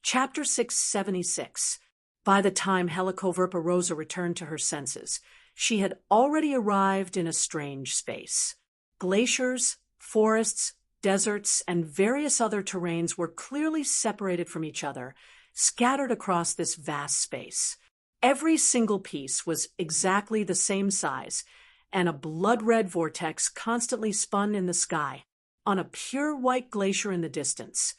Chapter 676. By the time Helicoverpa returned to her senses, she had already arrived in a strange space. Glaciers, forests, deserts, and various other terrains were clearly separated from each other, scattered across this vast space. Every single piece was exactly the same size, and a blood-red vortex constantly spun in the sky. On a pure white glacier in the distance,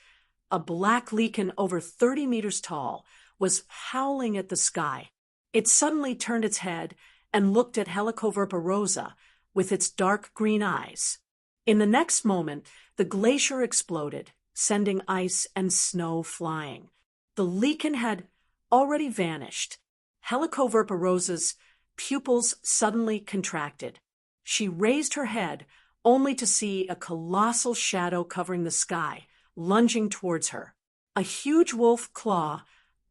a black lichen over 30 meters tall was howling at the sky. It suddenly turned its head and looked at Helicoverpa with its dark green eyes. In the next moment, the glacier exploded, sending ice and snow flying. The lichen had already vanished. Helicoverpa's pupils suddenly contracted. She raised her head, only to see a colossal shadow covering the sky, lunging towards her. A huge wolf claw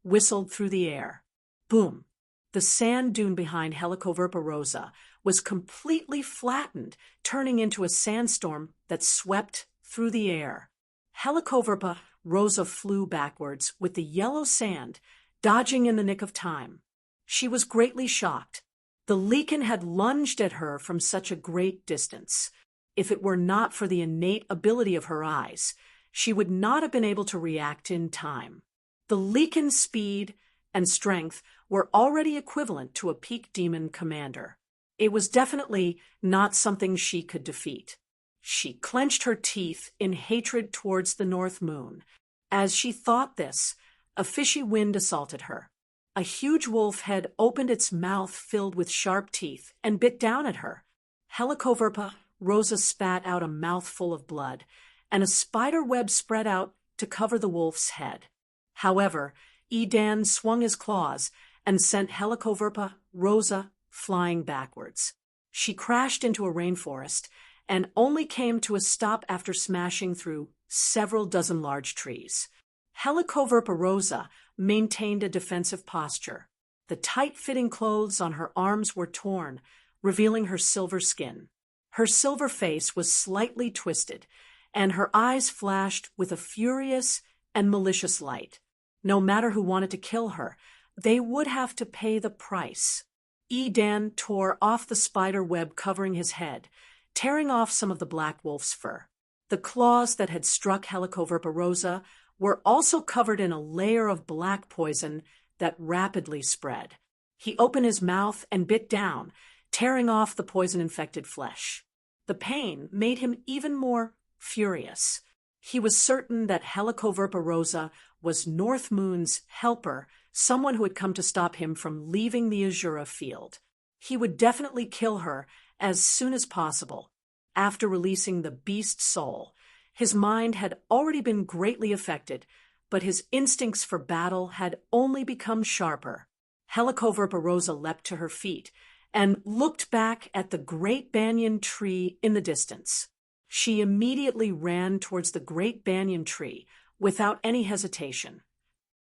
whistled through the air. Boom! The sand dune behind Helicoverpa was completely flattened, turning into a sandstorm that swept through the air. Helicoverpa flew backwards with the yellow sand, dodging in the nick of time. She was greatly shocked. The lichen had lunged at her from such a great distance. If it were not for the innate ability of her eyes, she would not have been able to react in time. The lichen's speed and strength were already equivalent to a peak demon commander. It was definitely not something she could defeat. She clenched her teeth in hatred towards the North Moon. As she thought this, a fishy wind assaulted her. A huge wolf had opened its mouth filled with sharp teeth and bit down at her. Helicoverpa spat out a mouthful of blood, and a spider web spread out to cover the wolf's head. However, Edan swung his claws and sent Helicoverpa flying backwards. She crashed into a rainforest and only came to a stop after smashing through several dozen large trees. Helicoverpa maintained a defensive posture. The tight-fitting clothes on her arms were torn, revealing her silver skin. Her silver face was slightly twisted, and her eyes flashed with a furious and malicious light. No matter who wanted to kill her, they would have to pay the price. Edan tore off the spider web covering his head, tearing off some of the black wolf's fur. The claws that had struck Helicoverpa were also covered in a layer of black poison that rapidly spread. He opened his mouth and bit down, tearing off the poison-infected flesh. The pain made him even more furious. He was certain that Helicoverpa was North Moon's helper, someone who had come to stop him from leaving the Azura field. He would definitely kill her as soon as possible. After releasing the beast soul, his mind had already been greatly affected, but his instincts for battle had only become sharper. Helicoverpa leapt to her feet and looked back at the great banyan tree in the distance. She immediately ran towards the great banyan tree without any hesitation.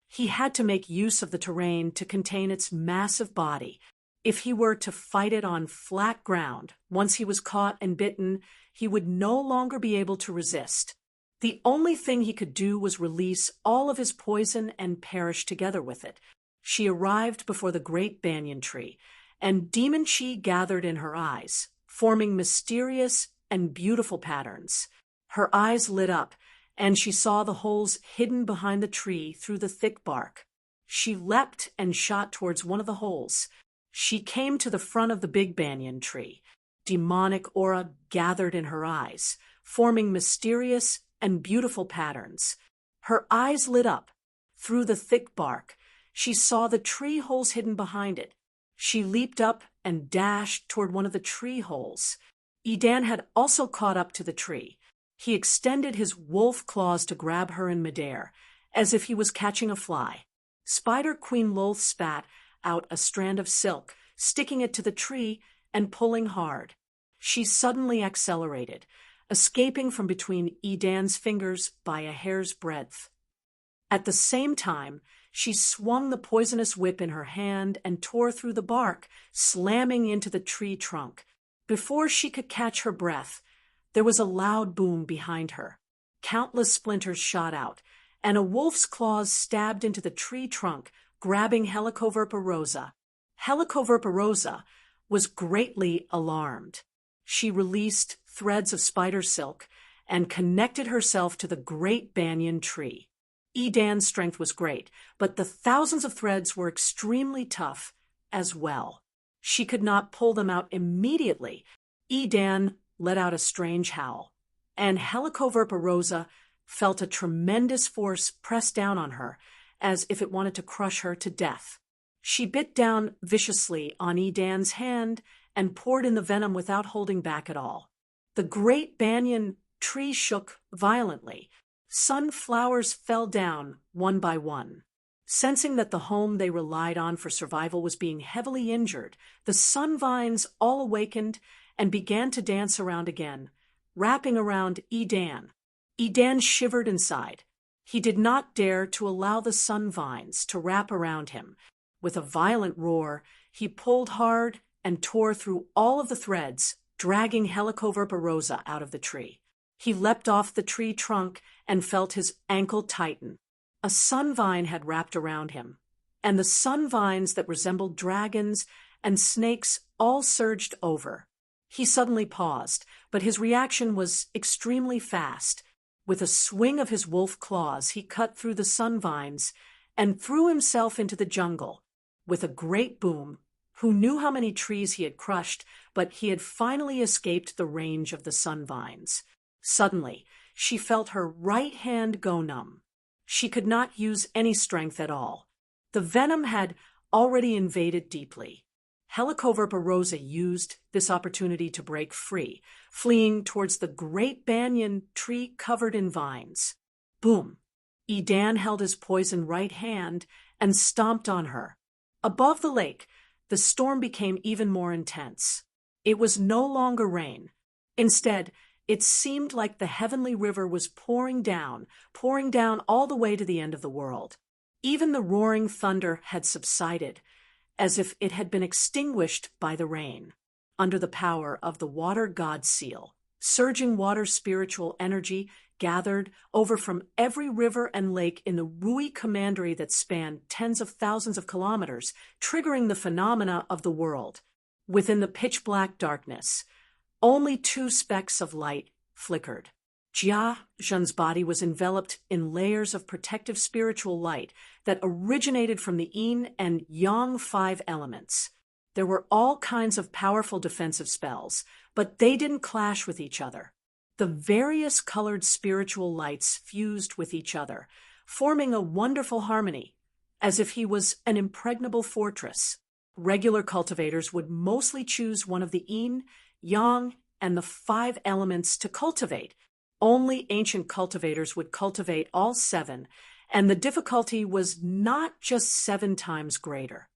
He had to make use of the terrain to contain its massive body. If he were to fight it on flat ground, once he was caught and bitten, he would no longer be able to resist. The only thing he could do was release all of his poison and perish together with it. She arrived before the great banyan tree, and demon chi gathered in her eyes, forming mysterious and beautiful patterns. Her eyes lit up, and she saw the holes hidden behind the tree through the thick bark. She leapt and shot towards one of the holes. She came to the front of the big banyan tree. Demonic aura gathered in her eyes, forming mysterious and beautiful patterns. Her eyes lit up. Through the thick bark, she saw the tree holes hidden behind it. She leaped up and dashed toward one of the tree holes. Edan had also caught up to the tree. He extended his wolf claws to grab her in midair, as if he was catching a fly. Spider Queen Lolth spat out a strand of silk, sticking it to the tree and pulling hard. She suddenly accelerated, escaping from between Edan's fingers by a hair's breadth. At the same time, she swung the poisonous whip in her hand and tore through the bark, slamming into the tree trunk. Before she could catch her breath, there was a loud boom behind her. Countless splinters shot out, and a wolf's claws stabbed into the tree trunk, grabbing Helicoverpa rosa. Helicoverpa rosa was greatly alarmed. She released threads of spider silk and connected herself to the great banyan tree. Edan's strength was great, but the thousands of threads were extremely tough as well. She could not pull them out immediately. Edan let out a strange howl, and Helicoverpa rosa felt a tremendous force press down on her, as if it wanted to crush her to death. She bit down viciously on Edan's hand and poured in the venom without holding back at all. The great banyan tree shook violently. Sunflowers fell down one by one. Sensing that the home they relied on for survival was being heavily injured, the sun vines all awakened and began to dance around again, wrapping around Edan. Edan shivered inside. He did not dare to allow the sun vines to wrap around him. With a violent roar, he pulled hard and tore through all of the threads, dragging Helicoverpa rosa out of the tree. He leapt off the tree trunk and felt his ankle tighten. A sun vine had wrapped around him, and the sun vines that resembled dragons and snakes all surged over. He suddenly paused, but his reaction was extremely fast. With a swing of his wolf claws, he cut through the sun vines and threw himself into the jungle. With a great boom, who knew how many trees he had crushed, but he had finally escaped the range of the sun vines. Suddenly, she felt her right hand go numb. She could not use any strength at all. The venom had already invaded deeply. Helicoverpa rosa used this opportunity to break free, fleeing towards the great banyan tree covered in vines. Boom! Edan held his poisoned right hand and stomped on her. Above the lake, the storm became even more intense. It was no longer rain. Instead, it seemed like the heavenly river was pouring down all the way to the end of the world. Even the roaring thunder had subsided, as if it had been extinguished by the rain. Under the power of the water god seal, surging water spiritual energy gathered over from every river and lake in the Rui commandery that spanned tens of thousands of kilometers, triggering the phenomena of the world. Within the pitch-black darkness, only 2 specks of light flickered. Jia Zhen's body was enveloped in layers of protective spiritual light that originated from the yin and yang 5 elements. There were all kinds of powerful defensive spells, but they didn't clash with each other. The various colored spiritual lights fused with each other, forming a wonderful harmony, as if he was an impregnable fortress. Regular cultivators would mostly choose one of the yin, yang, and the 5 elements to cultivate. Only ancient cultivators would cultivate all 7, and the difficulty was not just 7 times greater.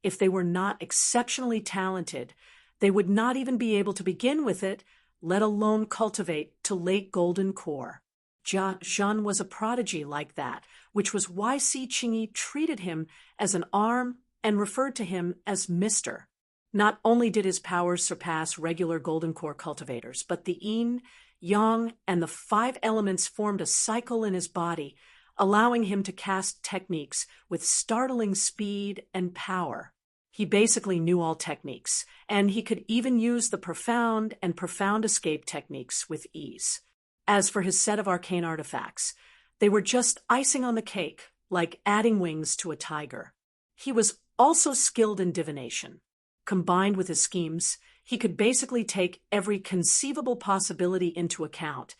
If they were not exceptionally talented, they would not even be able to begin with it, let alone cultivate to late golden core. Jia Zhen was a prodigy like that, which was why Si Qingyi treated him as an arm and referred to him as Mr. Not only did his powers surpass regular golden core cultivators, but the yin, yang, and the 5 elements formed a cycle in his body, allowing him to cast techniques with startling speed and power. He basically knew all techniques, and he could even use the profound and profound escape techniques with ease. As for his set of arcane artifacts, they were just icing on the cake, like adding wings to a tiger. He was also skilled in divination. Combined with his schemes, he could basically take every conceivable possibility into account,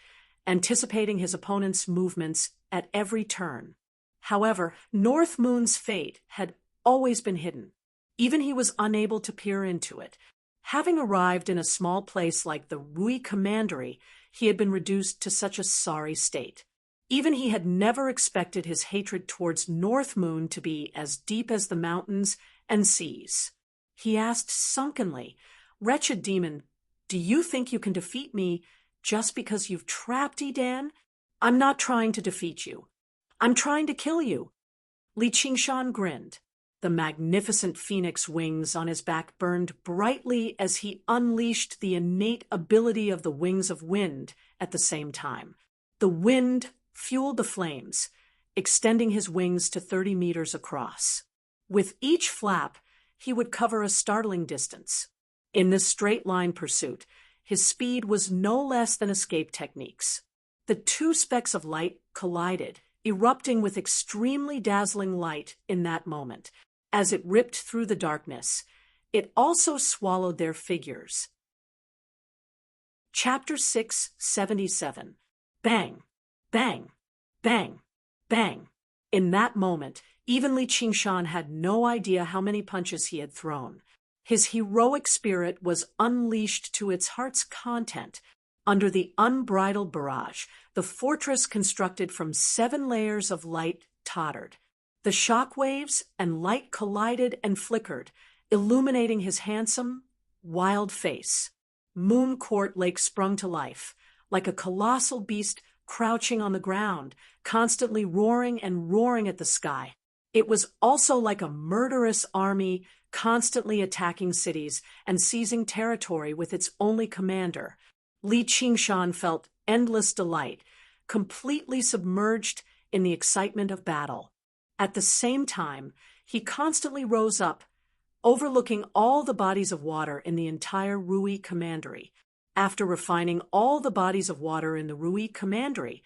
anticipating his opponent's movements at every turn. However, North Moon's fate had always been hidden. Even he was unable to peer into it. Having arrived in a small place like the Rui commandery, he had been reduced to such a sorry state. Even he had never expected his hatred towards North Moon to be as deep as the mountains and seas. He asked sunkenly, "Wretched demon, do you think you can defeat me just because you've trapped Edan? I'm not trying to defeat you. I'm trying to kill you." Li Qingshan grinned. The magnificent phoenix wings on his back burned brightly as he unleashed the innate ability of the wings of wind at the same time. The wind fueled the flames, extending his wings to 30 meters across. With each flap, he would cover a startling distance. In this straight-line pursuit, his speed was no less than escape techniques. The two specks of light collided, erupting with extremely dazzling light in that moment. As it ripped through the darkness, it also swallowed their figures. Chapter 677. Bang, bang, bang, bang. In that moment, even Li Qingshan had no idea how many punches he had thrown. His heroic spirit was unleashed to its heart's content. Under the unbridled barrage, the fortress constructed from 7 layers of light tottered. The shock waves and light collided and flickered, illuminating his handsome, wild face. Moon Court Lake sprung to life, like a colossal beast crouching on the ground, constantly roaring and roaring at the sky. It was also like a murderous army constantly attacking cities and seizing territory with its only commander. Li Qingshan felt endless delight, completely submerged in the excitement of battle. At the same time, he constantly rose up, overlooking all the bodies of water in the entire Rui Commandery. After refining all the bodies of water in the Rui Commandery,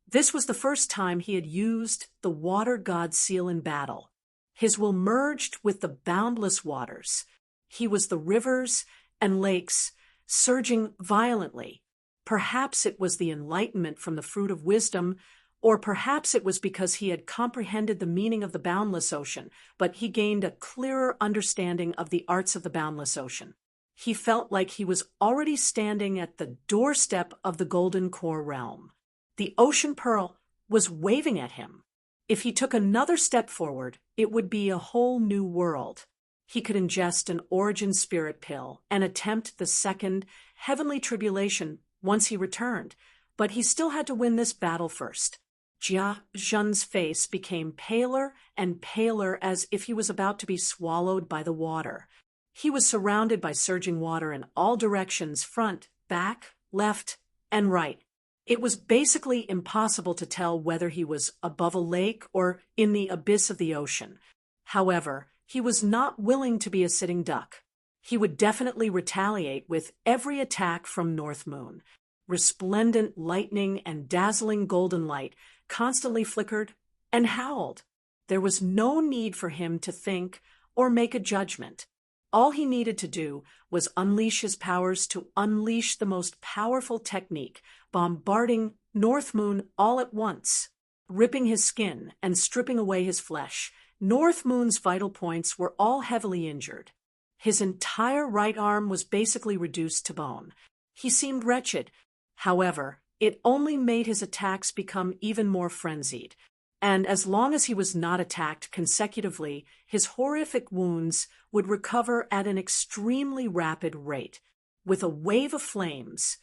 this was the first time he had used the water god seal in battle. His will merged with the boundless waters. He was the rivers and lakes surging violently. Perhaps it was the enlightenment from the fruit of wisdom, or perhaps it was because he had comprehended the meaning of the boundless ocean, but he gained a clearer understanding of the arts of the boundless ocean. He felt like he was already standing at the doorstep of the Golden Core realm. The ocean pearl was waving at him. If he took another step forward, it would be a whole new world. He could ingest an origin spirit pill and attempt the second heavenly tribulation once he returned, but he still had to win this battle first. Jia Zhen's face became paler and paler as if he was about to be swallowed by the water. He was surrounded by surging water in all directions, front, back, left, and right. It was basically impossible to tell whether he was above a lake or in the abyss of the ocean. However, he was not willing to be a sitting duck. He would definitely retaliate with every attack from North Moon. Resplendent lightning and dazzling golden light constantly flickered and howled. There was no need for him to think or make a judgment. All he needed to do was unleash his powers to unleash the most powerful technique, bombarding North Moon all at once, ripping his skin and stripping away his flesh. North Moon's vital points were all heavily injured. His entire right arm was basically reduced to bone. He seemed wretched. However, it only made his attacks become even more frenzied. And as long as he was not attacked consecutively, his horrific wounds would recover at an extremely rapid rate. With a wave of flames,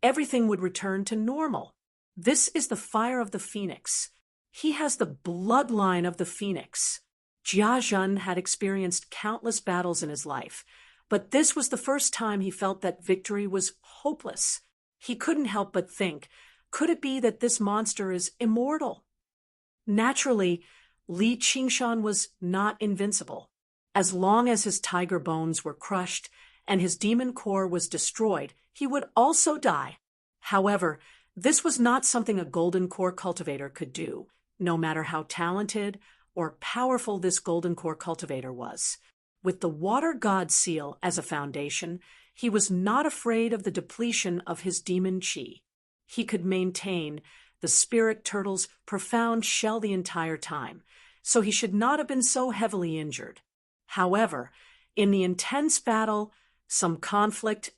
everything would return to normal. This is the fire of the phoenix. He has the bloodline of the phoenix. Jia Zhen had experienced countless battles in his life, but this was the first time he felt that victory was hopeless. He couldn't help but think, could it be that this monster is immortal? Naturally, Li Qingshan was not invincible. As long as his tiger bones were crushed and his demon core was destroyed, he would also die. However, this was not something a golden core cultivator could do, no matter how talented or powerful this golden core cultivator was. With the water god seal as a foundation, he was not afraid of the depletion of his demon chi. He could maintain the spirit turtle's profound shell the entire time, so he should not have been so heavily injured. However, in the intense battle, some conflict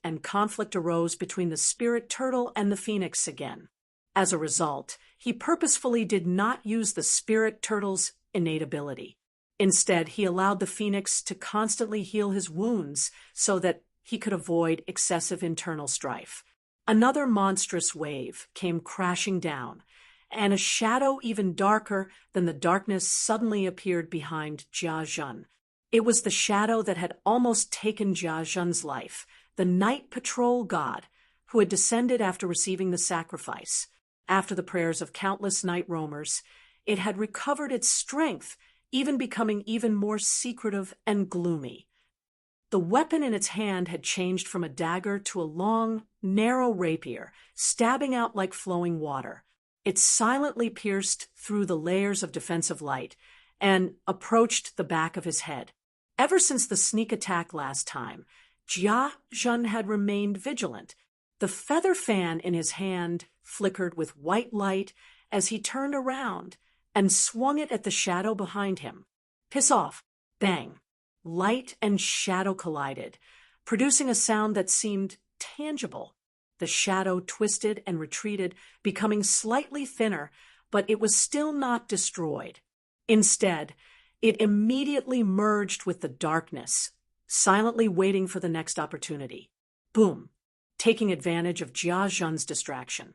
arose between the spirit turtle and the phoenix again. As a result, he purposefully did not use the spirit turtle's innate ability. Instead, he allowed the phoenix to constantly heal his wounds so that he could avoid excessive internal strife. Another monstrous wave came crashing down, and a shadow even darker than the darkness suddenly appeared behind Jia Zhen. It was the shadow that had almost taken Jia Zhen's life, the night patrol god, who had descended after receiving the sacrifice. After the prayers of countless night roamers, it had recovered its strength, even becoming even more secretive and gloomy. The weapon in its hand had changed from a dagger to a long, narrow rapier, stabbing out like flowing water. It silently pierced through the layers of defensive light and approached the back of his head. Ever since the sneak attack last time, Jia Zhen had remained vigilant. The feather fan in his hand flickered with white light as he turned around and swung it at the shadow behind him. Piss off! Bang! Light and shadow collided, producing a sound that seemed tangible. The shadow twisted and retreated, becoming slightly thinner, but it was still not destroyed. Instead, it immediately merged with the darkness, silently waiting for the next opportunity. Boom! Taking advantage of Jia Zhen's distraction,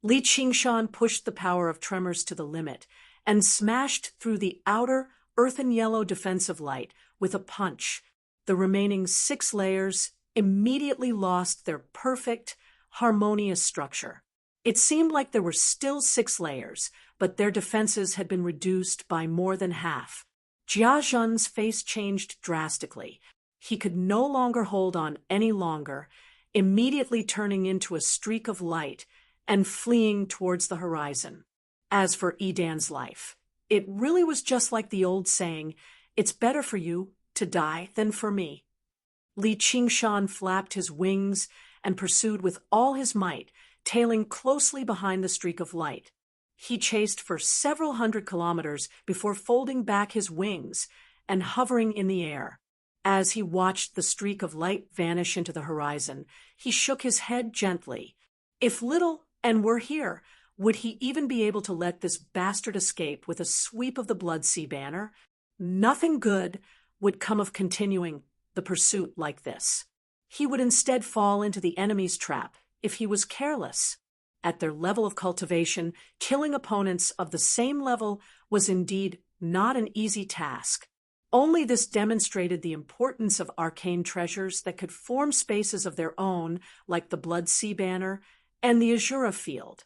Li Qingshan pushed the power of tremors to the limit and smashed through the outer earthen yellow defensive light with a punch. The remaining 6 layers immediately lost their perfect, harmonious structure. It seemed like there were still 6 layers, but their defenses had been reduced by more than half. Jia Zhen's face changed drastically. He could no longer hold on any longer, immediately turning into a streak of light and fleeing towards the horizon. As for Yidan's life, it really was just like the old saying, "It's better for you to die than for me." Li Qingshan flapped his wings and pursued with all his might, tailing closely behind the streak of light. He chased for several hundred kilometers before folding back his wings and hovering in the air. As he watched the streak of light vanish into the horizon, he shook his head gently. If Little and were here, would he even be able to let this bastard escape with a sweep of the Blood Sea banner? Nothing good would come of continuing the pursuit like this. He would instead fall into the enemy's trap if he was careless. At their level of cultivation, killing opponents of the same level was indeed not an easy task. Only this demonstrated the importance of arcane treasures that could form spaces of their own, like the Blood Sea banner and the Azura field.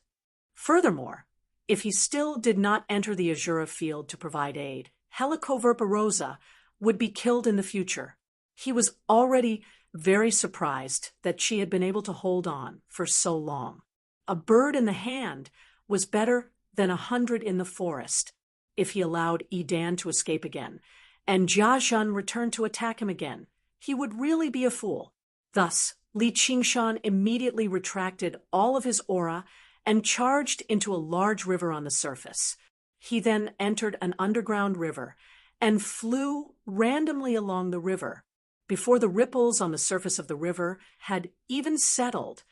Furthermore, if he still did not enter the Azura field to provide aid, Helicoverpa would be killed in the future. He was already very surprised that she had been able to hold on for so long. A bird in the hand was better than 100 in the forest. If he allowed Yidan to escape again, and Jia Zhen returned to attack him again, he would really be a fool. Thus, Li Qingshan immediately retracted all of his aura and charged into a large river on the surface. He then entered an underground river and flew randomly along the river. Before the ripples on the surface of the river had even settled,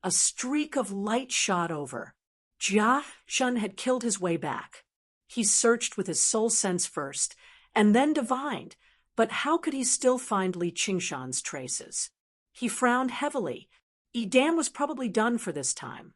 a streak of light shot over. Jia Zhen had killed his way back. He searched with his soul sense first, and then divined, but how could he still find Li Qingshan's traces? He frowned heavily. Yidan was probably done for this time.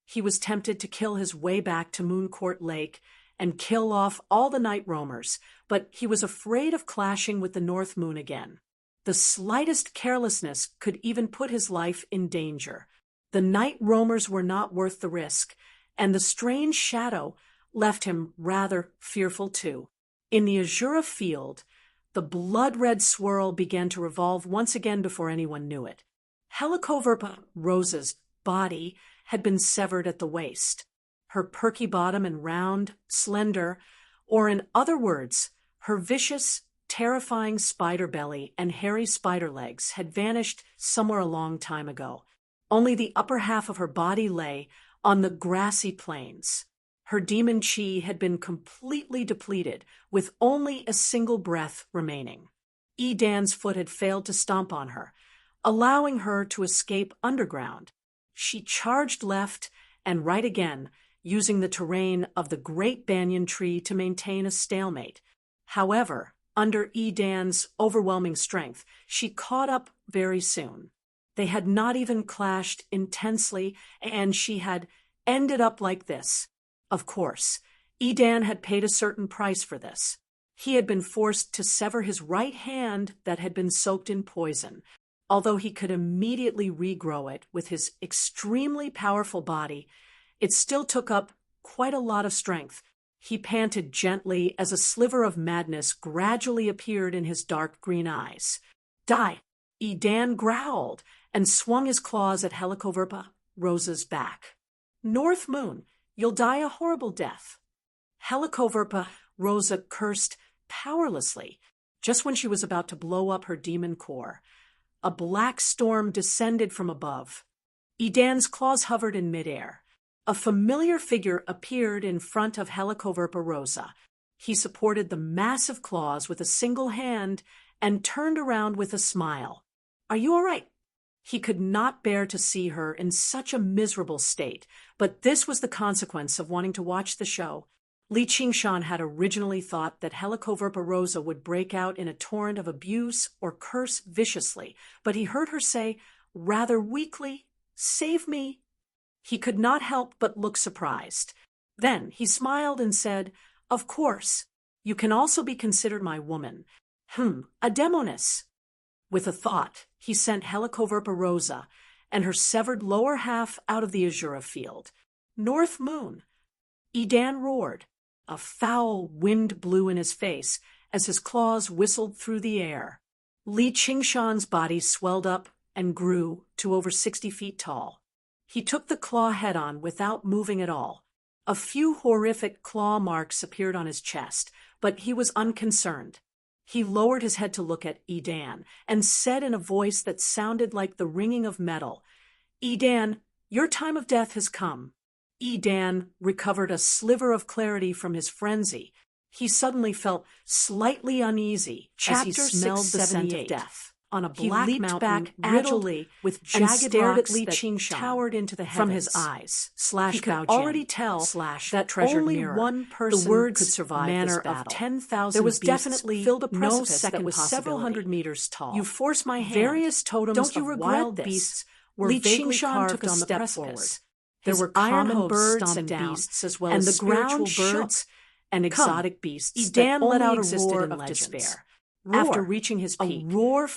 He was tempted to kill his way back to Mooncourt Lake and kill off all the night roamers, but he was afraid of clashing with the North Moon again. The slightest carelessness could even put his life in danger. The night roamers were not worth the risk, and the strange shadow left him rather fearful too. In the Azura field, the blood-red swirl began to revolve once again before anyone knew it. Helicoverpa's body had been severed at the waist. Her perky bottom and round, slender, or in other words, her vicious, terrifying spider belly and hairy spider legs had vanished somewhere a long time ago. Only the upper half of her body lay on the grassy plains. Her demon chi had been completely depleted, with only a single breath remaining. Yidan's foot had failed to stomp on her, allowing her to escape underground. She charged left and right again, using the terrain of the great banyan tree to maintain a stalemate. However, under Yidan's overwhelming strength, she caught up very soon. They had not even clashed intensely, and she had ended up like this. Of course, Yidan had paid a certain price for this. He had been forced to sever his right hand that had been soaked in poison. Although he could immediately regrow it with his extremely powerful body, it still took up quite a lot of strength. he panted gently as a sliver of madness gradually appeared in his dark green eyes. Die! Edan growled and swung his claws at Helicoverpa Rosa's back. North Moon, you'll die a horrible death. Helicoverpa Rosa cursed powerlessly just when she was about to blow up her demon core. A black storm descended from above. Edan's claws hovered in midair. A familiar figure appeared in front of Helicoverpa Rosa. He supported the massive claws with a single hand and turned around with a smile. Are you all right? He could not bear to see her in such a miserable state, but this was the consequence of wanting to watch the show. Li Qingshan had originally thought that Helicoverpa Rosa would break out in a torrent of abuse or curse viciously, but he heard her say, rather weakly, "Save me." He could not help but look surprised. Then he smiled and said, "Of course, you can also be considered my woman. A demoness." With a thought, he sent Helicoverpa Rosa and her severed lower half out of the Azura field. North Moon. Edan roared. A foul wind blew in his face as his claws whistled through the air. Li Qingshan's body swelled up and grew to over 60 feet tall. He took the claw head-on without moving at all. A few horrific claw marks appeared on his chest, but he was unconcerned. He lowered his head to look at Edan and said in a voice that sounded like the ringing of metal, "Edan, your time of death has come." Edan recovered a sliver of clarity from his frenzy. He suddenly felt slightly uneasy as he smelled the scent of death. On a black mountain, back agilely with jagged rocks that towered into the heavens. From his eyes, he could already tell that only one person could survive this battle. Of 10,000 there was definitely filled a precipice that was several hundred meters tall. You force my hand. Various totems of wild beasts were vaguely carved on the precipice. There were common birds and beasts as well as spiritual birds and exotic beasts that only existed in despair. After reaching his peak,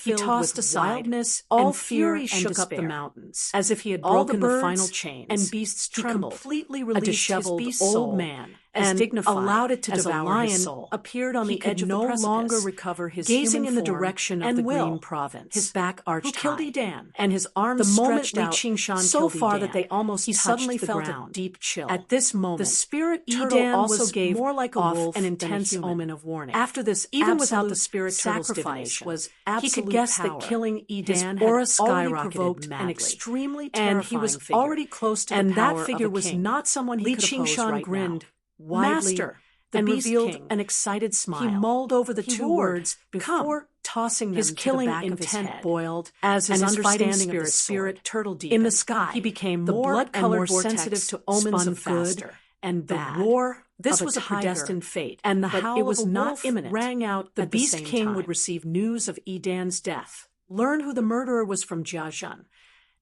he tossed aside wildness, all fury shook up the mountains, as if he had broken the final chains, and beasts trembled. Completely released a disheveled his old man, as dignified allowed it to as devour a lion his soul. Appeared on the edge of the precipice, no longer recover his gazing in the direction of the Green Province. His back arched who killed Edan, and his arms stretched out so far that they almost he suddenly felt a deep chill. At this moment, the spirit turtle also gave more like a wolf an intense omen of warning. After this, even without the spirit sacrifice was absolute he could guess power. That killing Edan had already provoked an extremely terrifying and he was figure. Already close to and the power that figure of a king. Was not someone he could oppose right grinned widely Master, and revealed king. An excited smile. He mulled over the two words before tossing them his killing to the back intent of his head. Boiled as his understanding of the spirit turtle deep in the sky. He became the more and more sensitive to omens of good and bad. The roar this was a predestined fate, and the howl it was of a not wolf imminent. Rang out. The Beast King time. Would receive news of Edan's death, learn who the murderer was from Jiazhen,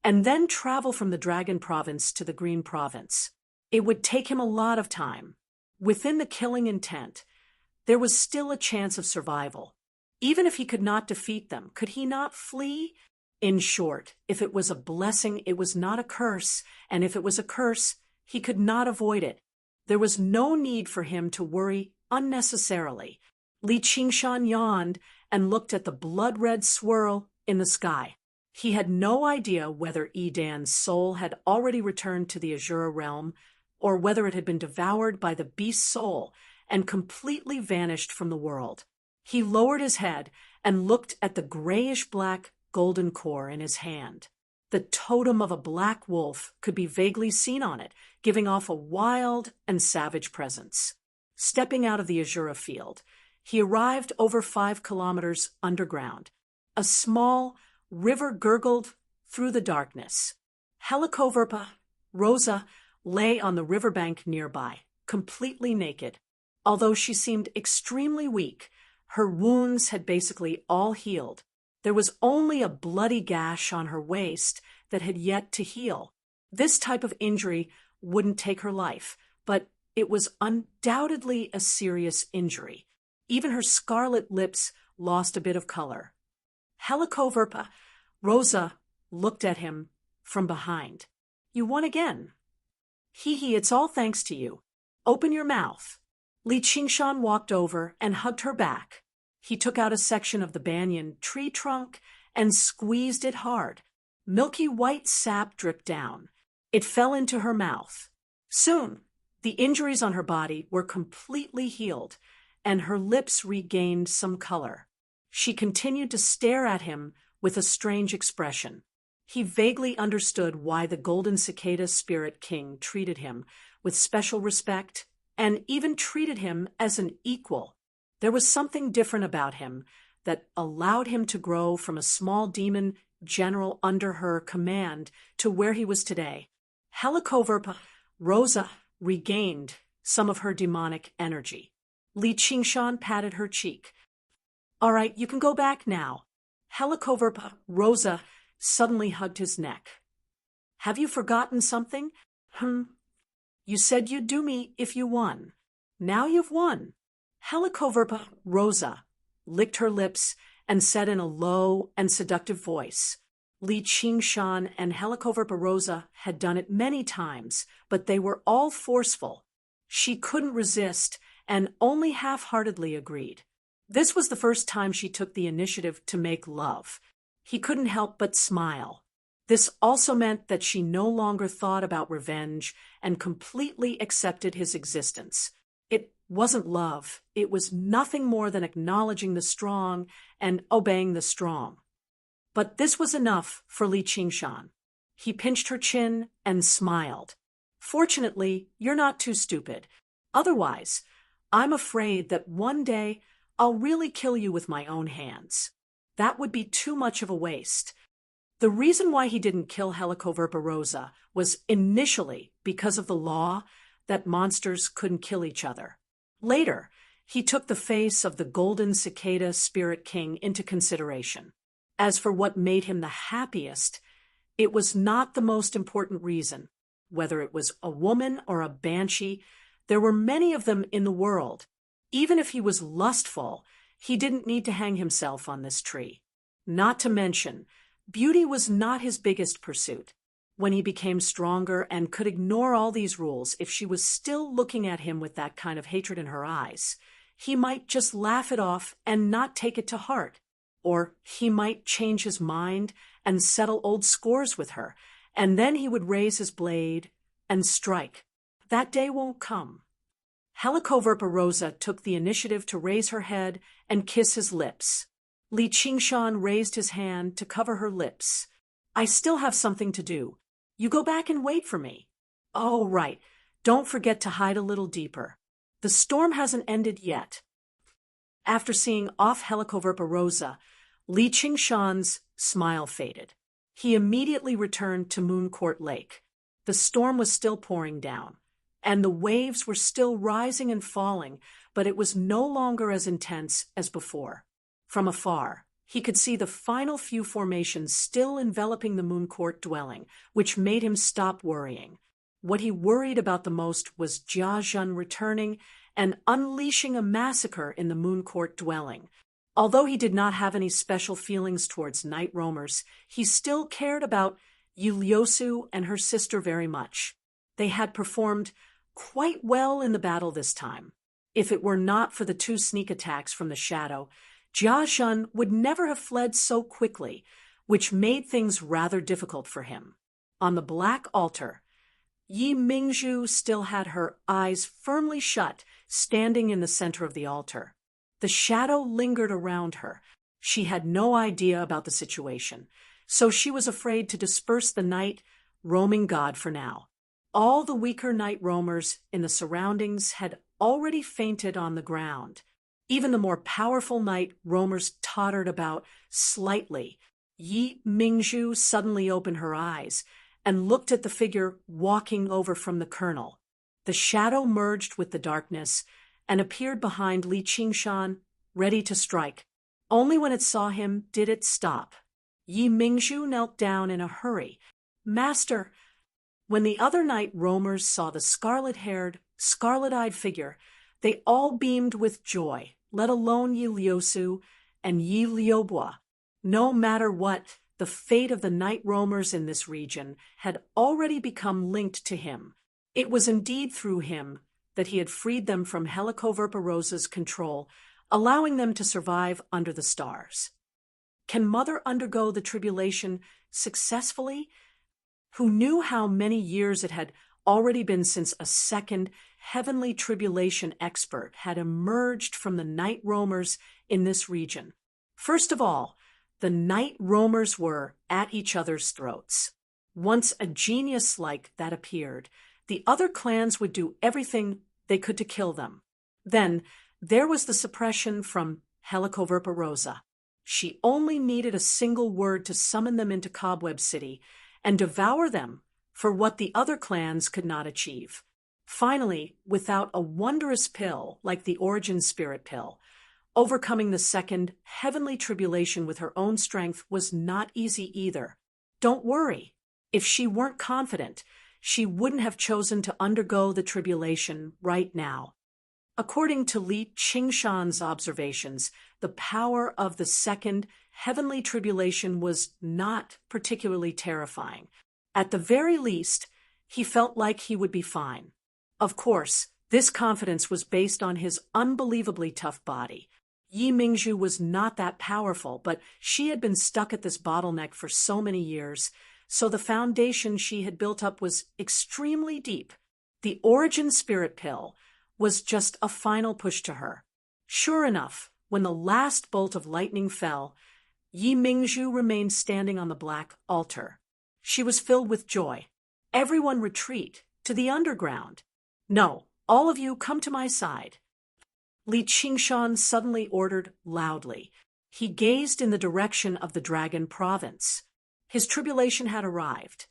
and then travel from the Dragon Province to the Green Province. It would take him a lot of time. Within the killing intent, there was still a chance of survival. Even if he could not defeat them, could he not flee? In short, if it was a blessing, it was not a curse, and if it was a curse, he could not avoid it. There was no need for him to worry unnecessarily. Li Qingshan yawned and looked at the blood-red swirl in the sky. He had no idea whether Edan's soul had already returned to the Azura realm, or whether it had been devoured by the beast's soul and completely vanished from the world. He lowered his head and looked at the grayish-black golden core in his hand. The totem of a black wolf could be vaguely seen on it, giving off a wild and savage presence. Stepping out of the Azura field, he arrived over 5 kilometers underground. A small river gurgled through the darkness. Helicoverpa Rosa lay on the riverbank nearby, completely naked. Although she seemed extremely weak, her wounds had basically all healed. There was only a bloody gash on her waist that had yet to heal. This type of injury wouldn't take her life, but it was undoubtedly a serious injury. Even her scarlet lips lost a bit of color. Helicoverpa Rosa looked at him from behind. "You won again." Hee, it's all thanks to you. Open your mouth." Li Qingshan walked over and hugged her back. He took out a section of the banyan tree trunk and squeezed it hard. Milky white sap dripped down. It fell into her mouth. Soon, the injuries on her body were completely healed, and her lips regained some color. She continued to stare at him with a strange expression. He vaguely understood why the golden cicada spirit king treated him with special respect and even treated him as an equal. There was something different about him that allowed him to grow from a small demon general under her command to where he was today. Helicoverpa Rosa regained some of her demonic energy. Li Qingshan patted her cheek. All right, you can go back now. Helicoverpa Rosa suddenly hugged his neck. Have you forgotten something? You said you'd do me if you won. Now you've won. Helicoverpa Rosa licked her lips and said in a low and seductive voice. Li Qingshan and Helicoverpa Rosa had done it many times, but they were all forceful. She couldn't resist and only half-heartedly agreed. This was the first time she took the initiative to make love. He couldn't help but smile. This also meant that she no longer thought about revenge and completely accepted his existence. It wasn't love. It was nothing more than acknowledging the strong and obeying the strong. But this was enough for Li Qingshan. He pinched her chin and smiled. Fortunately, you're not too stupid. Otherwise, I'm afraid that one day I'll really kill you with my own hands. That would be too much of a waste. The reason why he didn't kill Helicoverpa Rosa was initially because of the law that monsters couldn't kill each other. Later, he took the face of the golden cicada spirit king into consideration. As for what made him the happiest, it was not the most important reason. Whether it was a woman or a banshee, there were many of them in the world. Even if he was lustful, he didn't need to hang himself on this tree. Not to mention, beauty was not his biggest pursuit. When he became stronger and could ignore all these rules, if she was still looking at him with that kind of hatred in her eyes, he might just laugh it off and not take it to heart. Or he might change his mind and settle old scores with her, and then he would raise his blade and strike. That day won't come. Helicoverpa Rosa took the initiative to raise her head and kiss his lips. Li Qingshan raised his hand to cover her lips. I still have something to do. You go back and wait for me. Oh, right. Don't forget to hide a little deeper. The storm hasn't ended yet. After seeing off Helicoverpa Rosa, Li Qingshan's smile faded. He immediately returned to Mooncourt Lake. The storm was still pouring down, and the waves were still rising and falling, but it was no longer as intense as before. From afar, he could see the final few formations still enveloping the Mooncourt dwelling, which made him stop worrying. What he worried about the most was Jia Zhen returning and unleashing a massacre in the Mooncourt dwelling. Although he did not have any special feelings towards night roamers, he still cared about Yuliosu and her sister very much. They had performed quite well in the battle this time. If it were not for the 2 sneak attacks from the shadow, Jia Zhen would never have fled so quickly, which made things rather difficult for him. On the black altar, Yi Mingzhu still had her eyes firmly shut, standing in the center of the altar. The shadow lingered around her. She had no idea about the situation, so she was afraid to disperse the night roaming god for now. All the weaker night roamers in the surroundings had already fainted on the ground. Even the more powerful night roamers tottered about slightly. Yi Mingzhu suddenly opened her eyes and looked at the figure walking over from the colonel. The shadow merged with the darkness and appeared behind Li Qingshan, ready to strike. Only when it saw him did it stop. Yi Mingzhu knelt down in a hurry. Master! When the other night roamers saw the scarlet-haired, scarlet-eyed figure, they all beamed with joy, let alone Yi Liusu and Yi Liubo. No matter what, the fate of the night roamers in this region had already become linked to him. It was indeed through him that he had freed them from Helicoverparosa's control, allowing them to survive under the stars. Can Mother undergo the tribulation successfully? Who knew how many years it had already been since a second heavenly tribulation expert had emerged from the night roamers in this region? First of all, the night roamers were at each other's throats. Once a genius like that appeared, the other clans would do everything they could to kill them. Then there was the suppression from Helicoverparosa. She only needed a single word to summon them into Cobweb City and devour them for what the other clans could not achieve. Finally, without a wondrous pill like the Origin Spirit Pill, overcoming the second heavenly tribulation with her own strength was not easy either. Don't worry. If she weren't confident, she wouldn't have chosen to undergo the tribulation right now. According to Li Qingshan's observations, the power of the second heavenly tribulation was not particularly terrifying. At the very least, he felt like he would be fine. Of course, this confidence was based on his unbelievably tough body. Yi Mingzhu was not that powerful, but she had been stuck at this bottleneck for so many years, so the foundation she had built up was extremely deep. The Origin Spirit Pill was just a final push to her. Sure enough, when the last bolt of lightning fell, Yi Mingzhu remained standing on the black altar. She was filled with joy. Everyone retreat to the underground. No, all of you come to my side. Li Qingshan suddenly ordered loudly. He gazed in the direction of the Dragon Province. His tribulation had arrived.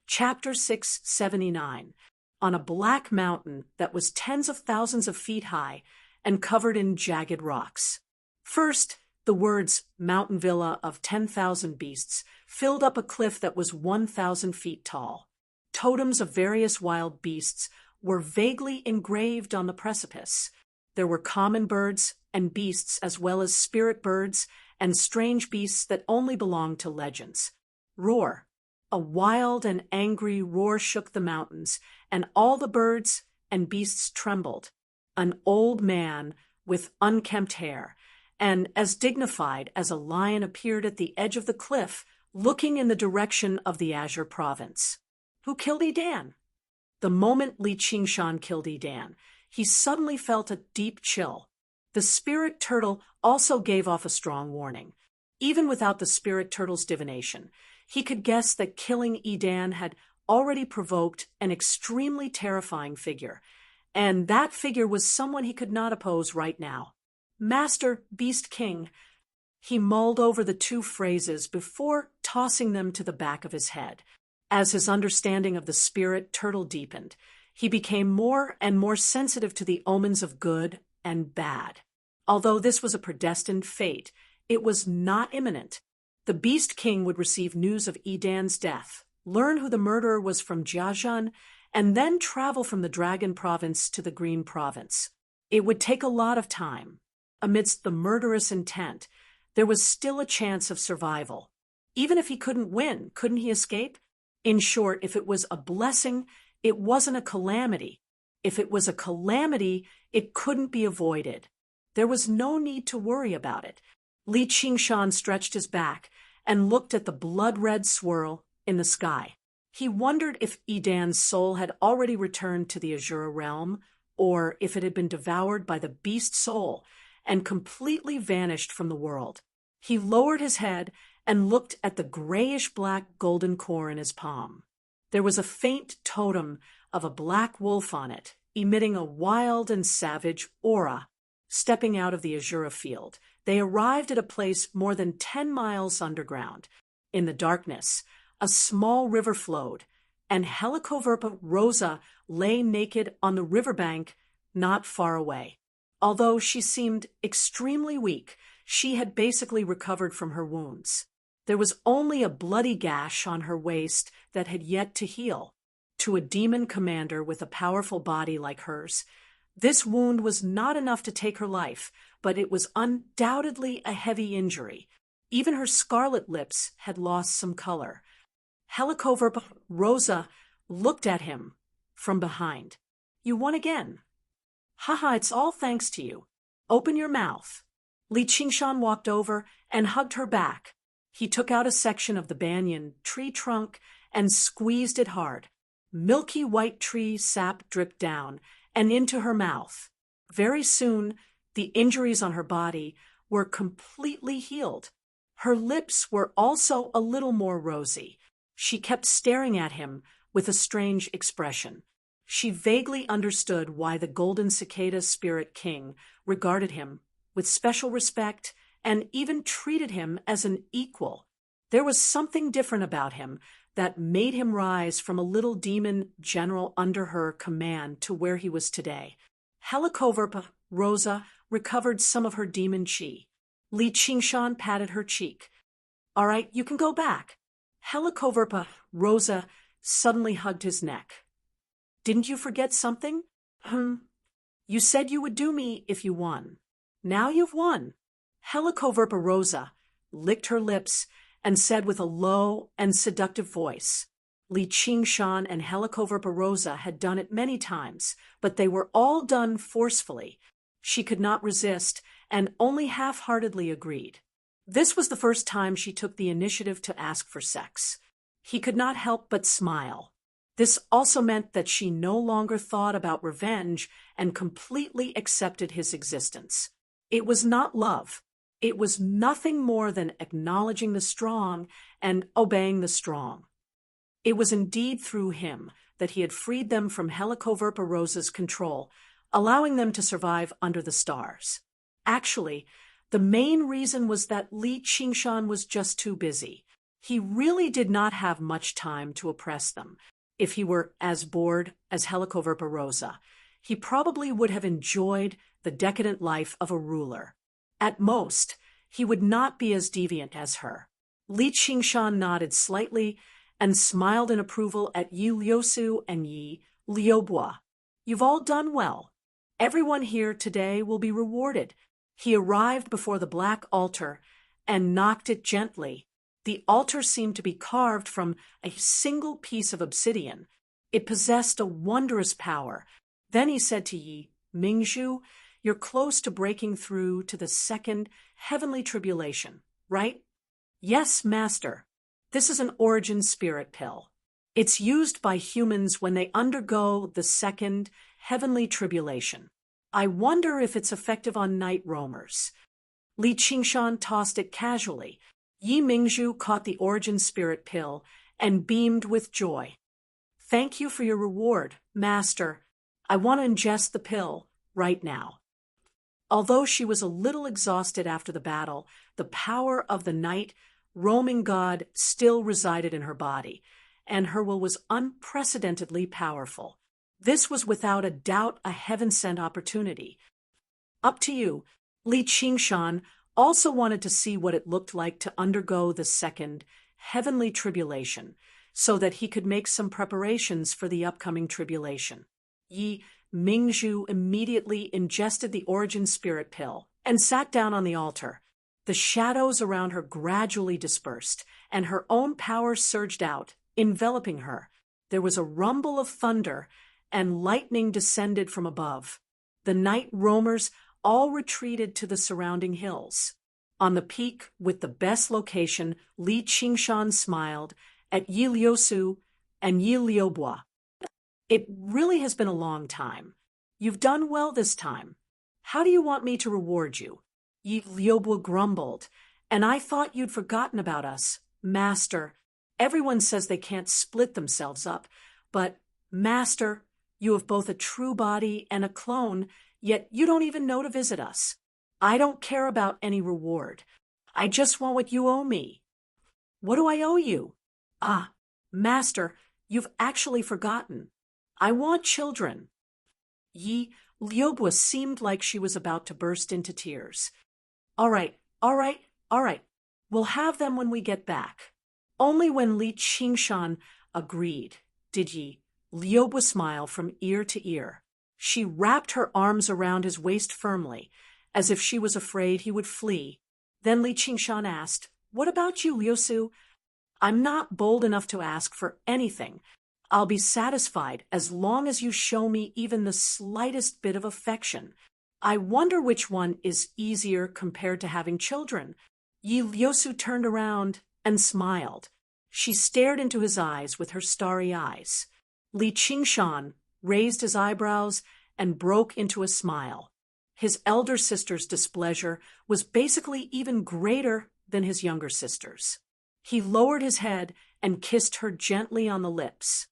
Chapter 679. On a black mountain that was tens of thousands of feet high and covered in jagged rocks. First, the words "Mountain Villa of 10,000 Beasts" filled up a cliff that was 1,000 feet tall. Totems of various wild beasts were vaguely engraved on the precipice. There were common birds and beasts as well as spirit birds and strange beasts that only belonged to legends. Roar. A wild and angry roar shook the mountains, and all the birds and beasts trembled. An old man with unkempt hair and as dignified as a lion appeared at the edge of the cliff, looking in the direction of the Azure Province. Who killed Edan? The moment Li Qingshan killed Edan, he suddenly felt a deep chill. The spirit turtle also gave off a strong warning. Even without the spirit turtle's divination, he could guess that killing Edan had already provoked an extremely terrifying figure, and that figure was someone he could not oppose right now. Master Beast King. He mulled over the two phrases before tossing them to the back of his head. As his understanding of the spirit turtle deepened, he became more and more sensitive to the omens of good and bad. Although this was a predestined fate, it was not imminent. The Beast King would receive news of Edan's death, learn who the murderer was from Jiazhan, and then travel from the Dragon Province to the Green Province. It would take a lot of time. Amidst the murderous intent, there was still a chance of survival. Even if he couldn't win, couldn't he escape? In short, if it was a blessing, it wasn't a calamity. If it was a calamity, it couldn't be avoided. There was no need to worry about it. Li Qingshan stretched his back and looked at the blood-red swirl in the sky. He wondered if Edan's soul had already returned to the Azure realm, or if it had been devoured by the beast soul and completely vanished from the world. He lowered his head and looked at the grayish-black golden core in his palm. There was a faint totem of a black wolf on it, emitting a wild and savage aura. Stepping out of the Azura field, they arrived at a place more than 10 miles underground. In the darkness, a small river flowed, and Helicoverparosa lay naked on the riverbank not far away. Although she seemed extremely weak, she had basically recovered from her wounds. There was only a bloody gash on her waist that had yet to heal. To a demon commander with a powerful body like hers, this wound was not enough to take her life, but it was undoubtedly a heavy injury. Even her scarlet lips had lost some color. Helicoverparosa looked at him from behind. You won again. Haha, it's all thanks to you. Open your mouth. Li Qingshan walked over and hugged her back. He took out a section of the banyan tree trunk and squeezed it hard. Milky white tree sap dripped down and into her mouth. Very soon, the injuries on her body were completely healed. Her lips were also a little more rosy. She kept staring at him with a strange expression. She vaguely understood why the golden cicada spirit king regarded him with special respect and even treated him as an equal. There was something different about him that made him rise from a little demon general under her command to where he was today. Helicoverpa Rosa recovered some of her demon chi. Li Qingshan patted her cheek. All right, you can go back. Helicoverpa Rosa suddenly hugged his neck. Didn't you forget something? You said you would do me if you won. Now you've won. Helicoverpa Rosa licked her lips and said with a low and seductive voice. Li Qingshan and Helicoverpa Rosa had done it many times, but they were all done forcefully. She could not resist and only half-heartedly agreed. This was the first time she took the initiative to ask for sex. He could not help but smile. This also meant that she no longer thought about revenge and completely accepted his existence. It was not love. It was nothing more than acknowledging the strong and obeying the strong. It was indeed through him that he had freed them from Helicoverpa Rosa's control, allowing them to survive under the stars. Actually, the main reason was that Li Qingshan was just too busy. He really did not have much time to oppress them. If he were as bored as Helicoverpa Rosa, he probably would have enjoyed the decadent life of a ruler. At most, he would not be as deviant as her. Li Qingshan nodded slightly and smiled in approval at Yi Liusu and Yi Liubois. You've all done well. Everyone here today will be rewarded. He arrived before the black altar and knocked it gently. The altar seemed to be carved from a single piece of obsidian. It possessed a wondrous power. Then he said to Yi Mingzhu, you're close to breaking through to the second heavenly tribulation, right? Yes, Master. This is an origin spirit pill. It's used by humans when they undergo the second heavenly tribulation. I wonder if it's effective on night roamers. Li Qingshan tossed it casually. Yi Mingzhu caught the origin spirit pill and beamed with joy. Thank you for your reward, Master. I want to ingest the pill right now. Although she was a little exhausted after the battle, the power of the night roaming god still resided in her body, and her will was unprecedentedly powerful. This was without a doubt a heaven-sent opportunity. Up to you. Li Qingshan also wanted to see what it looked like to undergo the second heavenly tribulation, so that he could make some preparations for the upcoming tribulation. Yi Mingzhu immediately ingested the origin spirit pill and sat down on the altar. The shadows around her gradually dispersed, and her own power surged out, enveloping her. There was a rumble of thunder, and lightning descended from above. The night roamers all retreated to the surrounding hills. On the peak with the best location, Li Qingshan smiled at Yi Liusu and Yi Liubois. It really has been a long time. You've done well this time. How do you want me to reward you? Yi Liubois grumbled. And I thought you'd forgotten about us, Master. Everyone says they can't split themselves up, but, Master, you have both a true body and a clone, yet you don't even know to visit us. I don't care about any reward. I just want what you owe me. What do I owe you? Ah, Master, you've actually forgotten. I want children. Yi Liubois seemed like she was about to burst into tears. All right. We'll have them when we get back. Only when Li Qingshan agreed did Yi Liubois smile from ear to ear. She wrapped her arms around his waist firmly, as if she was afraid he would flee. Then Li Qingshan asked, What about you, Liusu? I'm not bold enough to ask for anything. I'll be satisfied as long as you show me even the slightest bit of affection. I wonder which one is easier compared to having children." Yosu turned around and smiled. She stared into his eyes with her starry eyes. Li Qingshan raised his eyebrows and broke into a smile. His elder sister's displeasure was basically even greater than his younger sister's. He lowered his head and kissed her gently on the lips.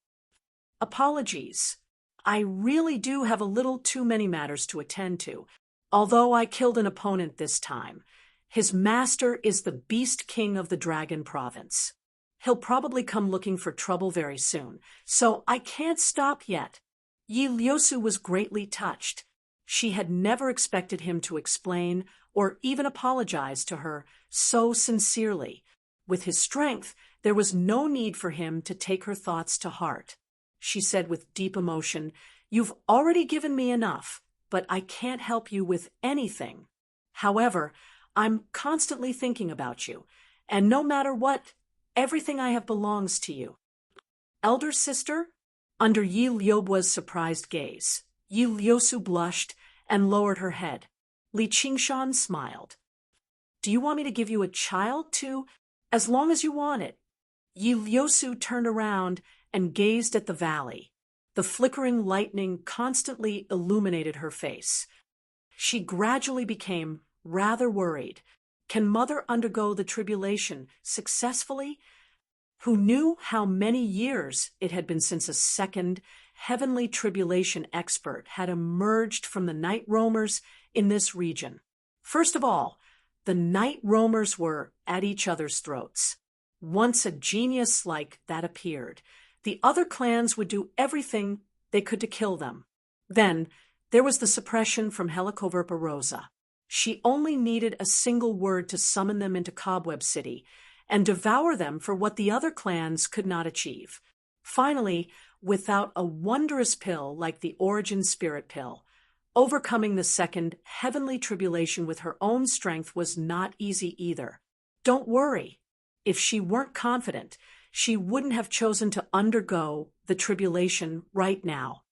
"Apologies. I really do have a little too many matters to attend to, although I killed an opponent this time. His master is the Beast King of the Dragon Province. He'll probably come looking for trouble very soon, so I can't stop yet." Yi Lyosu was greatly touched. She had never expected him to explain or even apologize to her so sincerely. With his strength, there was no need for him to take her thoughts to heart. She said with deep emotion, "You've already given me enough, but I can't help you with anything. However, I'm constantly thinking about you, and no matter what, everything I have belongs to you." "Elder sister?" Under Yi Lyobua's surprised gaze, Yi Lyosu blushed and lowered her head. Li Qingshan smiled. "Do you want me to give you a child too? As long as you want it." Yi Lyosu turned around and gazed at the valley. The flickering lightning constantly illuminated her face. She gradually became rather worried. Can mother undergo the tribulation successfully? Who knew how many years it had been since a second heavenly tribulation expert had emerged from the night roamers in this region? First of all, the night roamers were at each other's throats. Once a genius like that appeared, the other clans would do everything they could to kill them. Then there was the suppression from Helicoverpa Rosa. She only needed a single word to summon them into Cobweb City and devour them for what the other clans could not achieve. Finally, without a wondrous pill like the Origin Spirit Pill, overcoming the second heavenly tribulation with her own strength was not easy either. Don't worry. If she weren't confident, she wouldn't have chosen to undergo the tribulation right now.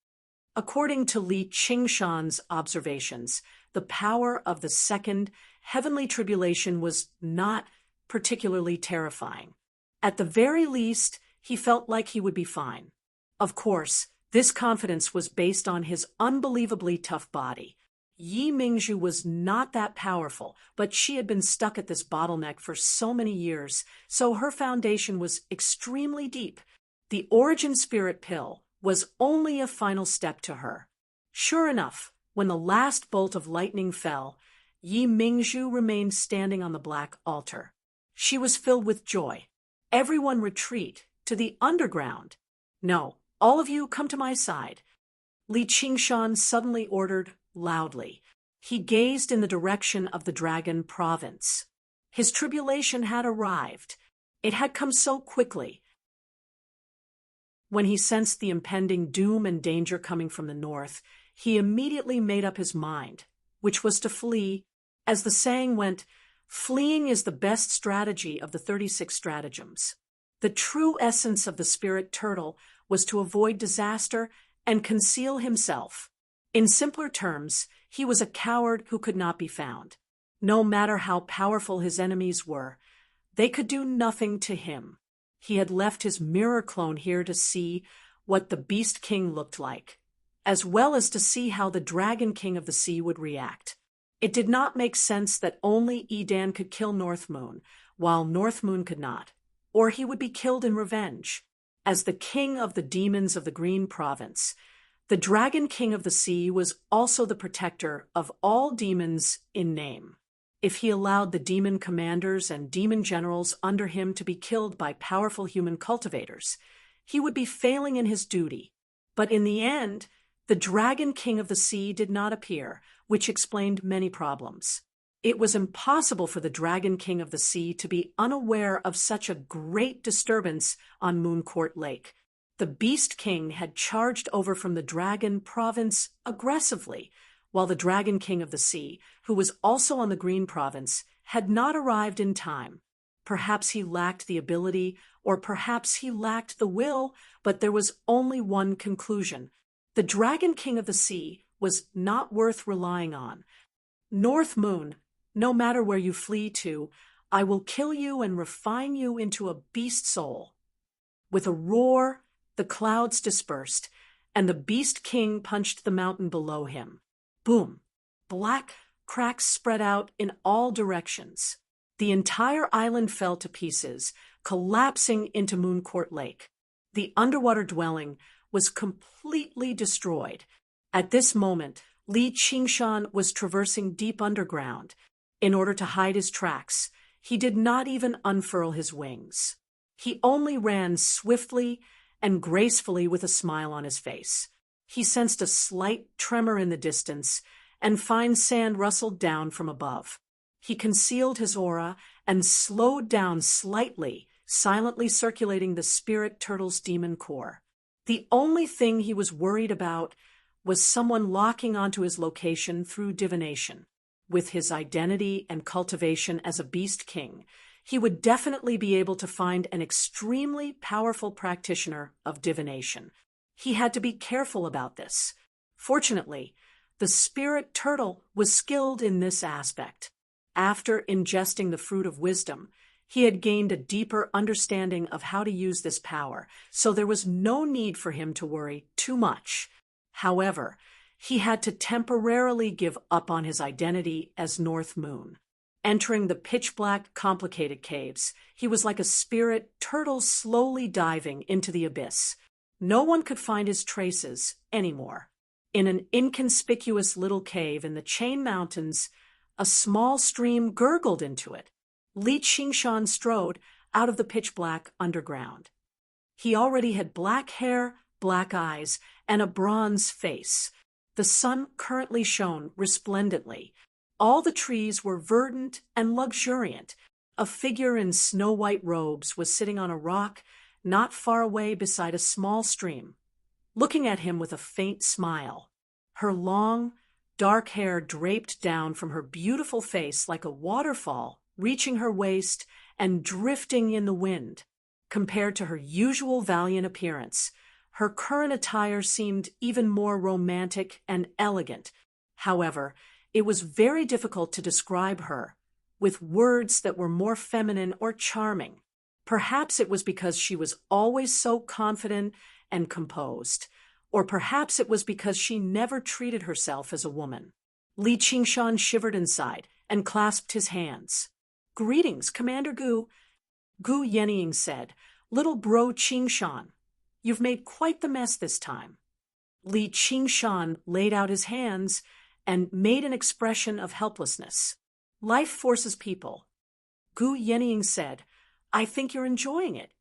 According to Li Qingshan's observations, the power of the second heavenly tribulation was not particularly terrifying. At the very least, he felt like he would be fine. Of course, this confidence was based on his unbelievably tough body. Yi Mingzhu was not that powerful, but she had been stuck at this bottleneck for so many years, so her foundation was extremely deep. The Origin Spirit Pill was only a final step to her. Sure enough, when the last bolt of lightning fell, Yi Mingzhu remained standing on the black altar. She was filled with joy. "Everyone retreat to the underground. No, all of you come to my side." Li Qingshan suddenly ordered loudly. He gazed in the direction of the Dragon Province. His tribulation had arrived. It had come so quickly. When he sensed the impending doom and danger coming from the north, he immediately made up his mind, which was to flee. As the saying went, fleeing is the best strategy of the 36 stratagems. The true essence of the spirit turtle was to avoid disaster and conceal himself. In simpler terms, he was a coward who could not be found. No matter how powerful his enemies were, they could do nothing to him. He had left his mirror clone here to see what the Beast King looked like, as well as to see how the Dragon King of the Sea would react. It did not make sense that only Edan could kill North Moon, while North Moon could not, or he would be killed in revenge. As the king of the demons of the Green Province, the Dragon King of the Sea was also the protector of all demons in name. If he allowed the demon commanders and demon generals under him to be killed by powerful human cultivators, he would be failing in his duty. But in the end, the Dragon King of the Sea did not appear, which explained many problems. It was impossible for the Dragon King of the Sea to be unaware of such a great disturbance on Mooncourt Lake. The Beast King had charged over from the Dragon Province aggressively, while the Dragon King of the Sea, who was also on the Green Province, had not arrived in time. Perhaps he lacked the ability, or perhaps he lacked the will, but there was only one conclusion. The Dragon King of the Sea was not worth relying on. North Moon, no matter where you flee to, I will kill you and refine you into a beast soul. With a roar, the clouds dispersed, and the Beast King punched the mountain below him. Boom! Black cracks spread out in all directions. The entire island fell to pieces, collapsing into Mooncourt Lake. The underwater dwelling was completely destroyed. At this moment, Li Qingshan was traversing deep underground. In order to hide his tracks, he did not even unfurl his wings. He only ran swiftly and gracefully with a smile on his face. He sensed a slight tremor in the distance, and fine sand rustled down from above. He concealed his aura and slowed down slightly, silently circulating the spirit turtle's demon core. The only thing he was worried about was someone locking onto his location through divination. With his identity and cultivation as a beast king, he would definitely be able to find an extremely powerful practitioner of divination. He had to be careful about this. Fortunately, the spirit turtle was skilled in this aspect. After ingesting the fruit of wisdom, he had gained a deeper understanding of how to use this power, so there was no need for him to worry too much. However, he had to temporarily give up on his identity as North Moon. Entering the pitch-black, complicated caves, he was like a spirit turtle slowly diving into the abyss. No one could find his traces anymore. In an inconspicuous little cave in the Chain Mountains, a small stream gurgled into it. Li Qingshan strode out of the pitch-black underground. He already had black hair, black eyes, and a bronze face. The sun currently shone resplendently. All the trees were verdant and luxuriant. A figure in snow-white robes was sitting on a rock not far away beside a small stream, looking at him with a faint smile. Her long, dark hair draped down from her beautiful face like a waterfall, reaching her waist and drifting in the wind. Compared to her usual valiant appearance, her current attire seemed even more romantic and elegant. However, it was very difficult to describe her with words that were more feminine or charming. Perhaps it was because she was always so confident and composed, or perhaps it was because she never treated herself as a woman. Li Qingshan shivered inside and clasped his hands. "Greetings, Commander Gu," Gu Yenying said. "Little bro Qingshan, you've made quite the mess this time." Li Qingshan laid out his hands and made an expression of helplessness. "Life forces people," Gu Yenying said. "I think you're enjoying it."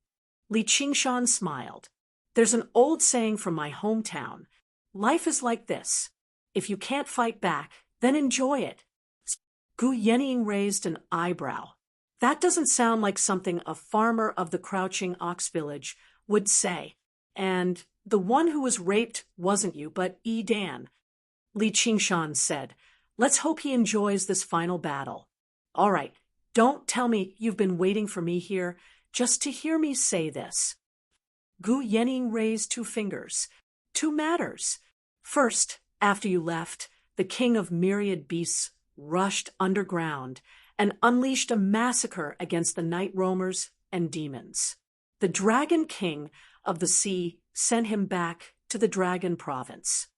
Li Qingshan smiled. "There's an old saying from my hometown. Life is like this. If you can't fight back, then enjoy it." Gu Yenying raised an eyebrow. That doesn't sound like something a farmer of the Crouching Ox Village would say. "And the one who was raped wasn't you, but Dan," Li Qingshan said. "Let's hope he enjoys this final battle." "All right, don't tell me you've been waiting for me here just to hear me say this." Gu Yenying raised two fingers. "Two matters. First, after you left, the king of myriad beasts rushed underground and unleashed a massacre against the night roamers and demons. The Dragon King of the Sea sent him back to the Dragon Province.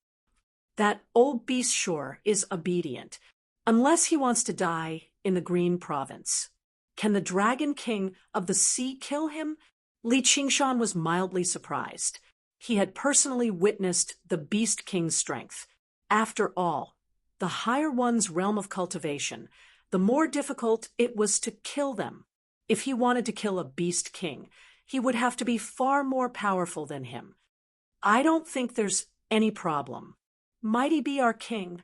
That old beast sure is obedient, unless he wants to die in the Green Province. Can the Dragon King of the Sea kill him?" Li Qingshan was mildly surprised. He had personally witnessed the Beast King's strength. After all, the higher one's realm of cultivation, the more difficult it was to kill them. If he wanted to kill a Beast King, he would have to be far more powerful than him. "I don't think there's any problem. Mighty be our king."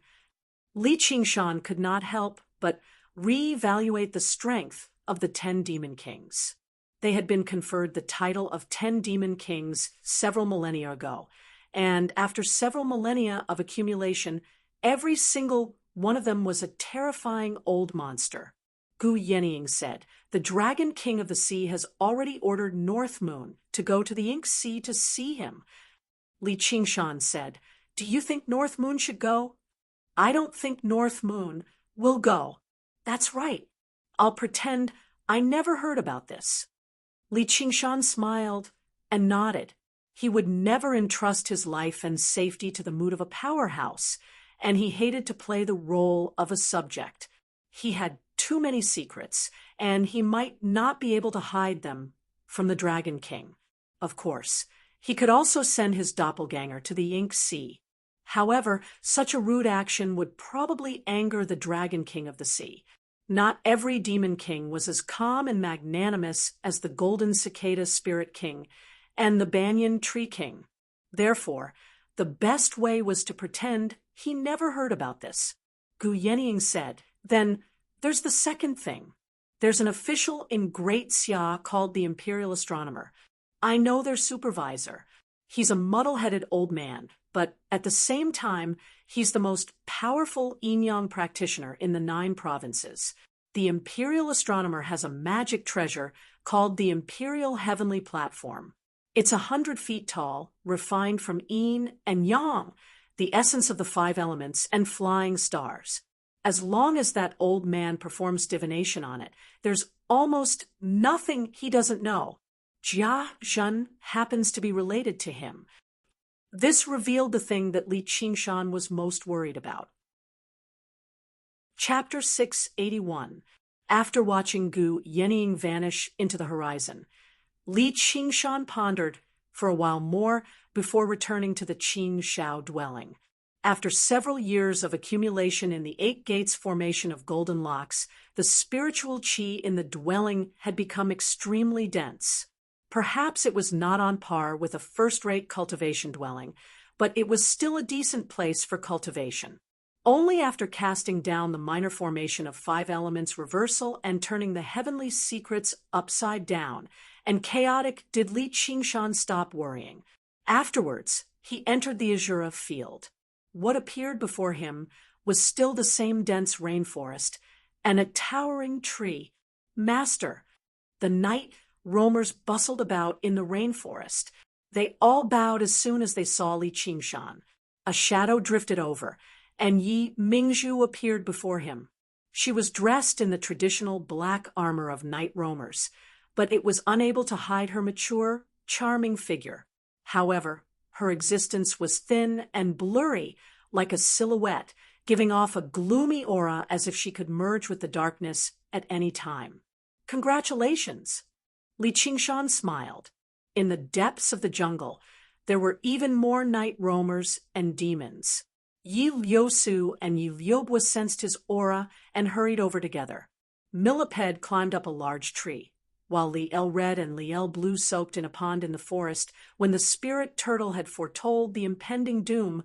Li Qingshan could not help but re-evaluate the strength of the 10 Demon Kings. They had been conferred the title of 10 Demon Kings several millennia ago, and after several millennia of accumulation, every single one of them was a terrifying old monster. Gu Yenying said, "The Dragon King of the Sea has already ordered North Moon to go to the Ink Sea to see him." Li Qingshan said, "Do you think North Moon should go?" "I don't think North Moon will go." "That's right. I'll pretend I never heard about this." Li Qingshan smiled and nodded. He would never entrust his life and safety to the mood of a powerhouse, and he hated to play the role of a subject. He had too many secrets, and he might not be able to hide them from the Dragon King. Of course, he could also send his doppelganger to the Ink Sea. However, such a rude action would probably anger the Dragon King of the Sea. Not every Demon King was as calm and magnanimous as the Golden Cicada Spirit King and the Banyan Tree King. Therefore, the best way was to pretend he never heard about this. Gu Yenying said, "Then there's the second thing. There's an official in Great Xia called the Imperial Astronomer. I know their supervisor. He's a muddle-headed old man, but at the same time, he's the most powerful Yin-Yang practitioner in the 9 provinces. The Imperial Astronomer has a magic treasure called the Imperial Heavenly Platform. It's 100 feet tall, refined from Yin and Yang, the essence of the 5 elements and flying stars. As long as that old man performs divination on it, there's almost nothing he doesn't know. Jia Zhen happens to be related to him." This revealed the thing that Li Qingshan was most worried about. Chapter 681. After watching Gu Yenying vanish into the horizon, Li Qingshan pondered for a while more before returning to the Qing Shao dwelling. After several years of accumulation in the 8 gates formation of golden locks, the spiritual qi in the dwelling had become extremely dense. Perhaps it was not on par with a first-rate cultivation dwelling, but it was still a decent place for cultivation. Only after casting down the minor formation of 5 elements reversal and turning the heavenly secrets upside down and chaotic did Li Qingshan stop worrying. Afterwards, he entered the Azura field. What appeared before him was still the same dense rainforest and a towering tree. "Master!" The night roamers bustled about in the rainforest. They all bowed as soon as they saw Li Qingshan. A shadow drifted over, and Yi Mingzhu appeared before him. She was dressed in the traditional black armor of night roamers, but it was unable to hide her mature, charming figure. However, her existence was thin and blurry, like a silhouette, giving off a gloomy aura as if she could merge with the darkness at any time. "Congratulations!" Li Qingshan smiled. In the depths of the jungle, there were even more night roamers and demons. Yi Liusu and Yi Liubwa sensed his aura and hurried over together. Millipede climbed up a large tree, while Li El Red and Li El Blue soaked in a pond in the forest. When the spirit turtle had foretold the impending doom,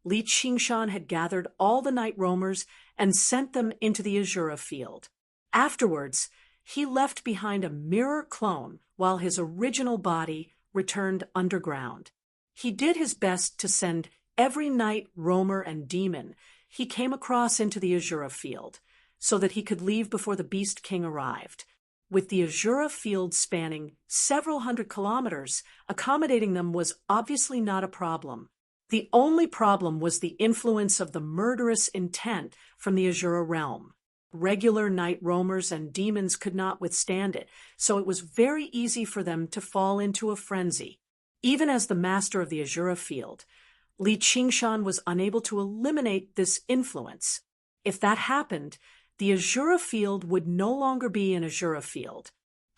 Li Qingshan had gathered all the night roamers and sent them into the Azura field. Afterwards, he left behind a mirror clone while his original body returned underground. He did his best to send every night roamer and demon he came across into the Azura field, so that he could leave before the Beast King arrived. With the Azura field spanning several hundred kilometers, accommodating them was obviously not a problem. The only problem was the influence of the murderous intent from the Azura realm. Regular night roamers and demons could not withstand it, so it was very easy for them to fall into a frenzy. Even as the master of the Azura field, Li Qingshan was unable to eliminate this influence. If that happened, the Azura field would no longer be an Azura field.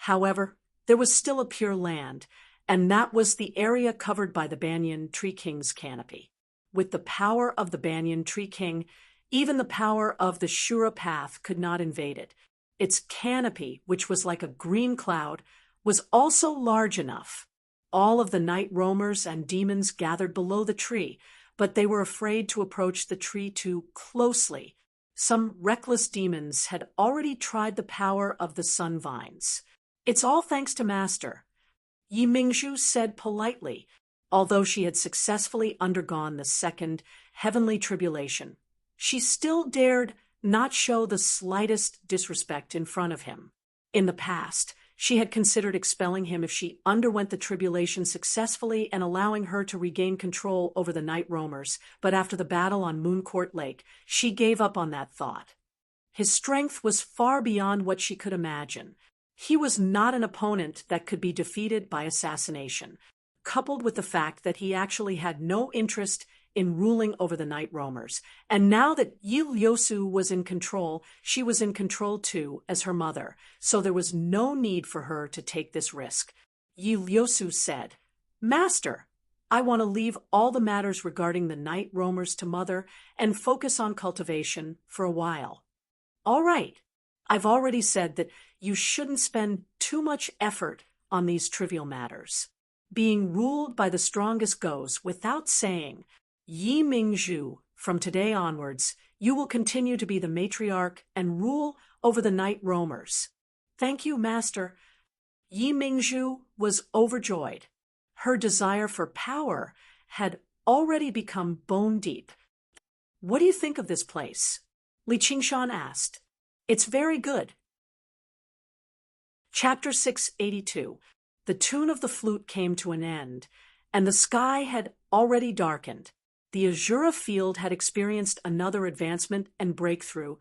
However, there was still a pure land, and that was the area covered by the Banyan Tree King's canopy. With the power of the Banyan Tree King, even the power of the Shura Path could not invade it. Its canopy, which was like a green cloud, was also large enough. All of the night roamers and demons gathered below the tree, but they were afraid to approach the tree too closely. Some reckless demons had already tried the power of the sun vines. "It's all thanks to Master," Yi Mingzhu said politely, although she had successfully undergone the second heavenly tribulation. She still dared not show the slightest disrespect in front of him. In the past, she had considered expelling him if she underwent the tribulation successfully and allowing her to regain control over the night roamers, but after the battle on Mooncourt Lake, she gave up on that thought. His strength was far beyond what she could imagine. He was not an opponent that could be defeated by assassination, coupled with the fact that he actually had no interest in ruling over the night roamers. And now that Yi Lyosu was in control, she was in control too, as her mother, so there was no need for her to take this risk. Yi Lyosu said, "Master, I want to leave all the matters regarding the night roamers to Mother and focus on cultivation for a while." "All right. I've already said that you shouldn't spend too much effort on these trivial matters. Being ruled by the strongest goes without saying. Yi Mingzhu, from today onwards, you will continue to be the matriarch and rule over the night roamers." "Thank you, Master." Yi Mingzhu was overjoyed. Her desire for power had already become bone deep. "What do you think of this place?" Li Qingshan asked. "It's very good." Chapter 682. The tune of the flute came to an end, and the sky had already darkened. The Azura field had experienced another advancement and breakthrough,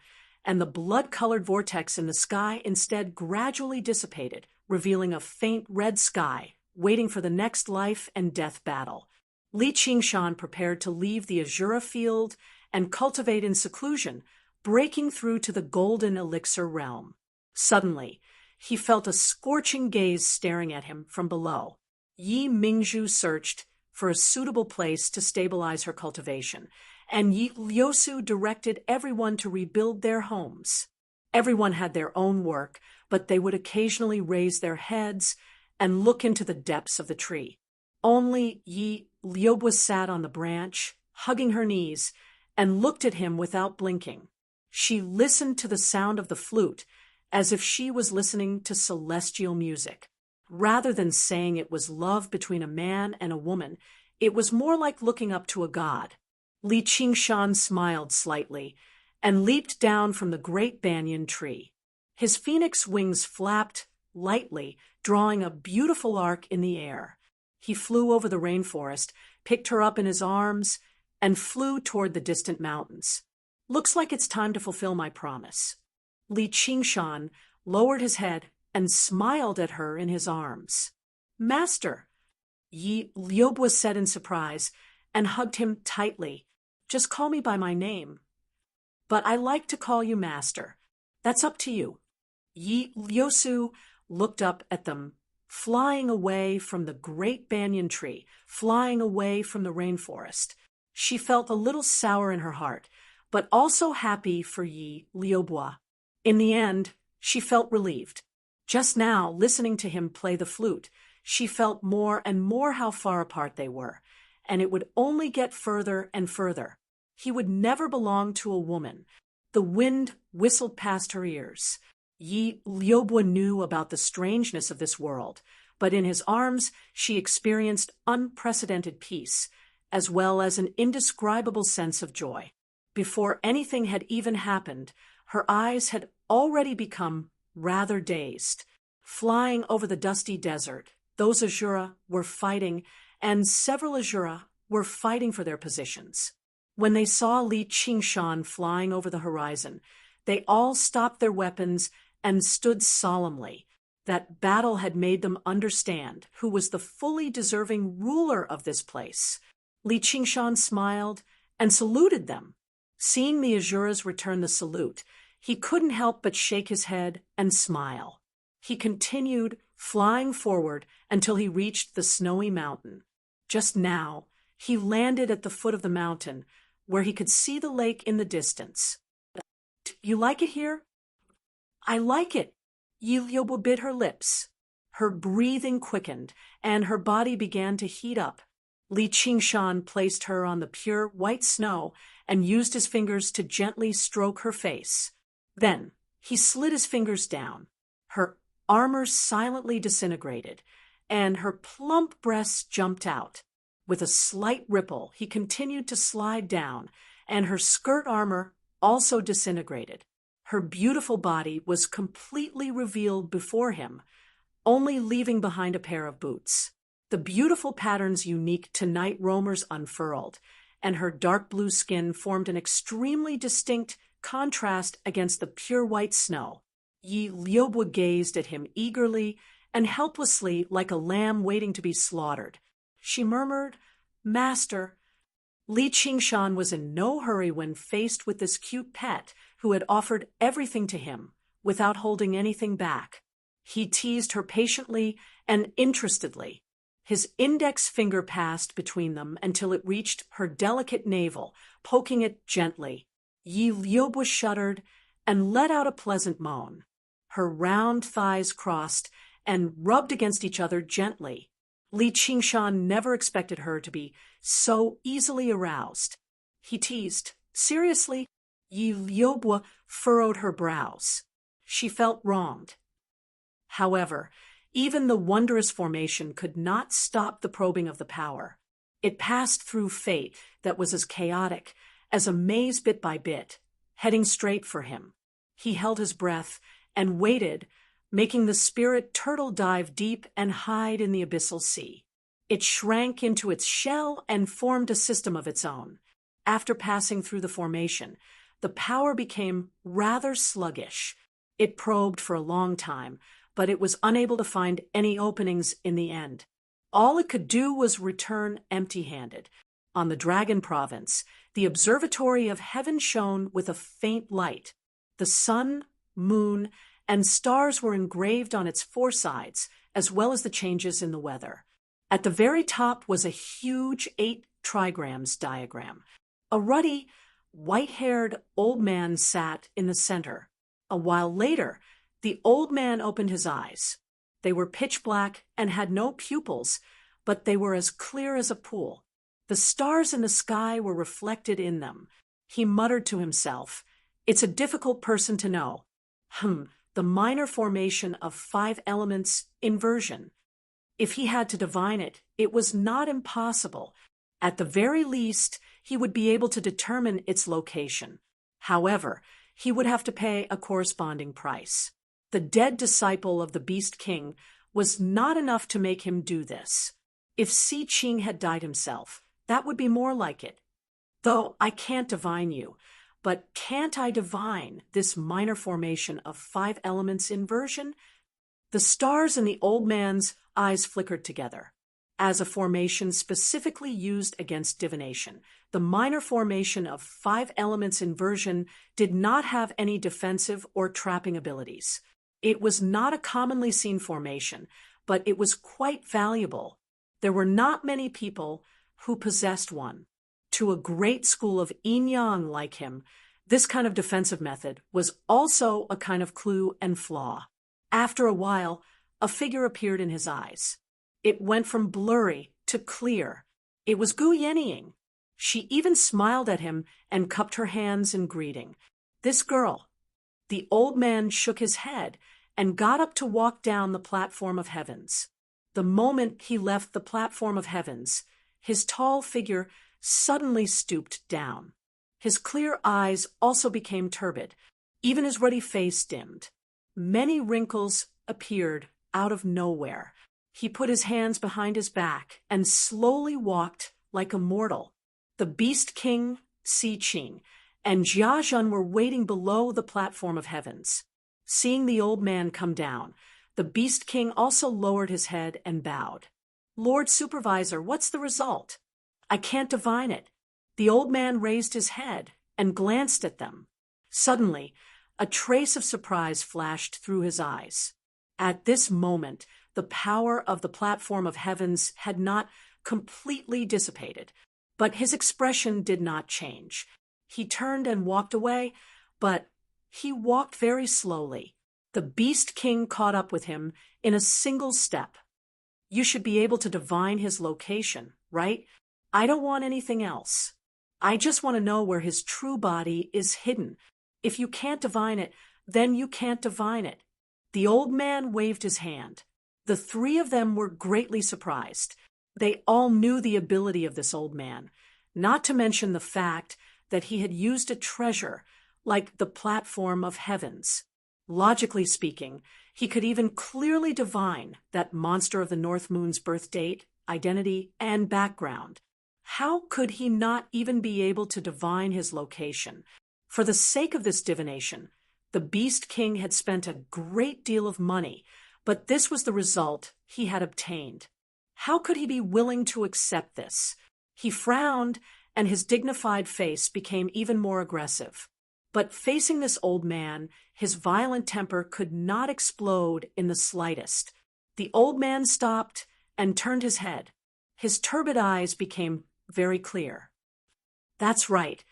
and the blood-colored vortex in the sky instead gradually dissipated, revealing a faint red sky, waiting for the next life and death battle. Li Qingshan prepared to leave the Azura field and cultivate in seclusion, breaking through to the golden elixir realm. Suddenly, he felt a scorching gaze staring at him from below. Yi Mingzhu searched for a suitable place to stabilize her cultivation, and Yi Lyosu directed everyone to rebuild their homes. Everyone had their own work, but they would occasionally raise their heads and look into the depths of the tree. Only Yi Lyobu sat on the branch, hugging her knees, and looked at him without blinking. She listened to the sound of the flute as if she was listening to celestial music. Rather than saying it was love between a man and a woman, it was more like looking up to a god. Li Qingshan smiled slightly and leaped down from the great banyan tree. His phoenix wings flapped lightly, drawing a beautiful arc in the air. He flew over the rainforest, picked her up in his arms, and flew toward the distant mountains. "Looks like it's time to fulfill my promise." Li Qingshan lowered his head and smiled at her in his arms. "Master," Yi Lyobu said in surprise, and hugged him tightly. "Just call me by my name." "But I like to call you Master. That's up to you." Yi Lyosu looked up at them, flying away from the great banyan tree, flying away from the rainforest. She felt a little sour in her heart, but also happy for Yi Lyobu. In the end, she felt relieved. Just now, listening to him play the flute, she felt more and more how far apart they were, and it would only get further and further. He would never belong to a woman. The wind whistled past her ears. Yi Lyobu knew about the strangeness of this world, but in his arms she experienced unprecedented peace, as well as an indescribable sense of joy. Before anything had even happened, her eyes had already become rather dazed. Flying over the dusty desert, those Azura were fighting, and several Azura were fighting for their positions. When they saw Li Qingshan flying over the horizon, they all stopped their weapons and stood solemnly. That battle had made them understand who was the fully deserving ruler of this place. Li Qingshan smiled and saluted them. Seeing the Azuras return the salute, he couldn't help but shake his head and smile. He continued flying forward until he reached the snowy mountain. Just now, he landed at the foot of the mountain, where he could see the lake in the distance. "You like it here?" "I like it." Yi Lyobu bit her lips. Her breathing quickened, and her body began to heat up. Li Qingshan placed her on the pure white snow and used his fingers to gently stroke her face. Then he slid his fingers down. Her armor silently disintegrated, and her plump breasts jumped out. With a slight ripple, he continued to slide down, and her skirt armor also disintegrated. Her beautiful body was completely revealed before him, only leaving behind a pair of boots. The beautiful patterns unique to night roamers unfurled, and her dark blue skin formed an extremely distinct contrast against the pure white snow. Yi Liubo gazed at him eagerly and helplessly like a lamb waiting to be slaughtered. She murmured, "Master." Li Qingshan was in no hurry when faced with this cute pet who had offered everything to him without holding anything back. He teased her patiently and interestedly. His index finger passed between them until it reached her delicate navel, poking it gently. Yi Liubo shuddered and let out a pleasant moan. Her round thighs crossed and rubbed against each other gently. Li Qingshan never expected her to be so easily aroused. He teased, "Seriously?" Yi Liubo furrowed her brows. She felt wronged. However, even the wondrous formation could not stop the probing of the power. It passed through fate that was as chaotic as a maze bit by bit, heading straight for him. He held his breath and waited, making the spirit turtle dive deep and hide in the abyssal sea. It shrank into its shell and formed a system of its own. After passing through the formation, the power became rather sluggish. It probed for a long time, but it was unable to find any openings in the end. All it could do was return empty-handed. On the Dragon Province, the observatory of heaven shone with a faint light. The sun, moon, and stars were engraved on its four sides, as well as the changes in the weather. At the very top was a huge 8 trigrams diagram. A ruddy, white-haired old man sat in the center. A while later, the old man opened his eyes. They were pitch black and had no pupils, but they were as clear as a pool. The stars in the sky were reflected in them. He muttered to himself, "It's a difficult person to know. The minor formation of 5 elements inversion. If he had to divine it, it was not impossible. At the very least, he would be able to determine its location. However, he would have to pay a corresponding price. The dead disciple of the Beast King was not enough to make him do this. If Si Qing had died himself, that would be more like it. Though I can't divine you, but can't I divine this minor formation of 5 elements inversion?" The stars in the old man's eyes flickered together. As a formation specifically used against divination, the minor formation of 5 elements inversion did not have any defensive or trapping abilities. It was not a commonly seen formation, but it was quite valuable. There were not many people who possessed one. To a great school of yin-yang like him, this kind of defensive method was also a kind of clue and flaw. After a while, a figure appeared in his eyes. It went from blurry to clear. It was Gu Yenying. She even smiled at him and cupped her hands in greeting. "This girl." The old man shook his head and got up to walk down the platform of heavens. The moment he left the platform of heavens, his tall figure suddenly stooped down. His clear eyes also became turbid. Even his ruddy face dimmed. Many wrinkles appeared out of nowhere. He put his hands behind his back and slowly walked like a mortal. The Beast King, Si Qing, and Jia Zhen were waiting below the platform of heavens. Seeing the old man come down, the Beast King also lowered his head and bowed. "Lord Supervisor, what's the result?" "I can't divine it." The old man raised his head and glanced at them. Suddenly, a trace of surprise flashed through his eyes. At this moment, the power of the platform of heavens had not completely dissipated, but his expression did not change. He turned and walked away, but he walked very slowly. The Beast King caught up with him in a single step. "You should be able to divine his location, right? I don't want anything else. I just want to know where his true body is hidden. If you can't divine it, then you can't divine it." The old man waved his hand. The 3 of them were greatly surprised. They all knew the ability of this old man, not to mention the fact that he had used a treasure like the platform of heavens. Logically speaking, he could even clearly divine that monster of the North Moon's birth date, identity, and background. How could he not even be able to divine his location? For the sake of this divination, the Beast King had spent a great deal of money, but this was the result he had obtained. How could he be willing to accept this? He frowned, and his dignified face became even more aggressive. But facing this old man, his violent temper could not explode in the slightest. The old man stopped and turned his head. His turbid eyes became very clear. "That's right.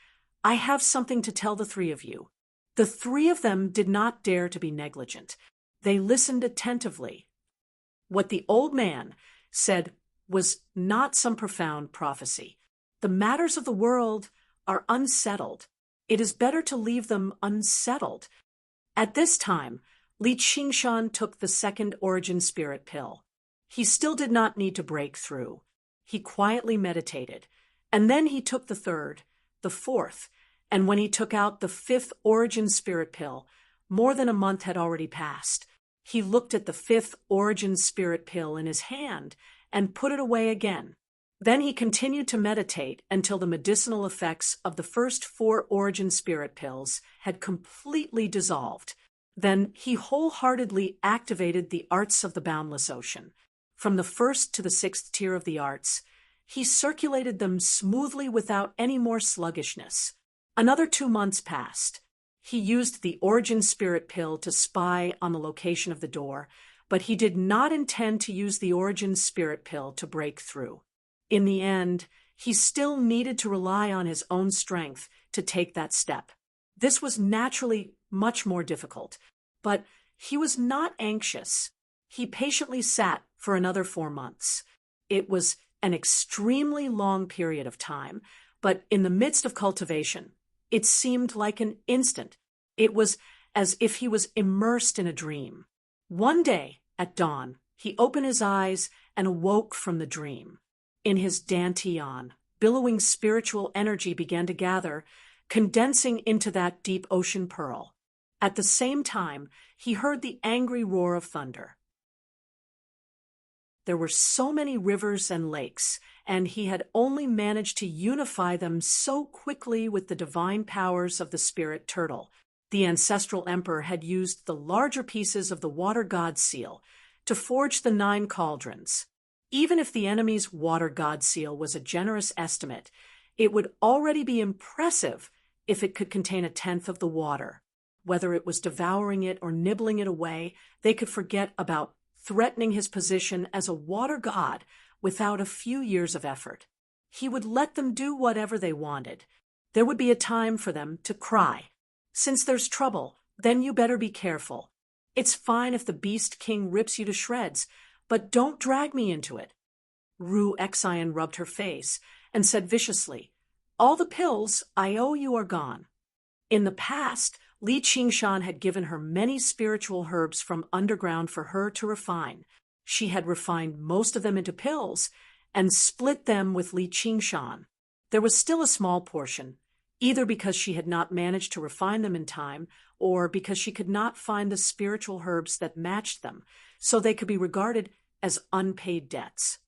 I have something to tell the three of you." The three of them did not dare to be negligent. They listened attentively. What the old man said was not some profound prophecy. The matters of the world are unsettled. It is better to leave them unsettled. At this time, Li Qingshan took the second origin spirit pill. He still did not need to break through. He quietly meditated, and then he took the third, the fourth, and when he took out the fifth origin spirit pill, more than a month had already passed. He looked at the fifth origin spirit pill in his hand and put it away again. Then he continued to meditate until the medicinal effects of the first 4 origin spirit pills had completely dissolved. Then he wholeheartedly activated the arts of the boundless ocean. From the first to the 6th tier of the arts, he circulated them smoothly without any more sluggishness. Another 2 months passed. He used the origin spirit pill to spy on the location of the door, but he did not intend to use the origin spirit pill to break through. In the end, he still needed to rely on his own strength to take that step. This was naturally much more difficult, but he was not anxious. He patiently sat for another 4 months. It was an extremely long period of time, but in the midst of cultivation, it seemed like an instant. It was as if he was immersed in a dream. One day, at dawn, he opened his eyes and awoke from the dream. In his dantian, billowing spiritual energy began to gather, condensing into that deep ocean pearl. At the same time, he heard the angry roar of thunder. There were so many rivers and lakes, and he had only managed to unify them so quickly with the divine powers of the spirit turtle. The ancestral emperor had used the larger pieces of the water god seal to forge the 9 cauldrons. Even if the enemy's water god seal was a generous estimate, it would already be impressive if it could contain 1/10 of the water. Whether it was devouring it or nibbling it away, they could forget about threatening his position as a water god without a few years of effort. He would let them do whatever they wanted. There would be a time for them to cry. Since there's trouble, then you better be careful. It's fine if the Beast King rips you to shreds, but don't drag me into it. Ru Exian rubbed her face and said viciously, "All the pills I owe you are gone." In the past, Li Qingshan had given her many spiritual herbs from underground for her to refine. She had refined most of them into pills and split them with Li Qingshan. There was still a small portion, either because she had not managed to refine them in time or because she could not find the spiritual herbs that matched them, so they could be regarded as unpaid debts.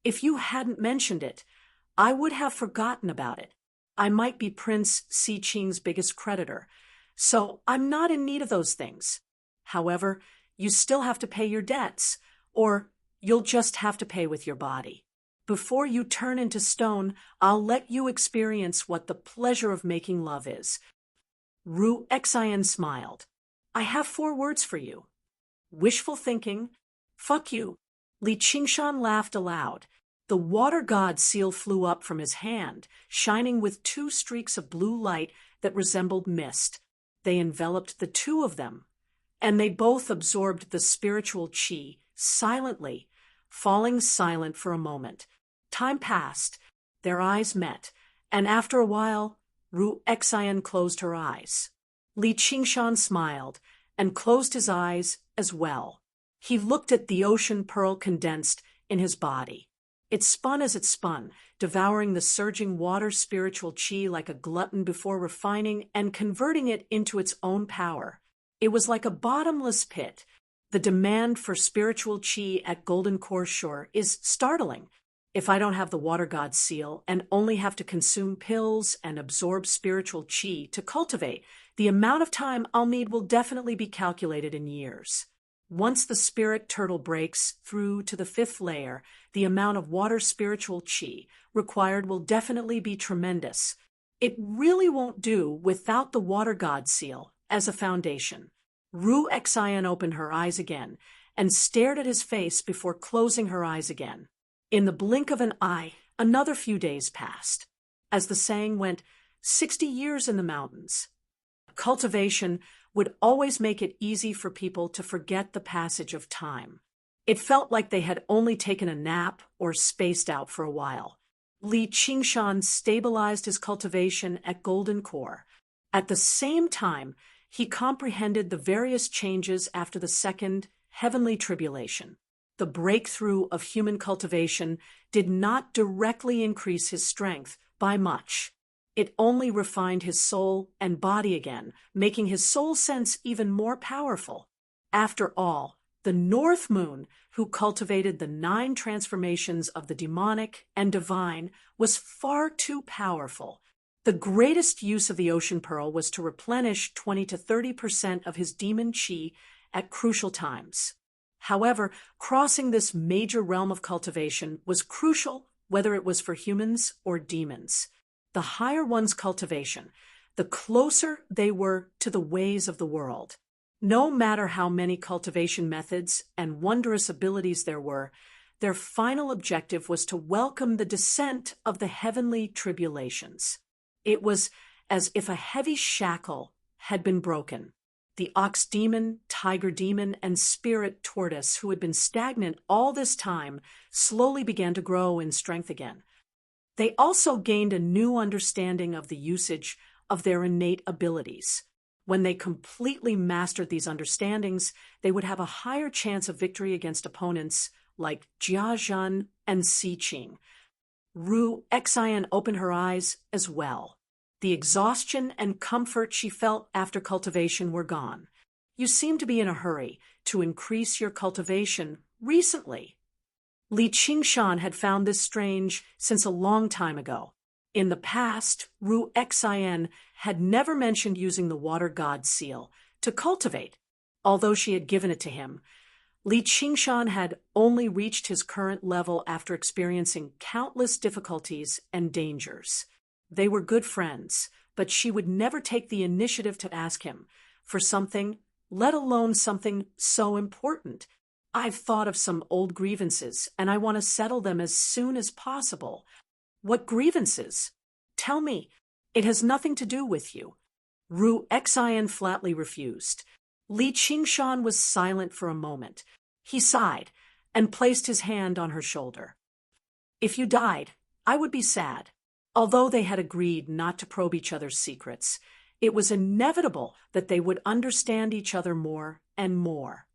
If you hadn't mentioned it, I would have forgotten about it. I might be Prince Si Qing's biggest creditor, so I'm not in need of those things. However, you still have to pay your debts, or you'll just have to pay with your body. Before you turn into stone, I'll let you experience what the pleasure of making love is." Ru Exian smiled. "I have 4 words for you. Wishful thinking. Fuck you." Li Qingshan laughed aloud. The water god seal flew up from his hand, shining with 2 streaks of blue light that resembled mist. They enveloped the 2 of them, and they both absorbed the spiritual qi silently, falling silent for a moment. Time passed, their eyes met, and after a while, Ru Exian closed her eyes. Li Qingshan smiled and closed his eyes as well. He looked at the ocean pearl condensed in his body. It spun as it spun, devouring the surging water spiritual chi like a glutton before refining and converting it into its own power. It was like a bottomless pit. The demand for spiritual chi at Golden Core Shore is startling. If I don't have the water god seal and only have to consume pills and absorb spiritual chi to cultivate, the amount of time I'll need will definitely be calculated in years. Once the spirit turtle breaks through to the fifth layer, the amount of water spiritual chi required will definitely be tremendous. It really won't do without the water god seal as a foundation. Ru Xian opened her eyes again and stared at his face before closing her eyes again. In the blink of an eye, another few days passed. As the saying went, 60 years in the mountains. Cultivation would always make it easy for people to forget the passage of time. It felt like they had only taken a nap or spaced out for a while. Li Qingshan stabilized his cultivation at Golden Core. At the same time, he comprehended the various changes after the second heavenly tribulation. The breakthrough of human cultivation did not directly increase his strength by much. It only refined his soul and body again, making his soul sense even more powerful. After all, the North Moon, who cultivated the 9 transformations of the demonic and divine, was far too powerful. The greatest use of the ocean pearl was to replenish 20 to 30% of his demon chi at crucial times. However, crossing this major realm of cultivation was crucial, whether it was for humans or demons. The higher one's cultivation, the closer they were to the ways of the world. No matter how many cultivation methods and wondrous abilities there were, their final objective was to welcome the descent of the heavenly tribulations. It was as if a heavy shackle had been broken. The ox demon, tiger demon, and spirit tortoise, who had been stagnant all this time, slowly began to grow in strength again. They also gained a new understanding of the usage of their innate abilities. When they completely mastered these understandings, they would have a higher chance of victory against opponents like Jia Zhen and Si Qing. Ru Xian opened her eyes as well. The exhaustion and comfort she felt after cultivation were gone. You seem to be in a hurry to increase your cultivation recently. Li Qingshan had found this strange since a long time ago. In the past, Ru Xian had never mentioned using the water god seal to cultivate. Although she had given it to him, Li Qingshan had only reached his current level after experiencing countless difficulties and dangers. They were good friends, but she would never take the initiative to ask him for something, let alone something so important. I've thought of some old grievances, and I want to settle them as soon as possible. What grievances? Tell me. It has nothing to do with you. Ru Xian flatly refused. Li Qingshan was silent for a moment. He sighed and placed his hand on her shoulder. If you died, I would be sad. Although they had agreed not to probe each other's secrets, it was inevitable that they would understand each other more and more.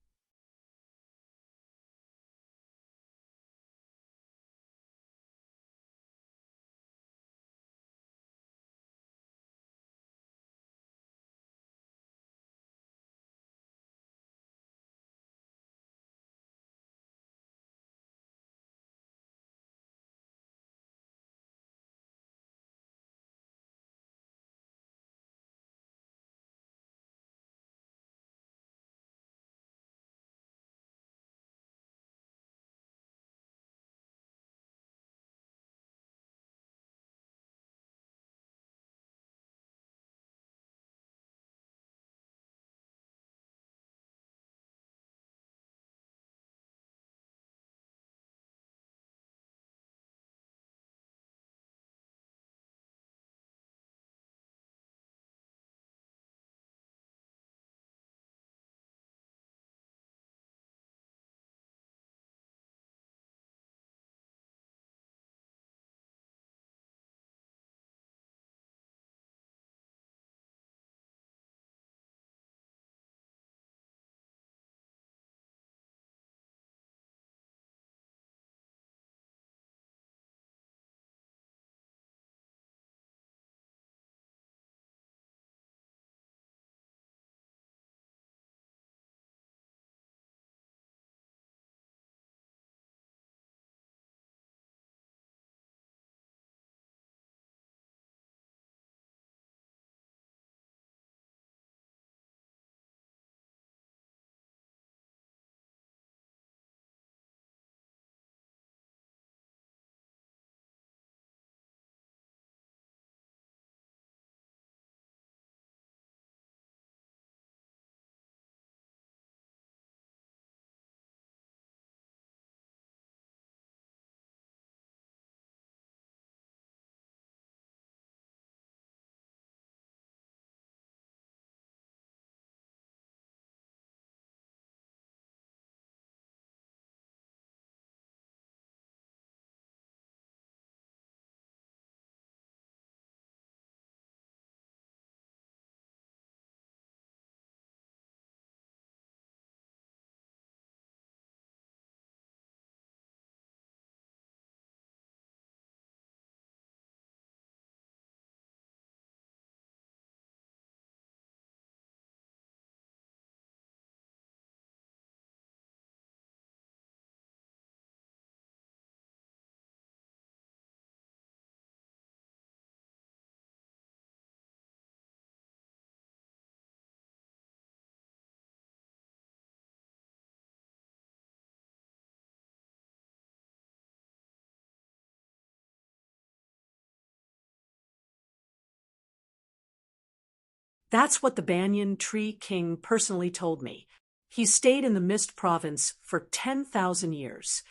That's what the Banyan Tree King personally told me. He stayed in the Mist Province for 10,000 years.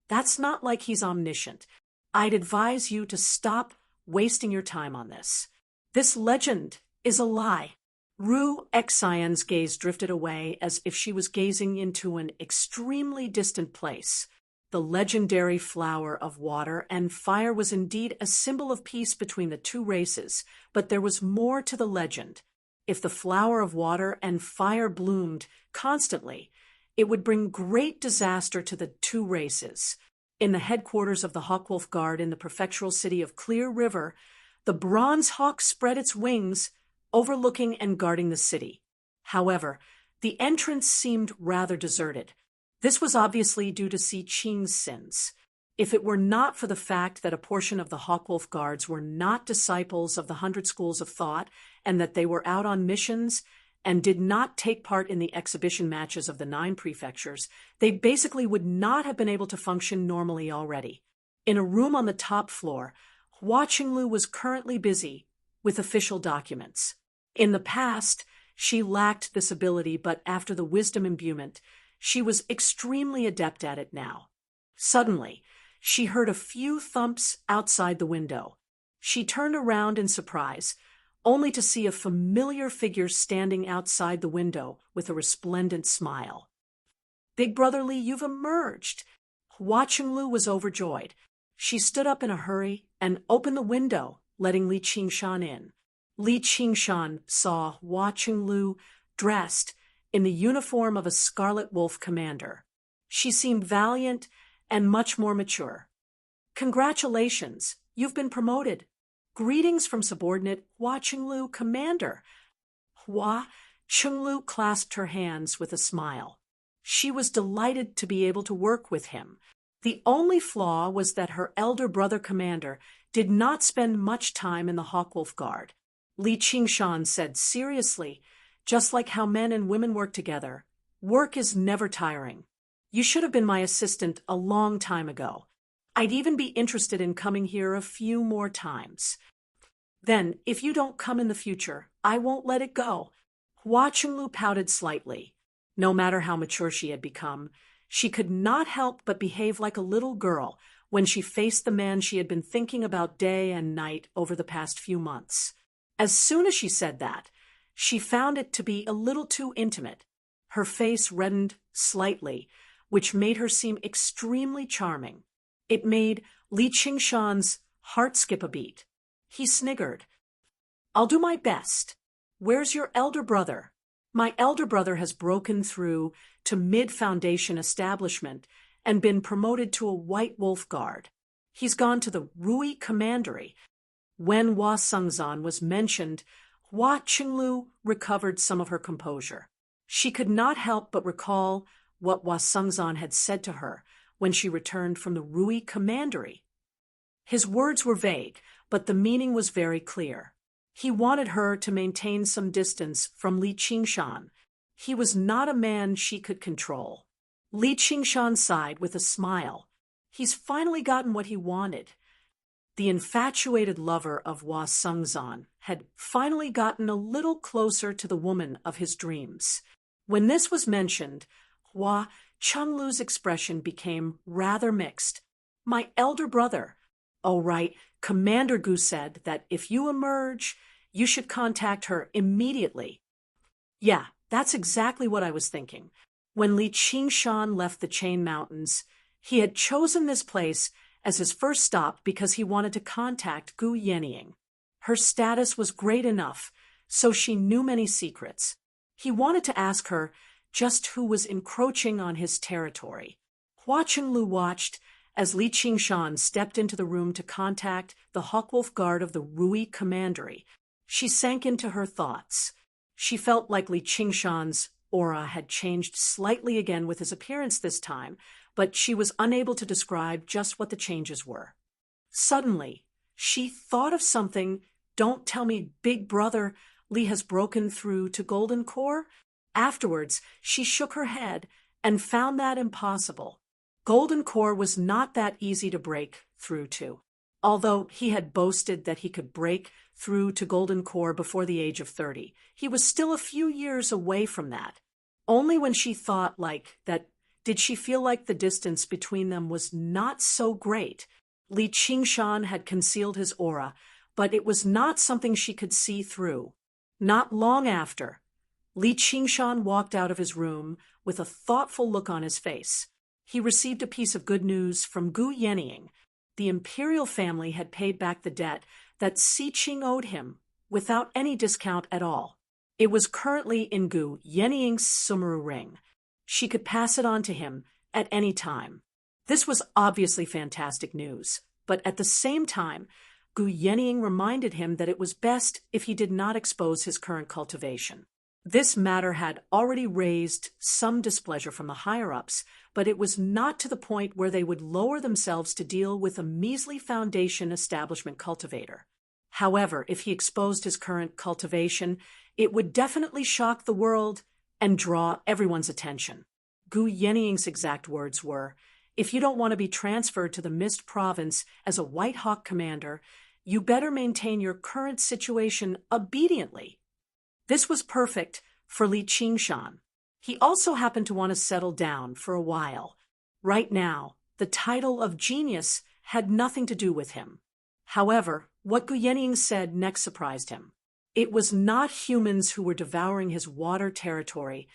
That's not like he's omniscient. I'd advise you to stop wasting your time on this. This legend is a lie. Ru Xian's gaze drifted away as if she was gazing into an extremely distant place. The legendary flower of water and fire was indeed a symbol of peace between the two races, but there was more to the legend. If the flower of water and fire bloomed constantly, it would bring great disaster to the two races. In the headquarters of the Hawkwolf Guard in the prefectural city of Clear River, the bronze hawk spread its wings, overlooking and guarding the city. However, the entrance seemed rather deserted. This was obviously due to Si Qing's sins. If it were not for the fact that a portion of the Hawkwolf Guards were not disciples of the 100 Schools of Thought and that they were out on missions and did not take part in the exhibition matches of the 9 prefectures, they basically would not have been able to function normally already. In a room on the top floor, Hua Qinglu was currently busy with official documents. In the past, she lacked this ability, but after the wisdom imbuement, she was extremely adept at it now. Suddenly, she heard a few thumps outside the window. She turned around in surprise, only to see a familiar figure standing outside the window with a resplendent smile. "Big Brother Li, you've emerged!" Hua Qinglu was overjoyed. She stood up in a hurry and opened the window, letting Li Qingshan in. Li Qingshan saw Hua Qinglu dressed in the uniform of a Scarlet Wolf commander. She seemed valiant and much more mature. "Congratulations, you've been promoted. Greetings from subordinate Hua Qinglu, Commander." Hua Qinglu clasped her hands with a smile. She was delighted to be able to work with him. The only flaw was that her elder brother Commander did not spend much time in the Hawkwolf Guard. Li Qingshan said seriously, "Just like how men and women work together, work is never tiring. You should have been my assistant a long time ago. I'd even be interested in coming here a few more times. Then, if you don't come in the future, I won't let it go." Hua Qinglu pouted slightly. No matter how mature she had become, she could not help but behave like a little girl when she faced the man she had been thinking about day and night over the past few months. As soon as she said that, she found it to be a little too intimate. Her face reddened slightly, which made her seem extremely charming. It made Li Qingshan's heart skip a beat. He sniggered. "I'll do my best. Where's your elder brother?" "My elder brother has broken through to mid-foundation establishment and been promoted to a White Wolf Guard. He's gone to the Rui Commandery." When Hua Sengzan was mentioned, Hua Qinglu recovered some of her composure. She could not help but recall what Hua Sengzan had said to her when she returned from the Rui Commandery. His words were vague, but the meaning was very clear. He wanted her to maintain some distance from Li Qingshan. He was not a man she could control. Li Qingshan sighed with a smile. He's finally gotten what he wanted. The infatuated lover of Hua Sengzan had finally gotten a little closer to the woman of his dreams. When this was mentioned, Hua Qinglu's expression became rather mixed. "My elder brother. Oh, right, Commander Gu said that if you emerge, you should contact her immediately." "Yeah, that's exactly what I was thinking." When Li Qingshan left the Chain Mountains, he had chosen this place as his first stop because he wanted to contact Gu Yenying. Her status was great enough, so she knew many secrets. He wanted to ask her just who was encroaching on his territory. Hua Qinglu watched as Li Qingshan stepped into the room to contact the Hawkwolf Guard of the Rui Commandery. She sank into her thoughts. She felt like Li Qingshan's aura had changed slightly again with his appearance this time, but she was unable to describe just what the changes were. Suddenly, she thought of something. "Don't tell me Big Brother Li has broken through to Golden Core?" Afterwards, she shook her head and found that impossible. Golden Core was not that easy to break through to. Although he had boasted that he could break through to Golden Core before the age of 30, he was still a few years away from that. Only when she thought like that did she feel like the distance between them was not so great. Li Qingshan had concealed his aura, but it was not something she could see through. Not long after, Li Qingshan walked out of his room with a thoughtful look on his face. He received a piece of good news from Gu Yenying. The imperial family had paid back the debt that Si Qing owed him without any discount at all. It was currently in Gu Yenying's Sumeru ring. She could pass it on to him at any time. This was obviously fantastic news, but at the same time, Gu Yenying reminded him that it was best if he did not expose his current cultivation. This matter had already raised some displeasure from the higher-ups, but it was not to the point where they would lower themselves to deal with a measly foundation establishment cultivator. However, if he exposed his current cultivation, it would definitely shock the world and draw everyone's attention. Gu Yenying's exact words were, "If you don't want to be transferred to the Mist Province as a White Hawk commander, you better maintain your current situation obediently." This was perfect for Li Qingshan. He also happened to want to settle down for a while. Right now, the title of genius had nothing to do with him. However, what Gu Yenying said next surprised him. It was not humans who were devouring his water territory,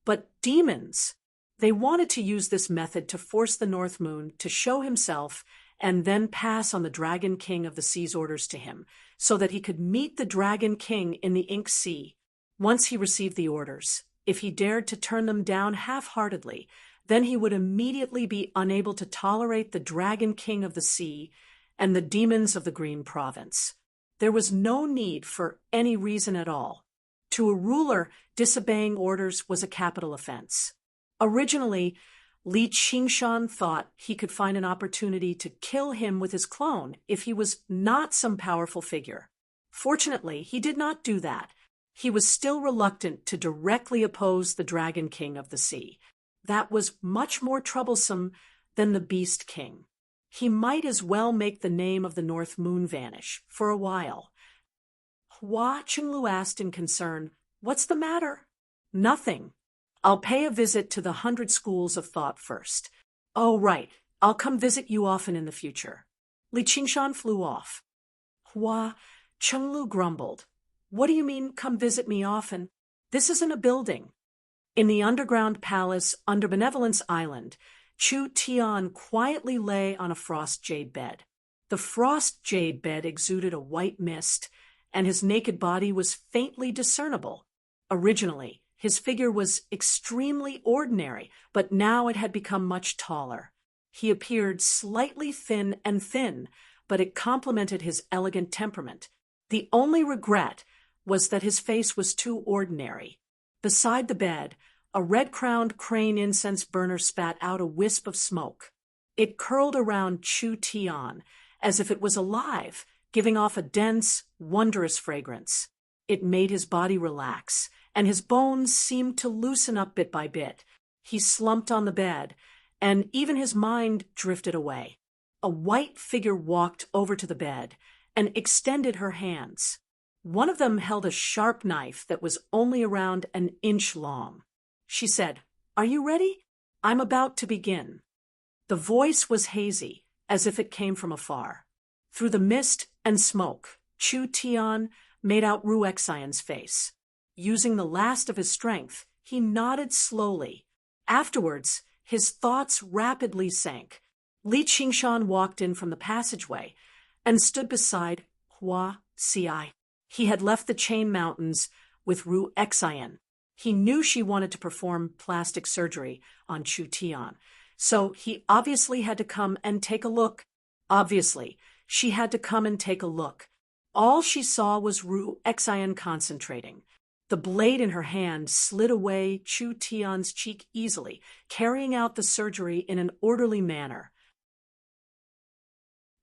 but demons. They wanted to use this method to force the North Moon to show himself and then pass on the Dragon King of the Sea's orders to him, so that he could meet the Dragon King in the Ink Sea. Once he received the orders, if he dared to turn them down half-heartedly, then he would immediately be unable to tolerate the Dragon King of the Sea and the demons of the Green Province. There was no need for any reason at all. To a ruler, disobeying orders was a capital offense. Originally, Li Qingshan thought he could find an opportunity to kill him with his clone if he was not some powerful figure. Fortunately, he did not do that. He was still reluctant to directly oppose the Dragon King of the Sea. That was much more troublesome than the Beast King. He might as well make the name of the North Moon vanish for a while. Hua Qinglu asked in concern, "What's the matter?" "Nothing. I'll pay a visit to the 100 schools of thought first." "Oh, right. I'll come visit you often in the future." Li Qingshan flew off. Hua Qinglu grumbled, "What do you mean, come visit me often? This isn't a building." In the underground palace under Benevolence Island, Chu Tian quietly lay on a frost jade bed. The frost jade bed exuded a white mist, and his naked body was faintly discernible. Originally, his figure was extremely ordinary, but now it had become much taller. He appeared slightly thin, but it complemented his elegant temperament. The only regret was that his face was too ordinary. Beside the bed, a red-crowned crane incense burner spat out a wisp of smoke. It curled around Chu Tian as if it was alive, giving off a dense, wondrous fragrance. It made his body relax, and his bones seemed to loosen up bit by bit. He slumped on the bed, and even his mind drifted away. A white figure walked over to the bed and extended her hands. One of them held a sharp knife that was only around an inch long. She said, "Are you ready? I'm about to begin." The voice was hazy, as if it came from afar. Through the mist and smoke, Chu Tian made out Ru Xian's face. Using the last of his strength, he nodded slowly. Afterwards, his thoughts rapidly sank. Li Qingshan walked in from the passageway and stood beside Hua Ci. He had left the Chain Mountains with Ru Xian. He knew she wanted to perform plastic surgery on Chu Tian, so he obviously had to come and take a look. Obviously, she had to come and take a look. All she saw was Ru Xian concentrating. The blade in her hand slid away Chu Tian's cheek easily, carrying out the surgery in an orderly manner.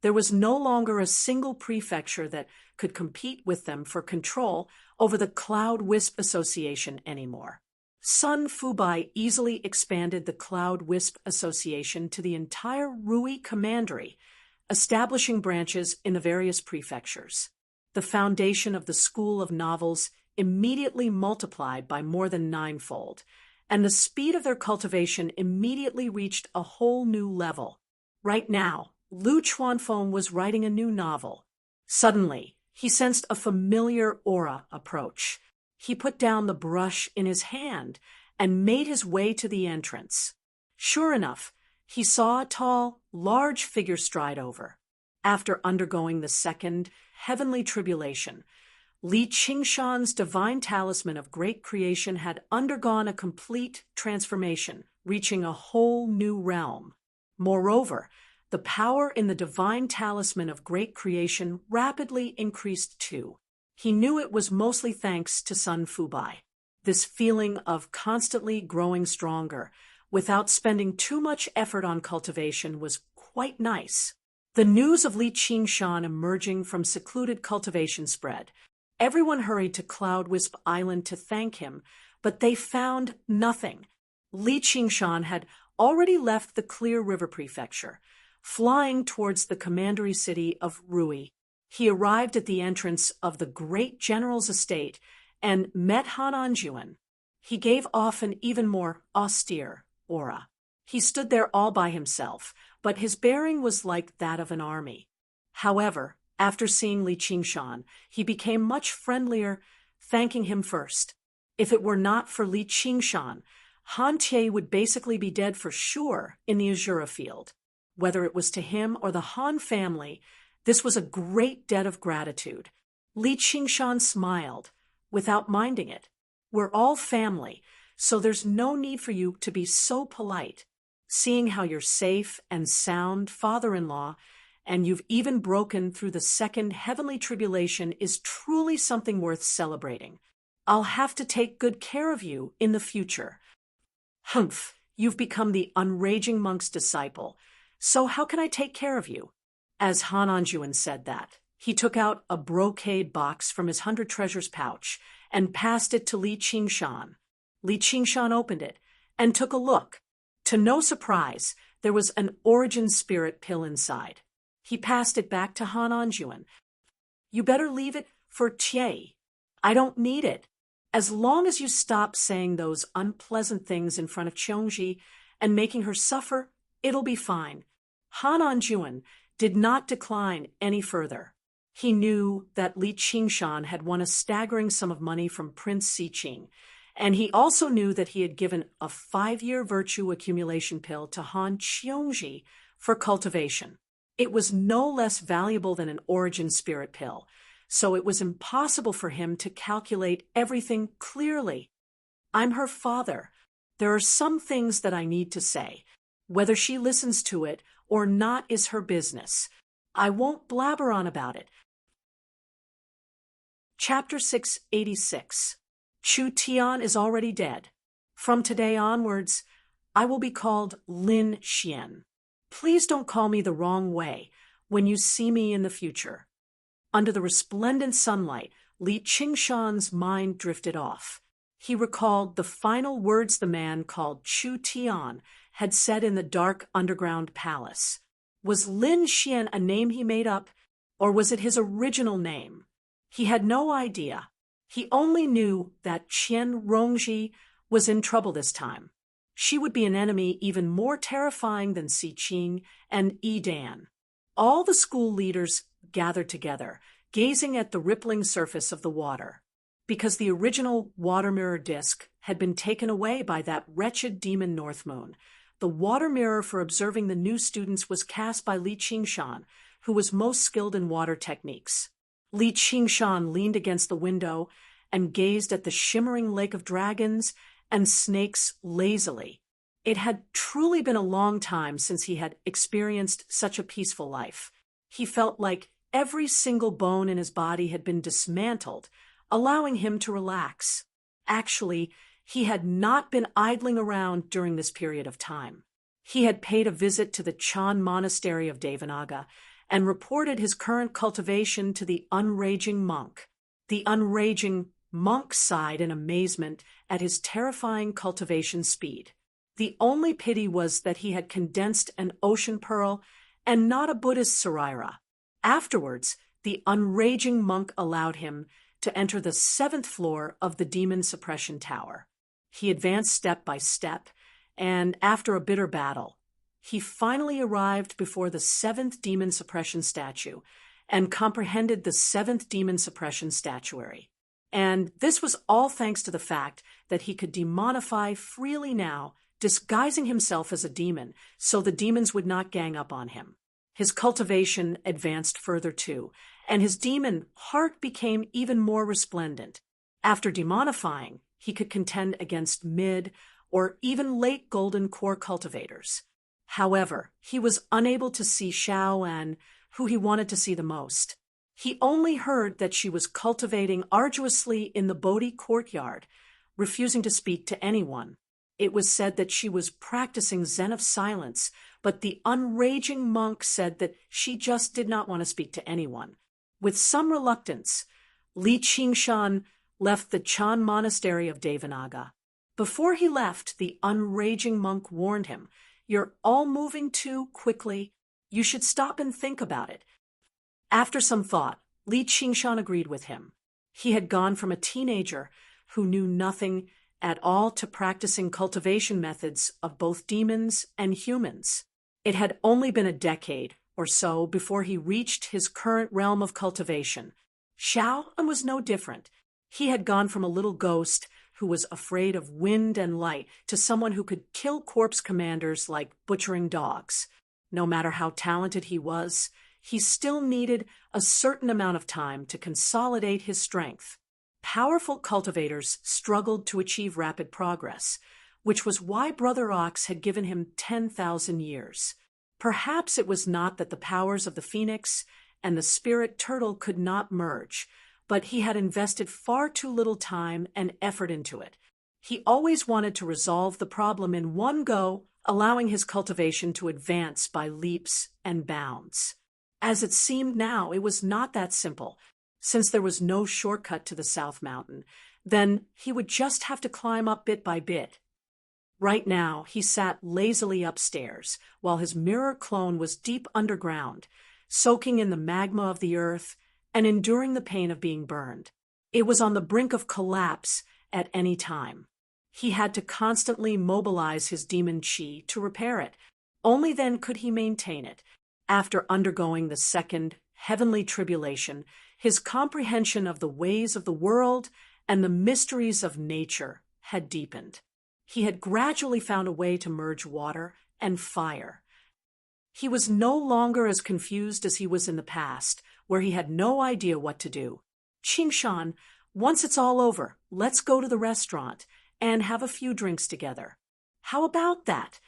There was no longer a single prefecture that could compete with them for control over the Cloud Wisp Association anymore. Sun Fubai easily expanded the Cloud Wisp Association to the entire Rui Commandery. establishing branches in the various prefectures. The foundation of the school of novels immediately multiplied by more than ninefold, and the speed of their cultivation immediately reached a whole new level. Right now, Lu Chuanfeng was writing a new novel. Suddenly, he sensed a familiar aura approach. He put down the brush in his hand and made his way to the entrance. Sure enough, he saw a tall, large figure stride over. After undergoing the second heavenly tribulation, Li Qingshan's divine talisman of great creation had undergone a complete transformation, reaching a whole new realm. Moreover, the power in the divine talisman of great creation rapidly increased too. He knew it was mostly thanks to Sun Fubai. This feeling of constantly growing stronger, without spending too much effort on cultivation, was quite nice. The news of Li Qingshan emerging from secluded cultivation spread. Everyone hurried to Cloud Wisp Island to thank him, but they found nothing. Li Qingshan had already left the Clear River Prefecture, flying towards the commandery city of Rui. He arrived at the entrance of the great general's estate and met Han Anjuan. He gave off an even more austere aura. He stood there all by himself, but his bearing was like that of an army. However, after seeing Li Qingshan, he became much friendlier, thanking him first. If it were not for Li Qingshan, Han Tie would basically be dead for sure in the Azura field. Whether it was to him or the Han family, this was a great debt of gratitude. Li Qingshan smiled, without minding it. We're all family, so there's no need for you to be so polite. Seeing how you're safe and sound father-in-law, and you've even broken through the second heavenly tribulation, is truly something worth celebrating. I'll have to take good care of you in the future. Humph, you've become the unraging monk's disciple, so how can I take care of you? As Han Anjuan said that, he took out a brocade box from his 100 treasures pouch and passed it to Li Qingshan. Li Qingshan opened it and took a look. To no surprise, there was an origin spirit pill inside. He passed it back to Han Anjuan. You better leave it for Tie. I don't need it. As long as you stop saying those unpleasant things in front of Cheongji and making her suffer, it'll be fine. Han Anjuan did not decline any further. He knew that Li Qingshan had won a staggering sum of money from Prince Siqing, and he also knew that he had given a 5-year virtue accumulation pill to Han Cheongji for cultivation. It was no less valuable than an origin spirit pill, so it was impossible for him to calculate everything clearly. I'm her father. There are some things that I need to say. Whether she listens to it or not is her business. I won't blabber on about it. Chapter 686. Chu Tian is already dead. From today onwards, I will be called Lin Xian. Please don't call me the wrong way when you see me in the future. Under the resplendent sunlight, Li Qingshan's mind drifted off. He recalled the final words the man called Chu Tian had said in the dark underground palace. Was Lin Xian a name he made up, or was it his original name? He had no idea. He only knew that Qian Rongji was in trouble this time. She would be an enemy even more terrifying than Siqing and Yi Dan. All the school leaders gathered together, gazing at the rippling surface of the water. Because the original water mirror disc had been taken away by that wretched demon North Moon, the water mirror for observing the new students was cast by Li Qingshan, who was most skilled in water techniques. Li Qingshan leaned against the window and gazed at the shimmering lake of dragons and snakes lazily. It had truly been a long time since he had experienced such a peaceful life. He felt like every single bone in his body had been dismantled, allowing him to relax. Actually, he had not been idling around during this period of time. He had paid a visit to the Chan Monastery of Devanaga and reported his current cultivation to the unraging monk. The unraging monk sighed in amazement at his terrifying cultivation speed. The only pity was that he had condensed an ocean pearl and not a Buddhist saraira. Afterwards, the unraging monk allowed him to enter the 7th floor of the demon suppression tower. He advanced step by step, and after a bitter battle, he finally arrived before the 7th demon suppression statue and comprehended the 7th demon suppression statuary. And this was all thanks to the fact that he could demonify freely now, disguising himself as a demon so the demons would not gang up on him. His cultivation advanced further too, and his demon heart became even more resplendent. After demonifying, he could contend against mid or even late golden core cultivators. However, he was unable to see Xiaoan, who he wanted to see the most. He only heard that she was cultivating arduously in the Bodhi courtyard, refusing to speak to anyone. It was said that she was practicing Zen of silence, but the unraging monk said that she just did not want to speak to anyone. With some reluctance, Li Qingshan left the Chan monastery of Devanaga. Before he left, the unraging monk warned him, "You're all moving too quickly. You should stop and think about it." After some thought, Li Qingshan agreed with him. He had gone from a teenager who knew nothing at all to practicing cultivation methods of both demons and humans. It had only been a decade or so before he reached his current realm of cultivation. Xiaoan was no different. He had gone from a little ghost who was afraid of wind and light to someone who could kill corpse commanders like butchering dogs. No matter how talented he was, he still needed a certain amount of time to consolidate his strength. Powerful cultivators struggled to achieve rapid progress, which was why Brother Ox had given him 10,000 years. Perhaps it was not that the powers of the phoenix and the spirit turtle could not merge, but he had invested far too little time and effort into it. He always wanted to resolve the problem in one go, allowing his cultivation to advance by leaps and bounds. As it seemed now, it was not that simple. Since there was no shortcut to the South Mountain, then he would just have to climb up bit by bit. Right now, he sat lazily upstairs, while his mirror clone was deep underground, soaking in the magma of the earth and enduring the pain of being burned. It was on the brink of collapse at any time. He had to constantly mobilize his demon chi to repair it. Only then could he maintain it. After undergoing the second heavenly tribulation, his comprehension of the ways of the world and the mysteries of nature had deepened. He had gradually found a way to merge water and fire. He was no longer as confused as he was in the past, where he had no idea what to do. "Qingshan, once it's all over, let's go to the restaurant and have a few drinks together." "How about that?"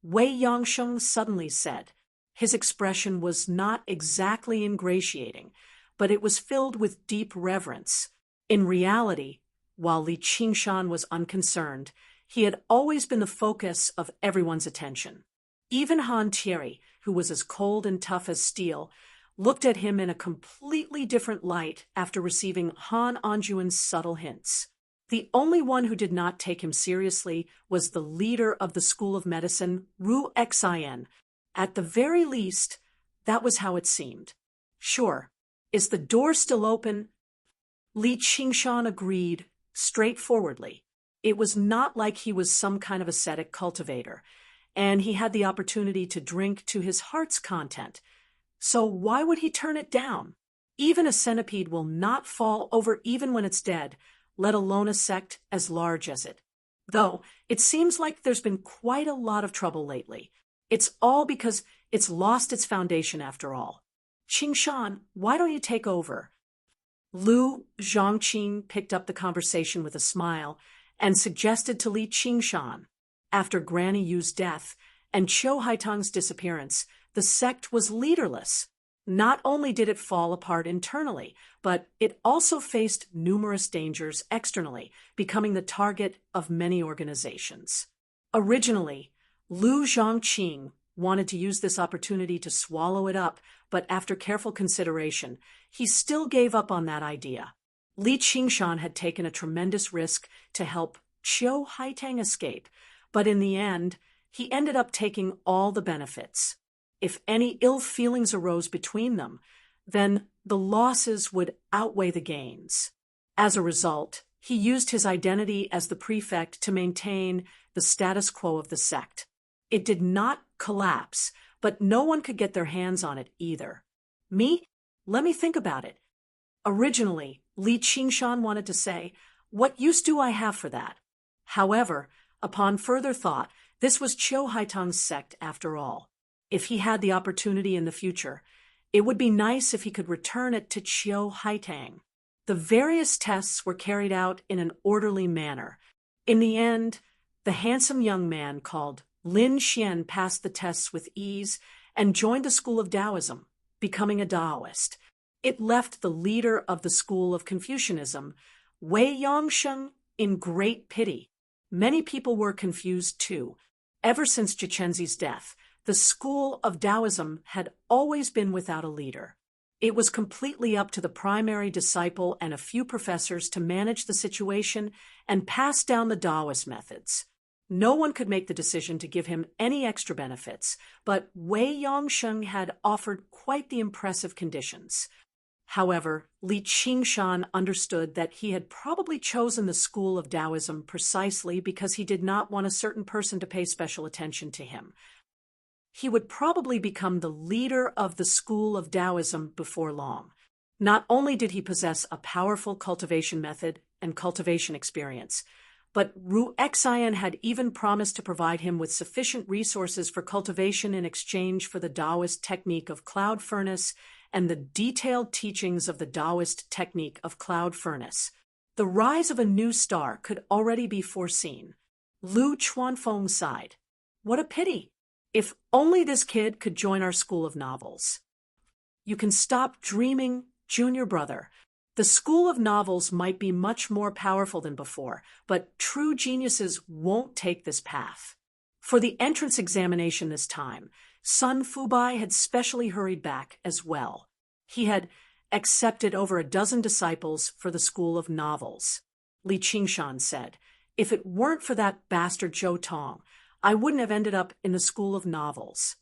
Wei Yangsheng suddenly said. His expression was not exactly ingratiating, but it was filled with deep reverence. In reality, while Li Qingshan was unconcerned, he had always been the focus of everyone's attention. Even Han Thierry, who was as cold and tough as steel, looked at him in a completely different light after receiving Han Anjuan's subtle hints. The only one who did not take him seriously was the leader of the School of Medicine, Ru Xin. At the very least, that was how it seemed. "Sure. Is the door still open?" Li Qingshan agreed straightforwardly. It was not like he was some kind of ascetic cultivator, and he had the opportunity to drink to his heart's content. So why would he turn it down? Even a centipede will not fall over even when it's dead, let alone a sect as large as it. Though it seems like there's been quite a lot of trouble lately. It's all because it's lost its foundation after all. "Qingshan, why don't you take over?" Lu Zhongqing picked up the conversation with a smile and suggested to Li Qingshan. After Granny Yu's death and Qiu Haitang's disappearance, the sect was leaderless. Not only did it fall apart internally, but it also faced numerous dangers externally, becoming the target of many organizations. Originally, Lu Zhongqing wanted to use this opportunity to swallow it up, but after careful consideration, he still gave up on that idea. Li Qingshan had taken a tremendous risk to help Qiu Haitang escape, but in the end, he ended up taking all the benefits. if any ill feelings arose between them, then the losses would outweigh the gains. As a result, he used his identity as the prefect to maintain the status quo of the sect. It did not collapse, but no one could get their hands on it either. Me? Let me think about it. Originally, Li Qingshan wanted to say, "What use do I have for that?" However, upon further thought, this was Qiu Haitang's sect after all. If he had the opportunity in the future, it would be nice if he could return it to Qiu Haitang. The various tests were carried out in an orderly manner. In the end, the handsome young man called Lin Xian passed the tests with ease and joined the school of Taoism, becoming a Taoist. It left the leader of the school of Confucianism, Wei Yongsheng, in great pity. Many people were confused too. Ever since Zhichenzi's death, the school of Taoism had always been without a leader. It was completely up to the primary disciple and a few professors to manage the situation and pass down the Taoist methods. No one could make the decision to give him any extra benefits, but Wei Yongsheng had offered quite the impressive conditions. However, Li Qingshan understood that he had probably chosen the school of Taoism precisely because he did not want a certain person to pay special attention to him. He would probably become the leader of the school of Taoism before long. Not only did he possess a powerful cultivation method and cultivation experience, but Ru Xian had even promised to provide him with sufficient resources for cultivation in exchange for the Taoist technique of cloud furnace and the detailed teachings of the Taoist technique of cloud furnace. The rise of a new star could already be foreseen. Lu Chuanfeng sighed. What a pity! If only this kid could join our school of novels. You can stop dreaming, junior brother. The school of novels might be much more powerful than before, but true geniuses won't take this path. For the entrance examination this time, Sun Fubai had specially hurried back as well. He had accepted over a dozen disciples for the school of novels. Li Qingshan said, "If it weren't for that bastard Zhou Tong, I wouldn't have ended up in the school of novels."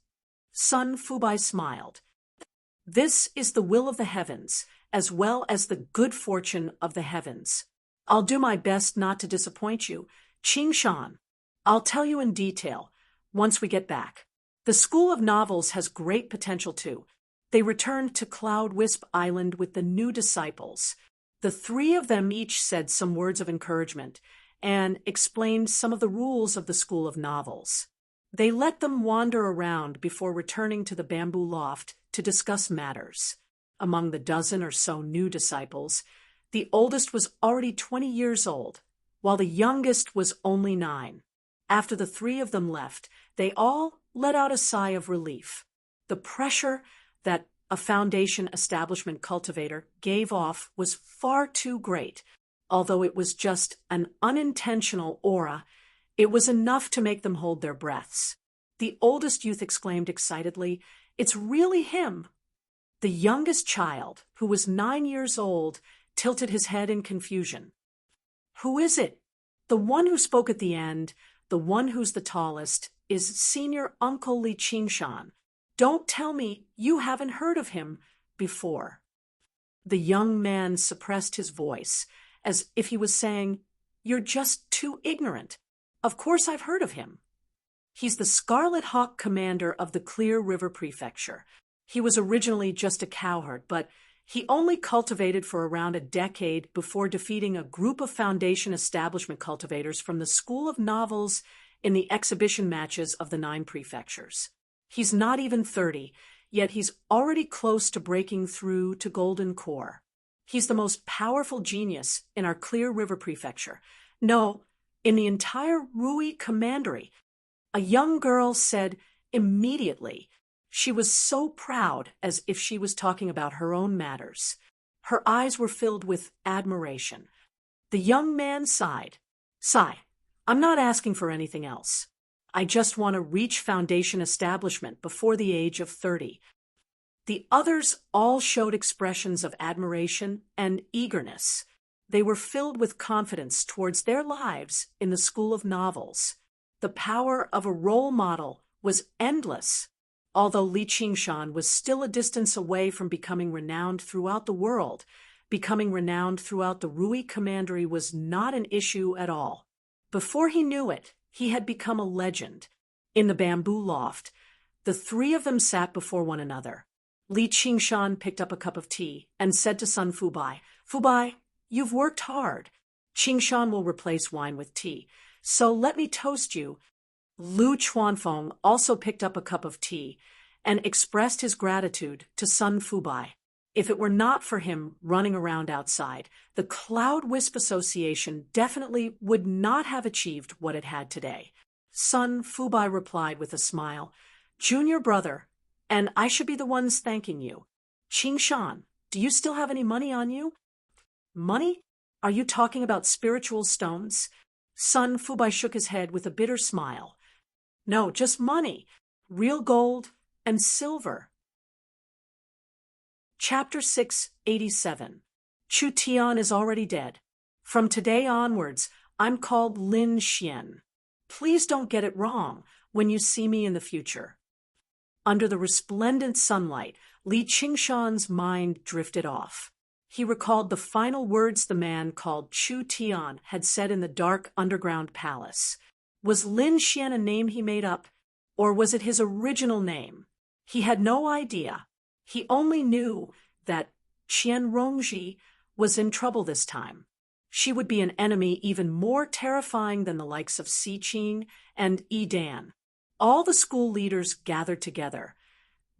Sun Fubai smiled. "This is the will of the heavens, as well as the good fortune of the heavens. I'll do my best not to disappoint you. Qingshan, I'll tell you in detail once we get back. The school of novels has great potential too." They returned to Cloud Wisp Island with the new disciples. The three of them each said some words of encouragement and explained some of the rules of the school of novels. They let them wander around before returning to the bamboo loft to discuss matters. Among the dozen or so new disciples, the oldest was already 20 years old, while the youngest was only 9. After the three of them left, they all let out a sigh of relief. The pressure that a foundation establishment cultivator gave off was far too great. Although it was just an unintentional aura, it was enough to make them hold their breaths. The oldest youth exclaimed excitedly, "It's really him!" The youngest child, who was 9 years old, tilted his head in confusion. "Who is it?" "The one who spoke at the end, the one who's the tallest, is Senior Uncle Li Qingshan. Don't tell me you haven't heard of him before." The young man suppressed his voice, as if he was saying, "You're just too ignorant. Of course I've heard of him. He's the Scarlet Hawk commander of the Clear River Prefecture. He was originally just a cowherd, but he only cultivated for around a decade before defeating a group of Foundation establishment cultivators from the School of Novels in the exhibition matches of the 9 prefectures. He's not even 30, yet he's already close to breaking through to Golden Core. He's the most powerful genius in our Clear River Prefecture. No, in the entire Rui Commandery." A young girl said immediately. She was so proud, as if she was talking about her own matters. Her eyes were filled with admiration. The young man sighed. "Sigh, I'm not asking for anything else. I just want to reach Foundation establishment before the age of 30. The others all showed expressions of admiration and eagerness. They were filled with confidence towards their lives in the school of novels. The power of a role model was endless. although Li Qingshan was still a distance away from becoming renowned throughout the world, becoming renowned throughout the Rui Commandery was not an issue at all. Before he knew it, he had become a legend. In the bamboo loft, the three of them sat before one another. Li Qingshan picked up a cup of tea and said to son Fubai, "Fubai, you've worked hard. Qingshan will replace wine with tea, so let me toast you." Lu Chuanfeng also picked up a cup of tea and expressed his gratitude to son Fubai. If it were not for him running around outside, the Cloud Wisp Association definitely would not have achieved what it had today. Son Fubai replied with a smile, "Junior brother, and I should be the ones thanking you. Qingshan, do you still have any money on you?" "Money? Are you talking about spiritual stones?" Son Fubai shook his head with a bitter smile. "No, just money. Real gold and silver." Chapter 687. Chu Tian is already dead. From today onwards, I'm called Lin Xian. Please don't get it wrong when you see me in the future. Under the resplendent sunlight, Li Qingshan's mind drifted off. He recalled the final words the man called Chu Tian had said in the dark underground palace. Was Lin Xian a name he made up, or was it his original name? He had no idea. He only knew that Qian Rongji was in trouble this time. She would be an enemy even more terrifying than the likes of Si Qing and Yi Dan. All the school leaders gathered together,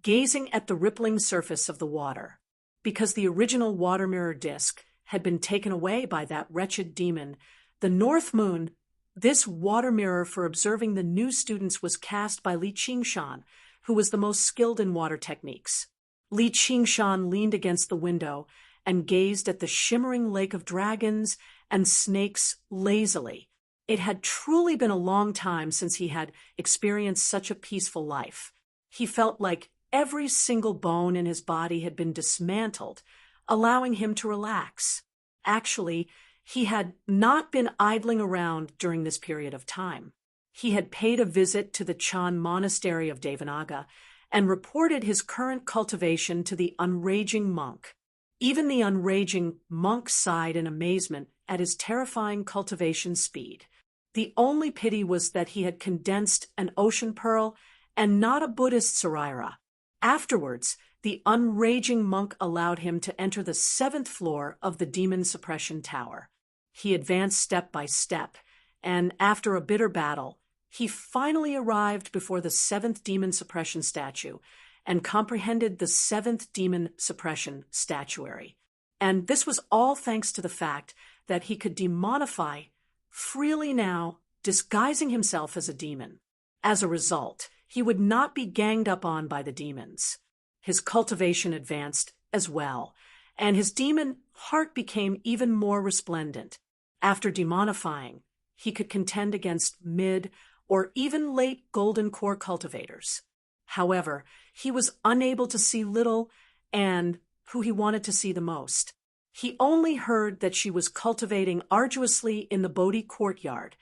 gazing at the rippling surface of the water. Because the original water mirror disc had been taken away by that wretched demon, the North Moon, this water mirror for observing the new students was cast by Li Qingshan, who was the most skilled in water techniques. Li Qingshan leaned against the window and gazed at the shimmering lake of dragons and snakes lazily. It had truly been a long time since he had experienced such a peaceful life. He felt like every single bone in his body had been dismantled, allowing him to relax. Actually, he had not been idling around during this period of time. He had paid a visit to the Chan Monastery of Devanaga and reported his current cultivation to the unraging monk. Even the unraging monk sighed in amazement at his terrifying cultivation speed. The only pity was that he had condensed an ocean pearl and not a Buddhist saraira. Afterwards, the unraging monk allowed him to enter the 7th floor of the demon suppression tower. He advanced step by step, and after a bitter battle, he finally arrived before the 7th demon suppression statue and comprehended the 7th demon suppression statuary. And this was all thanks to the fact that he could demonify freely now, disguising himself as a demon. As a result, he would not be ganged up on by the demons. His cultivation advanced as well, and his demon heart became even more resplendent. After demonifying, he could contend against mid or even late golden core cultivators. However, he was unable to see little and who he wanted to see the most. He only heard that she was cultivating arduously in the Bodhi courtyard,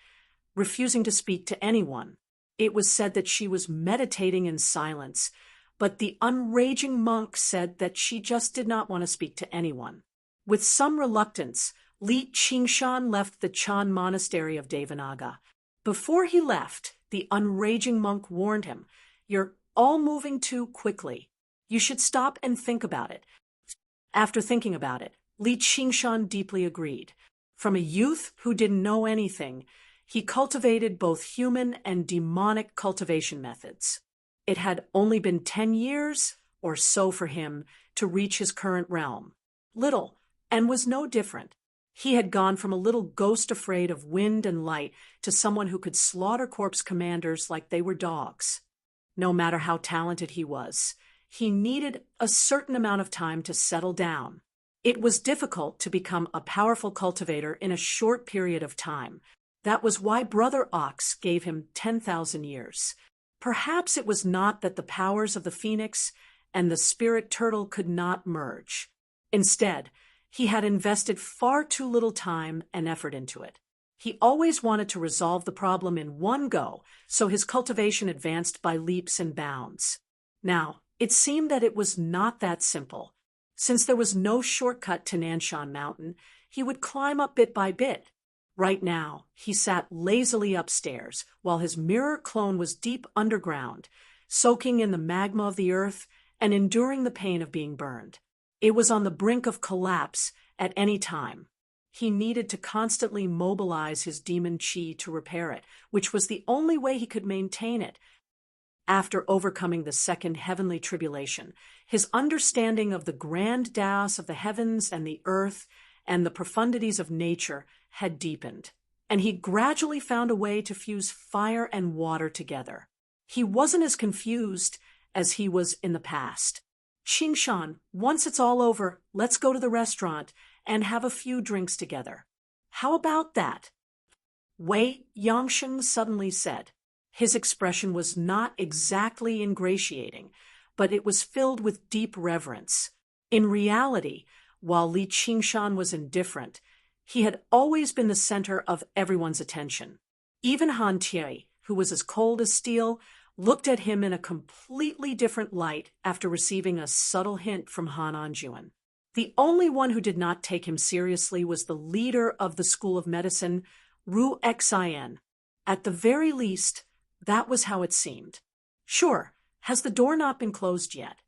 refusing to speak to anyone. It was said that she was meditating in silence, but the unraging monk said that she just did not want to speak to anyone. With some reluctance, Li Qingshan left the Chan Monastery of Devanaga. Before he left, the unraging monk warned him, "You're all moving too quickly. You should stop and think about it." After thinking about it, Li Qingshan deeply agreed. From a youth who didn't know anything, he cultivated both human and demonic cultivation methods. It had only been 10 years or so for him to reach his current realm. Little, and was no different. He had gone from a little ghost afraid of wind and light to someone who could slaughter corpse commanders like they were dogs. No matter how talented he was, he needed a certain amount of time to settle down. It was difficult to become a powerful cultivator in a short period of time. That was why Brother Ox gave him 10,000 years. Perhaps it was not that the powers of the phoenix and the spirit turtle could not merge. Instead, he had invested far too little time and effort into it. He always wanted to resolve the problem in one go, so his cultivation advanced by leaps and bounds. Now, it seemed that it was not that simple. Since there was no shortcut to Nanshan Mountain, he would climb up bit by bit. Right now, he sat lazily upstairs, while his mirror clone was deep underground, soaking in the magma of the earth and enduring the pain of being burned. It was on the brink of collapse at any time. He needed to constantly mobilize his demon chi to repair it, which was the only way he could maintain it. After overcoming the second heavenly tribulation, his understanding of the grand Taos of the heavens and the earth and the profundities of nature had deepened, and he gradually found a way to fuse fire and water together. He wasn't as confused as he was in the past. Qingshan, once it's all over, let's go to the restaurant and have a few drinks together. How about that? Wei Yangsheng suddenly said. His expression was not exactly ingratiating, but it was filled with deep reverence. In reality, while Li Qingshan was indifferent, he had always been the center of everyone's attention. Even Han Tie, who was as cold as steel, looked at him in a completely different light after receiving a subtle hint from Han Anjuan. The only one who did not take him seriously was the leader of the School of Medicine, Ru Xin. At the very least, that was how it seemed. Sure, has the door not been closed yet?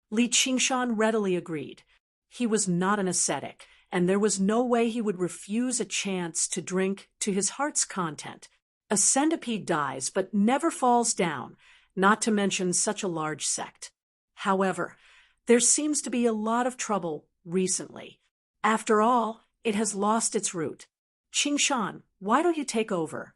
Li Qingshan readily agreed. He was not an ascetic, and there was no way he would refuse a chance to drink to his heart's content. A centipede dies but never falls down, not to mention such a large sect. However, there seems to be a lot of trouble recently. After all, it has lost its root. Qingshan, why don't you take over?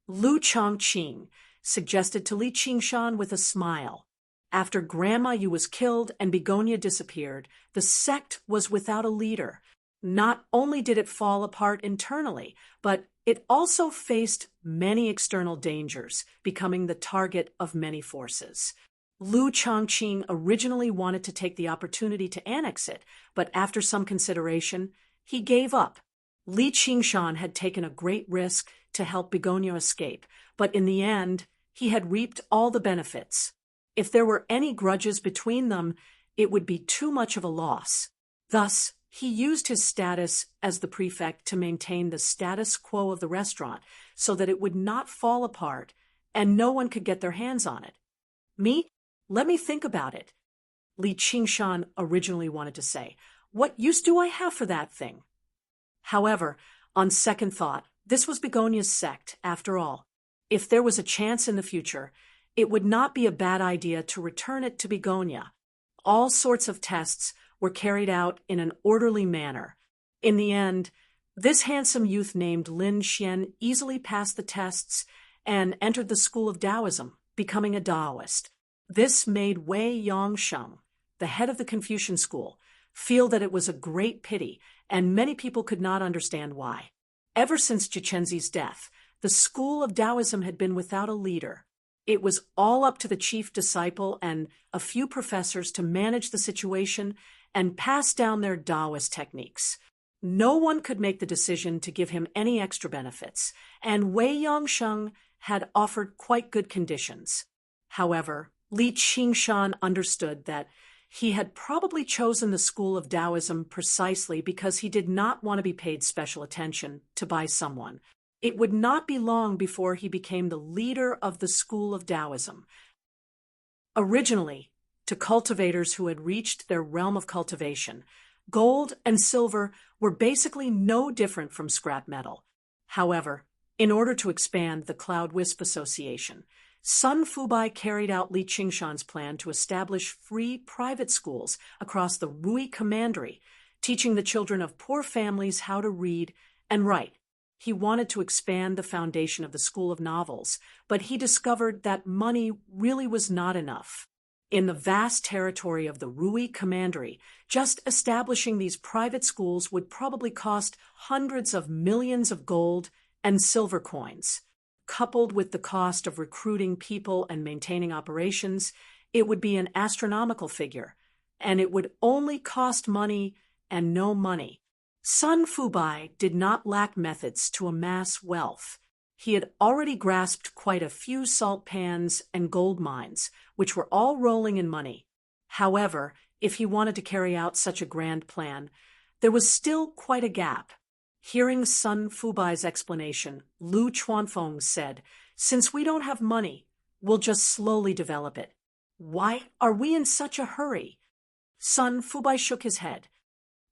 Lu Chongqing suggested to Li Qingshan with a smile. After Grandma Yu was killed and Begonia disappeared, the sect was without a leader. Not only did it fall apart internally, but it also faced many external dangers, becoming the target of many forces. Lu Chongqing originally wanted to take the opportunity to annex it, but after some consideration, he gave up. Li Qingshan had taken a great risk to help Begonia escape, but in the end, he had reaped all the benefits. If there were any grudges between them, it would be too much of a loss. Thus, he used his status as the prefect to maintain the status quo of the restaurant so that it would not fall apart and no one could get their hands on it. Me? Let me think about it. Li Qingshan originally wanted to say, what use do I have for that thing? However, on second thought, this was Begonia's sect, after all. If there was a chance in the future, it would not be a bad idea to return it to Begonia. All sorts of tests were carried out in an orderly manner. In the end, this handsome youth named Lin Xian easily passed the tests and entered the School of Taoism, becoming a Taoist. This made Wei Yangsheng, the head of the Confucian school, feel that it was a great pity, and many people could not understand why. Ever since Jichenzi's death, the School of Taoism had been without a leader. It was all up to the chief disciple and a few professors to manage the situation and pass down their Taoist techniques. No one could make the decision to give him any extra benefits, and Wei Yangsheng had offered quite good conditions. However, Li Qingshan understood that he had probably chosen the School of Taoism precisely because he did not want to be paid special attention to by someone. It would not be long before he became the leader of the School of Taoism. Originally, to cultivators who had reached their realm of cultivation, gold and silver were basically no different from scrap metal. However, in order to expand the Cloud Wisp Association, Sun Fubai carried out Li Qingshan's plan to establish free private schools across the Rui Commandery, teaching the children of poor families how to read and write. He wanted to expand the foundation of the School of Novels, but he discovered that money really was not enough. In the vast territory of the Rui Commandery, just establishing these private schools would probably cost hundreds of millions of gold and silver coins. Coupled with the cost of recruiting people and maintaining operations, it would be an astronomical figure, and it would only cost money and no money. Sun Fubai did not lack methods to amass wealth. He had already grasped quite a few salt pans and gold mines, which were all rolling in money. However, if he wanted to carry out such a grand plan, there was still quite a gap. Hearing Sun Fubai's explanation, Lu Chuanfeng said, "Since we don't have money, we'll just slowly develop it. Why are we in such a hurry?" Sun Fubai shook his head.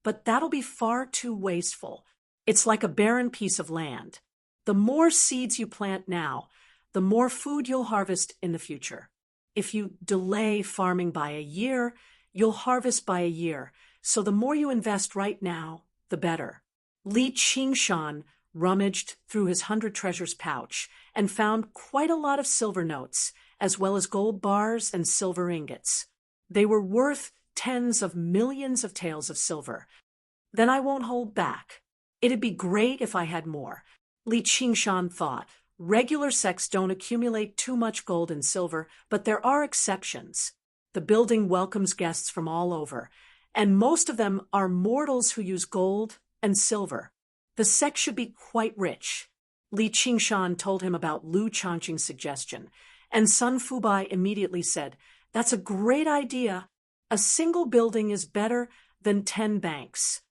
"But that'll be far too wasteful. It's like a barren piece of land. The more seeds you plant now, the more food you'll harvest in the future. If you delay farming by a year, you'll harvest by a year, so the more you invest right now, the better." Li Qingshan rummaged through his 100 treasures pouch and found quite a lot of silver notes, as well as gold bars and silver ingots. They were worth tens of millions of taels of silver. "Then I won't hold back. It'd be great if I had more," Li Qingshan thought. "Regular sects don't accumulate too much gold and silver, but there are exceptions. The building welcomes guests from all over, and most of them are mortals who use gold and silver. The sect should be quite rich." Li Qingshan told him about Lu Changqing's suggestion, and Sun Fubai immediately said, "That's a great idea. A single building is better than 10 banks."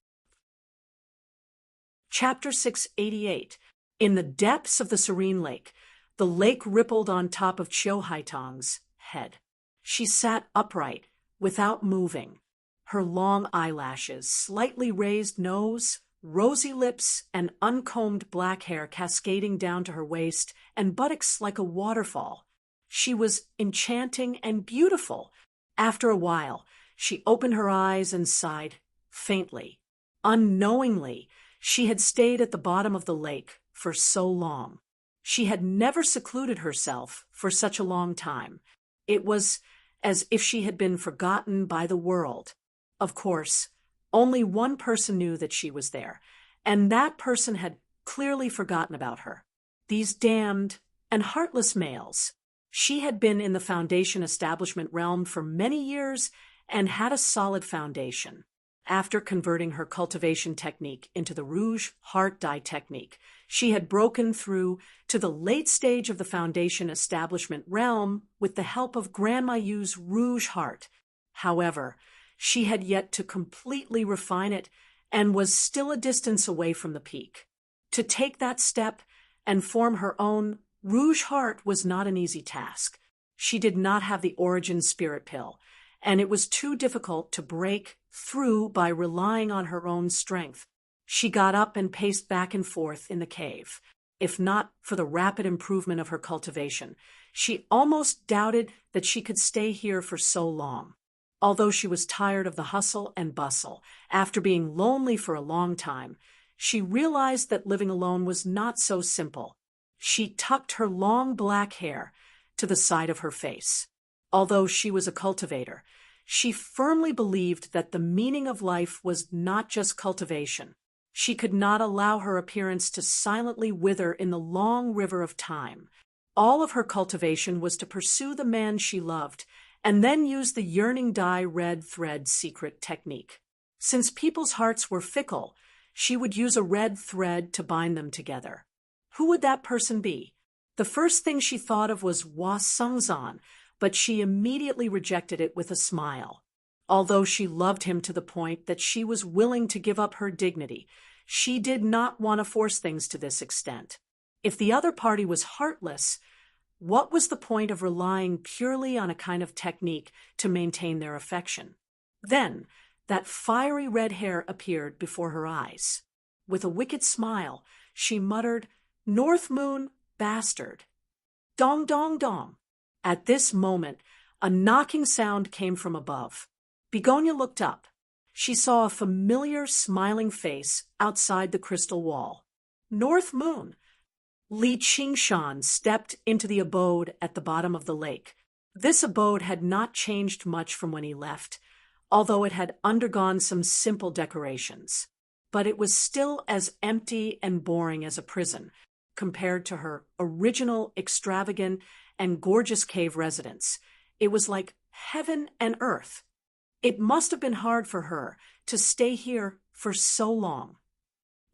Chapter 688. In the depths of the serene lake, the lake rippled on top of Qiu Haitang's head. She sat upright, without moving. Her long eyelashes, slightly raised nose, rosy lips, and uncombed black hair cascading down to her waist, and buttocks like a waterfall. She was enchanting and beautiful. After a while, she opened her eyes and sighed faintly. Unknowingly, she had stayed at the bottom of the lake for so long. She had never secluded herself for such a long time. It was as if she had been forgotten by the world. Of course, only one person knew that she was there, and that person had clearly forgotten about her. These damned and heartless males. She had been in the foundation establishment realm for many years and had a solid foundation. After converting her cultivation technique into the Rouge Heart Dye technique, she had broken through to the late stage of the foundation establishment realm with the help of Grandma Yu's Rouge Heart. However, she had yet to completely refine it and was still a distance away from the peak. To take that step and form her own Rouge Heart was not an easy task. She did not have the origin spirit pill, and it was too difficult to break through by relying on her own strength. She got up and paced back and forth in the cave. If not for the rapid improvement of her cultivation, she almost doubted that she could stay here for so long. Although she was tired of the hustle and bustle, after being lonely for a long time, she realized that living alone was not so simple. She tucked her long black hair to the side of her face. Although she was a cultivator, she firmly believed that the meaning of life was not just cultivation. She could not allow her appearance to silently wither in the long river of time. All of her cultivation was to pursue the man she loved, and then use the yearning dye red thread secret technique. Since people's hearts were fickle, she would use a red thread to bind them together. Who would that person be? The first thing she thought of was Hua Sengzan, but she immediately rejected it with a smile. Although she loved him to the point that she was willing to give up her dignity, she did not want to force things to this extent. If the other party was heartless, what was the point of relying purely on a kind of technique to maintain their affection? Then, that fiery red hair appeared before her eyes. With a wicked smile, she muttered, "North Moon, bastard." Dong, dong, dong. At this moment, a knocking sound came from above. Begonia looked up. She saw a familiar, smiling face outside the crystal wall. North Moon. Li Qingshan stepped into the abode at the bottom of the lake. This abode had not changed much from when he left, although it had undergone some simple decorations. But it was still as empty and boring as a prison, compared to her original, extravagant, and gorgeous cave residence. It was like heaven and earth. It must have been hard for her to stay here for so long.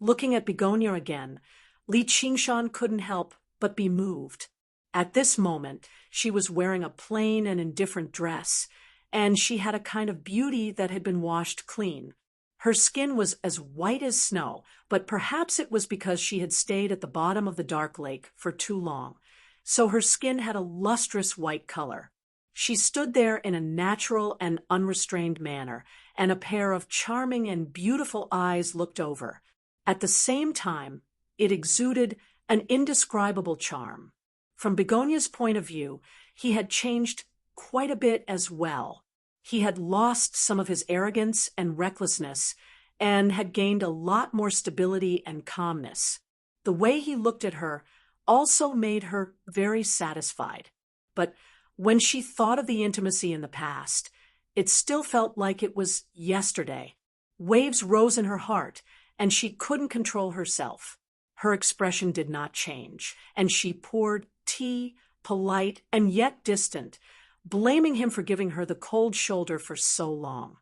Looking at Begonia again, Li Qingshan couldn't help but be moved. At this moment, she was wearing a plain and indifferent dress, and she had a kind of beauty that had been washed clean. Her skin was as white as snow, but perhaps it was because she had stayed at the bottom of the dark lake for too long. So her skin had a lustrous white color. She stood there in a natural and unrestrained manner, and a pair of charming and beautiful eyes looked over. At the same time, it exuded an indescribable charm. From Begonia's point of view, he had changed quite a bit as well. He had lost some of his arrogance and recklessness and had gained a lot more stability and calmness. The way he looked at her also made her very satisfied. But when she thought of the intimacy in the past, it still felt like it was yesterday. Waves rose in her heart, and she couldn't control herself. Her expression did not change, and she poured tea, polite and yet distant, blaming him for giving her the cold shoulder for so long.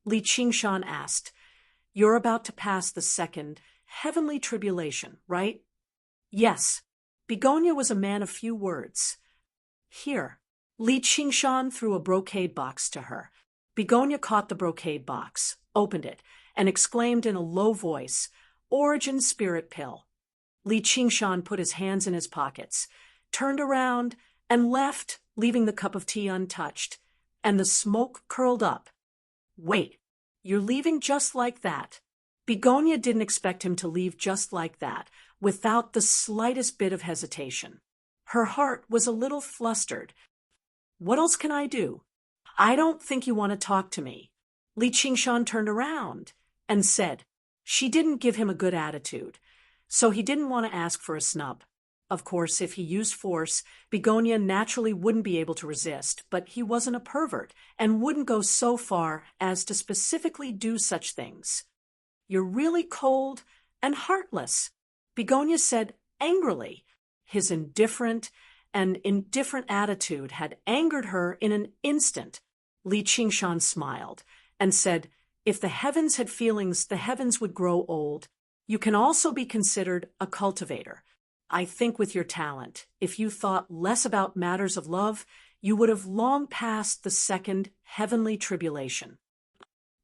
Li Qingshan asked, "You're about to pass the second heavenly tribulation, right?" "Yes." Begonia was a man of few words. "Here." Li Qingshan threw a brocade box to her. Begonia caught the brocade box, opened it, and exclaimed in a low voice, "Origin Spirit Pill." Li Qingshan put his hands in his pockets, turned around, and left, leaving the cup of tea untouched, and the smoke curled up. "Wait, you're leaving just like that?" Begonia didn't expect him to leave just like that, without the slightest bit of hesitation. Her heart was a little flustered. "What else can I do?" "I don't think you want to talk to me." Li Qingshan turned around and said. She didn't give him a good attitude, so he didn't want to ask for a snub. Of course, if he used force, Begonia naturally wouldn't be able to resist, but he wasn't a pervert and wouldn't go so far as to specifically do such things. "You're really cold and heartless," Begonia said angrily. His indifferent attitude had angered her in an instant. Li Qingshan smiled and said, "If the heavens had feelings, the heavens would grow old. You can also be considered a cultivator. I think with your talent, if you thought less about matters of love, you would have long passed the second heavenly tribulation.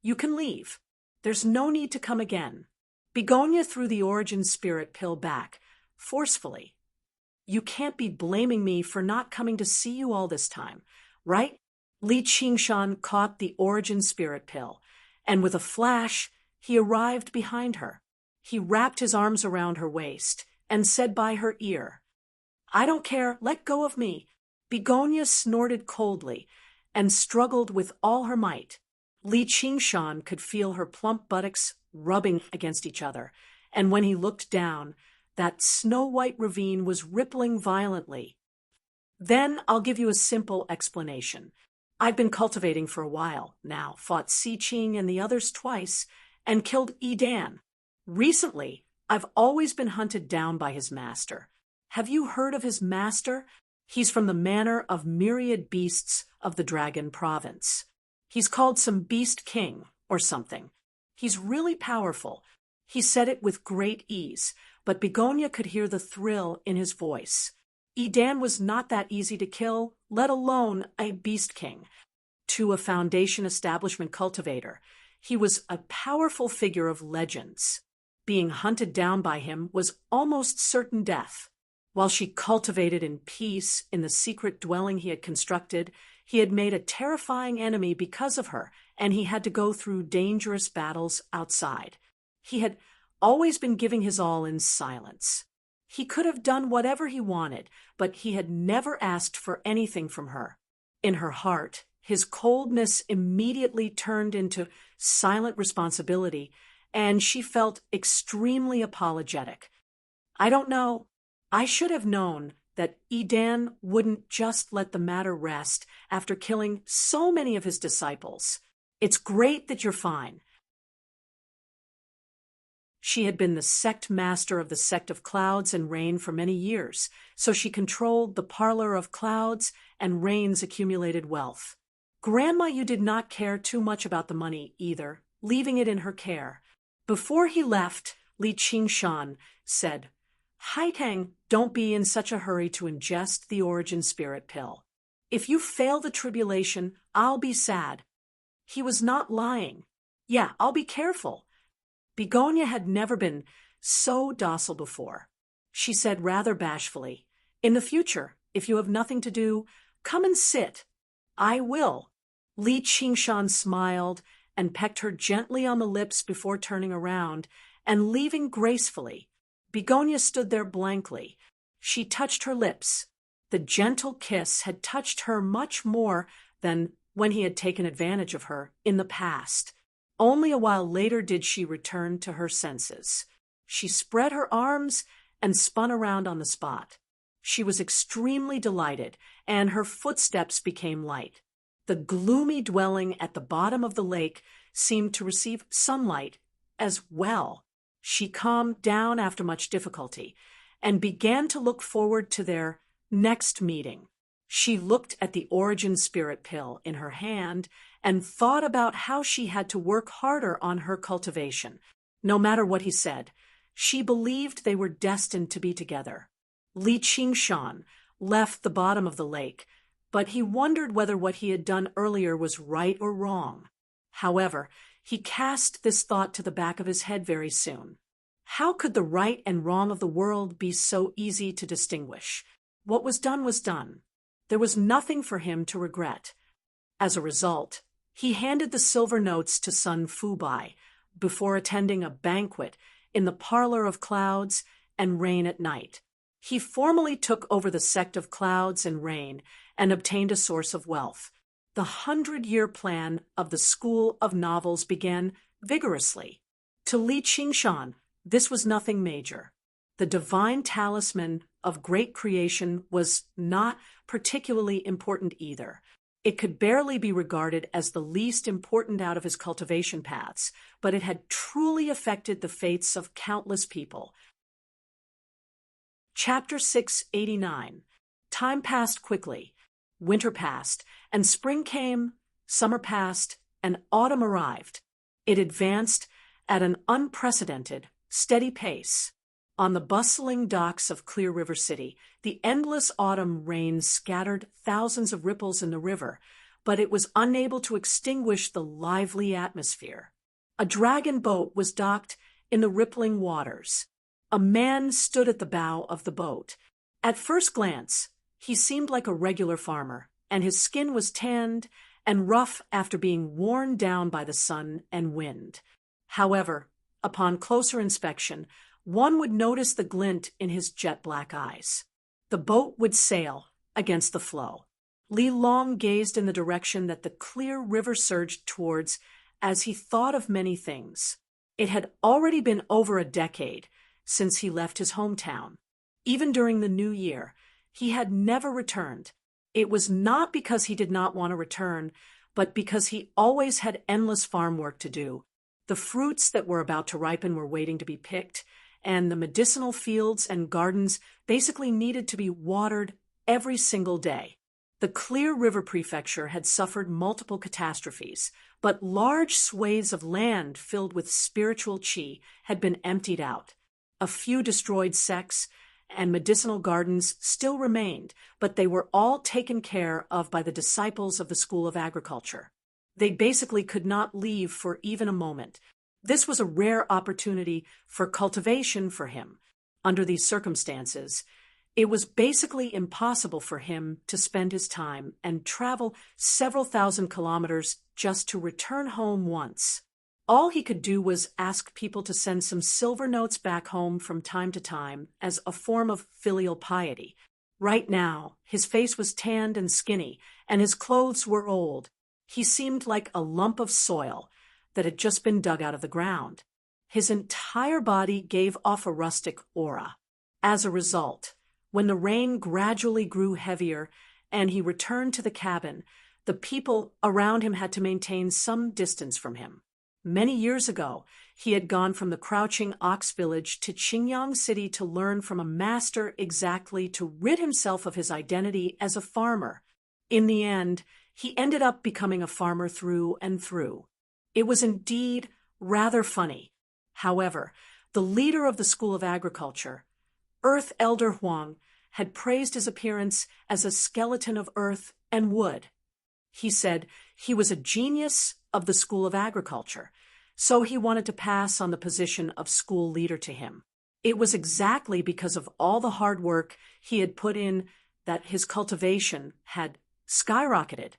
You can leave. There's no need to come again." Begonia threw the Origin Spirit Pill back, forcefully. "You can't be blaming me for not coming to see you all this time, right?" Li Qingshan caught the Origin Spirit Pill, and with a flash, he arrived behind her. He wrapped his arms around her waist and said by her ear, "I don't care, let go of me." Begonia snorted coldly and struggled with all her might. Li Qingshan could feel her plump buttocks rubbing against each other, and when he looked down, that snow-white ravine was rippling violently. "Then I'll give you a simple explanation. I've been cultivating for a while now, fought Si Qing and the others twice, and killed Dan. Recently, I've always been hunted down by his master. Have you heard of his master? He's from the manor of myriad beasts of the Dragon Province. He's called some Beast King or something. He's really powerful." He said it with great ease, but Begonia could hear the thrill in his voice. Dan was not that easy to kill, let alone a Beast King. To a Foundation establishment cultivator, he was a powerful figure of legends. Being hunted down by him was almost certain death. While she cultivated in peace in the secret dwelling he had constructed, he had made a terrifying enemy because of her, and he had to go through dangerous battles outside. He had always been giving his all in silence. He could have done whatever he wanted, but he had never asked for anything from her. In her heart, his coldness immediately turned into silent responsibility, and she felt extremely apologetic. "I don't know. I should have known that Dan wouldn't just let the matter rest after killing so many of his disciples. It's great that you're fine." She had been the sect master of the sect of Clouds and Rain for many years, so she controlled the parlor of Clouds and Rain's accumulated wealth. Grandma, you did not care too much about the money either, leaving it in her care. Before he left, Li Qingshan said, Haitang, don't be in such a hurry to ingest the origin spirit pill. If you fail the tribulation, I'll be sad. He was not lying. Yeah, I'll be careful. Begonia had never been so docile before. She said rather bashfully, "In the future, if you have nothing to do, come and sit." "I will." Li Qingshan smiled and pecked her gently on the lips before turning around and leaving gracefully. Begonia stood there blankly. She touched her lips. The gentle kiss had touched her much more than when he had taken advantage of her in the past. Only a while later did she return to her senses. She spread her arms and spun around on the spot. She was extremely delighted, and her footsteps became light. The gloomy dwelling at the bottom of the lake seemed to receive sunlight as well. She calmed down after much difficulty and began to look forward to their next meeting. She looked at the origin spirit pill in her hand and thought about how she had to work harder on her cultivation. No matter what he said, she believed they were destined to be together. Li Qingshan left the bottom of the lake, but he wondered whether what he had done earlier was right or wrong. However, he cast this thought to the back of his head very soon. How could the right and wrong of the world be so easy to distinguish? What was done was done. There was nothing for him to regret. As a result, he handed the silver notes to Sun Fubai before attending a banquet in the Parlor of Clouds and Rain at Night. He formally took over the sect of Clouds and Rain and obtained a source of wealth. The 100-year plan of the School of Novels began vigorously. To Li Qingshan, this was nothing major. The divine talisman of great creation was not particularly important either. It could barely be regarded as the least important out of his cultivation paths, but it had truly affected the fates of countless people. Chapter 689. Time passed quickly. Winter passed, and spring came, summer passed, and autumn arrived. It advanced at an unprecedented, steady pace. On the bustling docks of Clear River City, the endless autumn rain scattered thousands of ripples in the river, but it was unable to extinguish the lively atmosphere. A dragon boat was docked in the rippling waters. A man stood at the bow of the boat. At first glance, he seemed like a regular farmer, and his skin was tanned and rough after being worn down by the sun and wind. However, upon closer inspection, one would notice the glint in his jet-black eyes. The boat would sail against the flow. Li Long gazed in the direction that the clear river surged towards as he thought of many things. It had already been over a decade since he left his hometown. Even during the new year, he had never returned. It was not because he did not want to return, but because he always had endless farm work to do. The fruits that were about to ripen were waiting to be picked, and the medicinal fields and gardens basically needed to be watered every single day. The Clear River Prefecture had suffered multiple catastrophes, but large swathes of land filled with spiritual qi had been emptied out. A few destroyed sects and medicinal gardens still remained, but they were all taken care of by the disciples of the School of Agriculture. They basically could not leave for even a moment. This was a rare opportunity for cultivation for him. Under these circumstances, it was basically impossible for him to spend his time and travel several thousand kilometers just to return home once. All he could do was ask people to send some silver notes back home from time to time as a form of filial piety. Right now, his face was tanned and skinny, and his clothes were old. He seemed like a lump of soil that had just been dug out of the ground. His entire body gave off a rustic aura. As a result, when the rain gradually grew heavier and he returned to the cabin, the people around him had to maintain some distance from him. Many years ago, he had gone from the crouching ox village to Qingyang City to learn from a master exactly to rid himself of his identity as a farmer. In the end, he ended up becoming a farmer through and through. It was indeed rather funny. However, the leader of the School of Agriculture, Earth Elder Huang had praised his appearance as a skeleton of earth and wood. He said he was a genius of the School of Agriculture, so he wanted to pass on the position of school leader to him. It was exactly because of all the hard work he had put in that his cultivation had skyrocketed.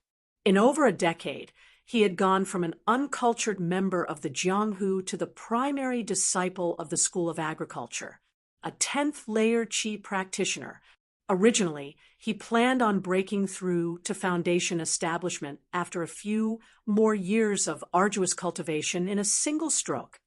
In over a decade, he had gone from an uncultured member of the Jianghu to the primary disciple of the School of Agriculture, a 10th-layer qi practitioner. Originally, he planned on breaking through to foundation establishment after a few more years of arduous cultivation in a single stroke.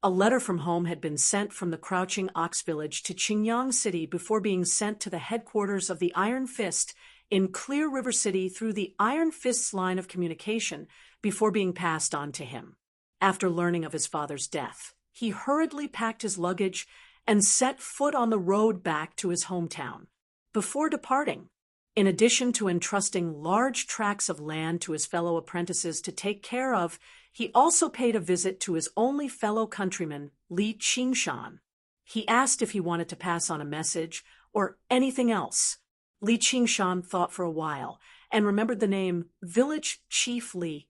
A letter from home had been sent from the Crouching Ox Village to Qingyang City before being sent to the headquarters of the Iron Fist in Clear River City through the Iron Fist's line of communication before being passed on to him. After learning of his father's death, he hurriedly packed his luggage and set foot on the road back to his hometown. Before departing, in addition to entrusting large tracts of land to his fellow apprentices to take care of, he also paid a visit to his only fellow countryman, Li Qingshan. He asked if he wanted to pass on a message or anything else. Li Qingshan thought for a while and remembered the name Village Chief Li.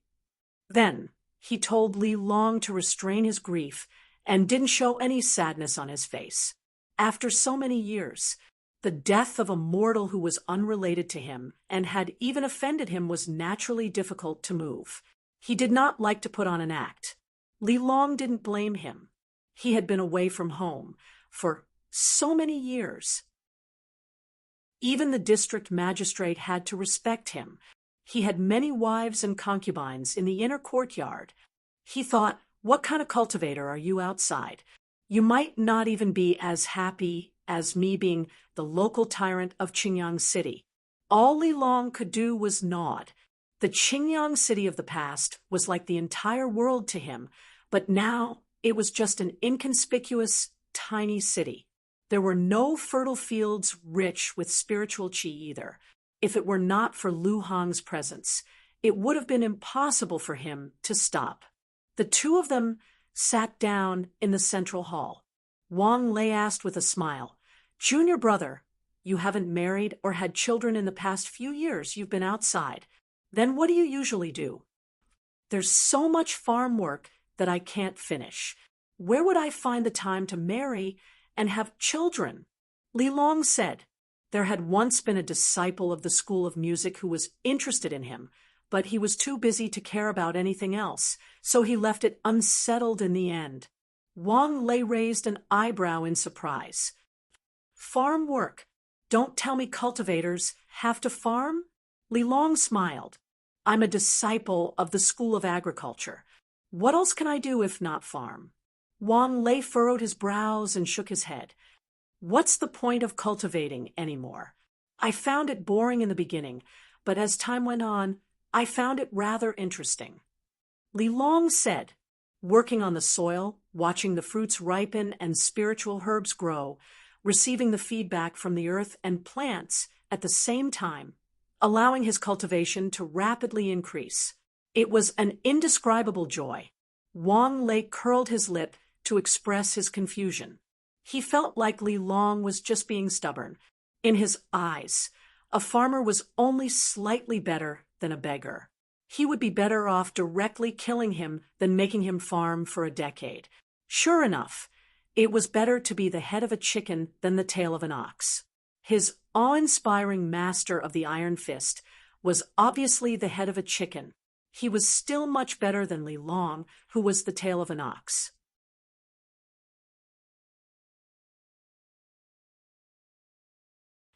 Then he told Li Long to restrain his grief and didn't show any sadness on his face. After so many years, the death of a mortal who was unrelated to him and had even offended him was naturally difficult to move. He did not like to put on an act. Li Long didn't blame him. He had been away from home for so many years. Even the district magistrate had to respect him. He had many wives and concubines in the inner courtyard. He thought, what kind of cultivator are you outside? You might not even be as happy as me being the local tyrant of Qingyang City. All Li Long could do was nod. The Qingyang City of the past was like the entire world to him, but now it was just an inconspicuous, tiny city. There were no fertile fields rich with spiritual qi either. If it were not for Lu Hong's presence, it would have been impossible for him to stop. The two of them sat down in the central hall. Wang Lei asked with a smile, "Junior brother, you haven't married or had children in the past few years. You've been outside. Then what do you usually do?" "There's so much farm work that I can't finish. Where would I find the time to marry and have children?" Li Long said. There had once been a disciple of the School of Music who was interested in him, but he was too busy to care about anything else, so he left it unsettled in the end. Wang Lei raised an eyebrow in surprise. "Farm work? Don't tell me cultivators have to farm?" Li Long smiled. "I'm a disciple of the School of Agriculture. What else can I do if not farm?" Wang Lei furrowed his brows and shook his head. "What's the point of cultivating anymore? I found it boring in the beginning, but as time went on, I found it rather interesting." Li Long said, "Working on the soil, watching the fruits ripen and spiritual herbs grow, receiving the feedback from the earth and plants at the same time, allowing his cultivation to rapidly increase. It was an indescribable joy." Wang Lei curled his lip to express his confusion. He felt like Li Long was just being stubborn. In his eyes, a farmer was only slightly better than a beggar. He would be better off directly killing him than making him farm for a decade. Sure enough, it was better to be the head of a chicken than the tail of an ox. His awe-inspiring master of the Iron Fist was obviously the head of a chicken. He was still much better than Li Long, who was the tail of an ox.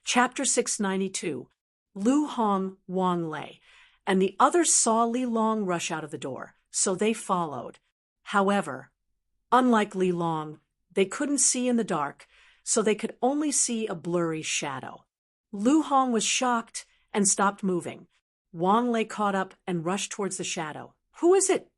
Chapter 692. Lu Hong, Wang Lei, and the others saw Li Long rush out of the door, so they followed. However, unlike Li Long, they couldn't see in the dark, so they could only see a blurry shadow. Lu Hong was shocked and stopped moving. Wang Lei caught up and rushed towards the shadow. "Who is it?"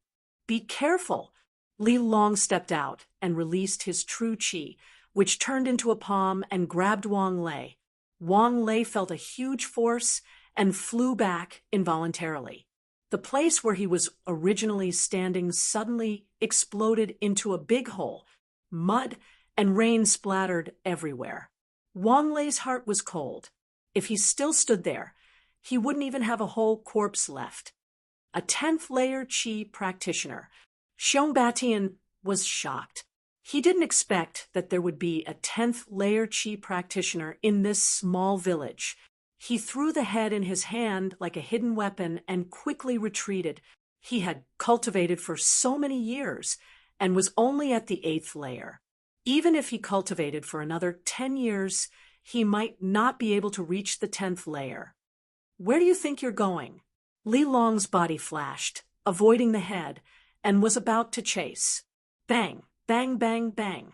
"Be careful." Li Long stepped out and released his true qi, which turned into a palm and grabbed Wang Lei. Wang Lei felt a huge force and flew back involuntarily. The place where he was originally standing suddenly exploded into a big hole. Mud and rain splattered everywhere. Wang Lei's heart was cold. If he still stood there, he wouldn't even have a whole corpse left. A 10th layer Qi practitioner. Xiong Batian was shocked. He didn't expect that there would be a 10th layer Qi practitioner in this small village. He threw the head in his hand like a hidden weapon and quickly retreated. He had cultivated for so many years and was only at the 8th layer. Even if he cultivated for another 10 years, he might not be able to reach the 10th layer. Where do you think you're going? Li Long's body flashed, avoiding the head, and was about to chase. Bang, bang, bang, bang.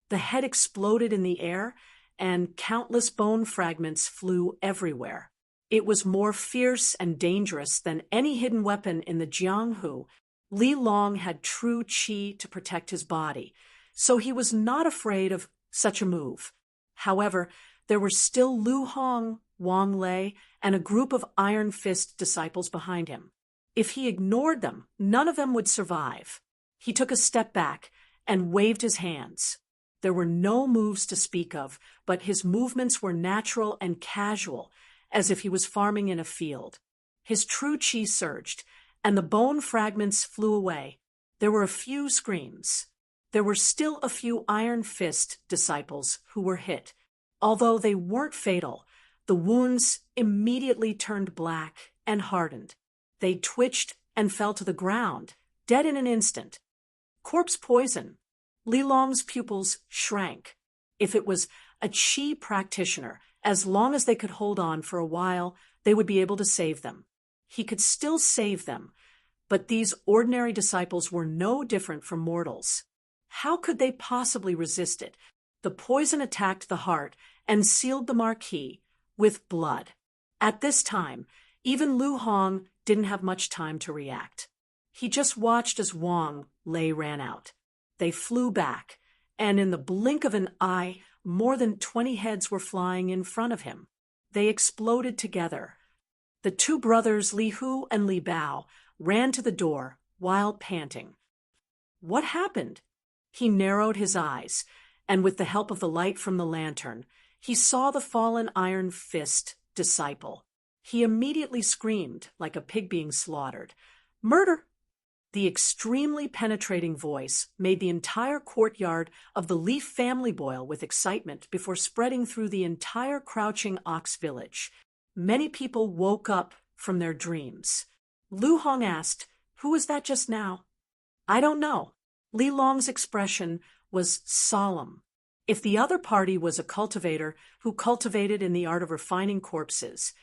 The head exploded in the air, and countless bone fragments flew everywhere. It was more fierce and dangerous than any hidden weapon in the Jianghu. Li Long had true qi to protect his body, so he was not afraid of such a move. However, there were still Lu Hong, Wang Lei, and a group of Iron Fist disciples behind him. If he ignored them, none of them would survive. He took a step back and waved his hands. There were no moves to speak of, but his movements were natural and casual, as if he was farming in a field. His true qi surged, and the bone fragments flew away. There were a few screams. There were still a few Iron Fist disciples who were hit. Although they weren't fatal, the wounds immediately turned black and hardened. They twitched and fell to the ground, dead in an instant. Corpse poison. Li Long's pupils shrank. If it was a qi practitioner, as long as they could hold on for a while, they would be able to save them. He could still save them, but these ordinary disciples were no different from mortals. How could they possibly resist it? The poison attacked the heart and sealed the marquee with blood. At this time, even Lu Hong didn't have much time to react. He just watched as Wang Lei ran out. They flew back, and in the blink of an eye, more than 20 heads were flying in front of him. They exploded together. The two brothers, Li Hu and Li Bao, ran to the door while panting. What happened? He narrowed his eyes, and with the help of the light from the lantern, he saw the fallen Iron Fist disciple. He immediately screamed like a pig being slaughtered. Murder! The extremely penetrating voice made the entire courtyard of the Leaf family boil with excitement before spreading through the entire Crouching Ox village. Many people woke up from their dreams. Lu Hong asked, "Who was that just now?" "I don't know." Li Long's expression was solemn. If the other party was a cultivator who cultivated in the art of refining corpses,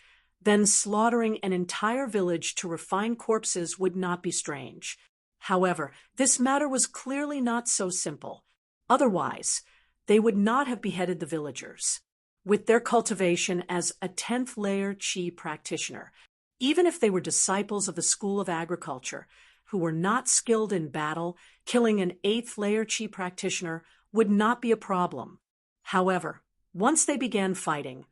then slaughtering an entire village to refine corpses would not be strange. However, this matter was clearly not so simple. Otherwise, they would not have beheaded the villagers. With their cultivation as a 10th layer qi practitioner, even if they were disciples of the School of Agriculture, who were not skilled in battle, killing an 8th layer qi practitioner would not be a problem. However, once they began fighting,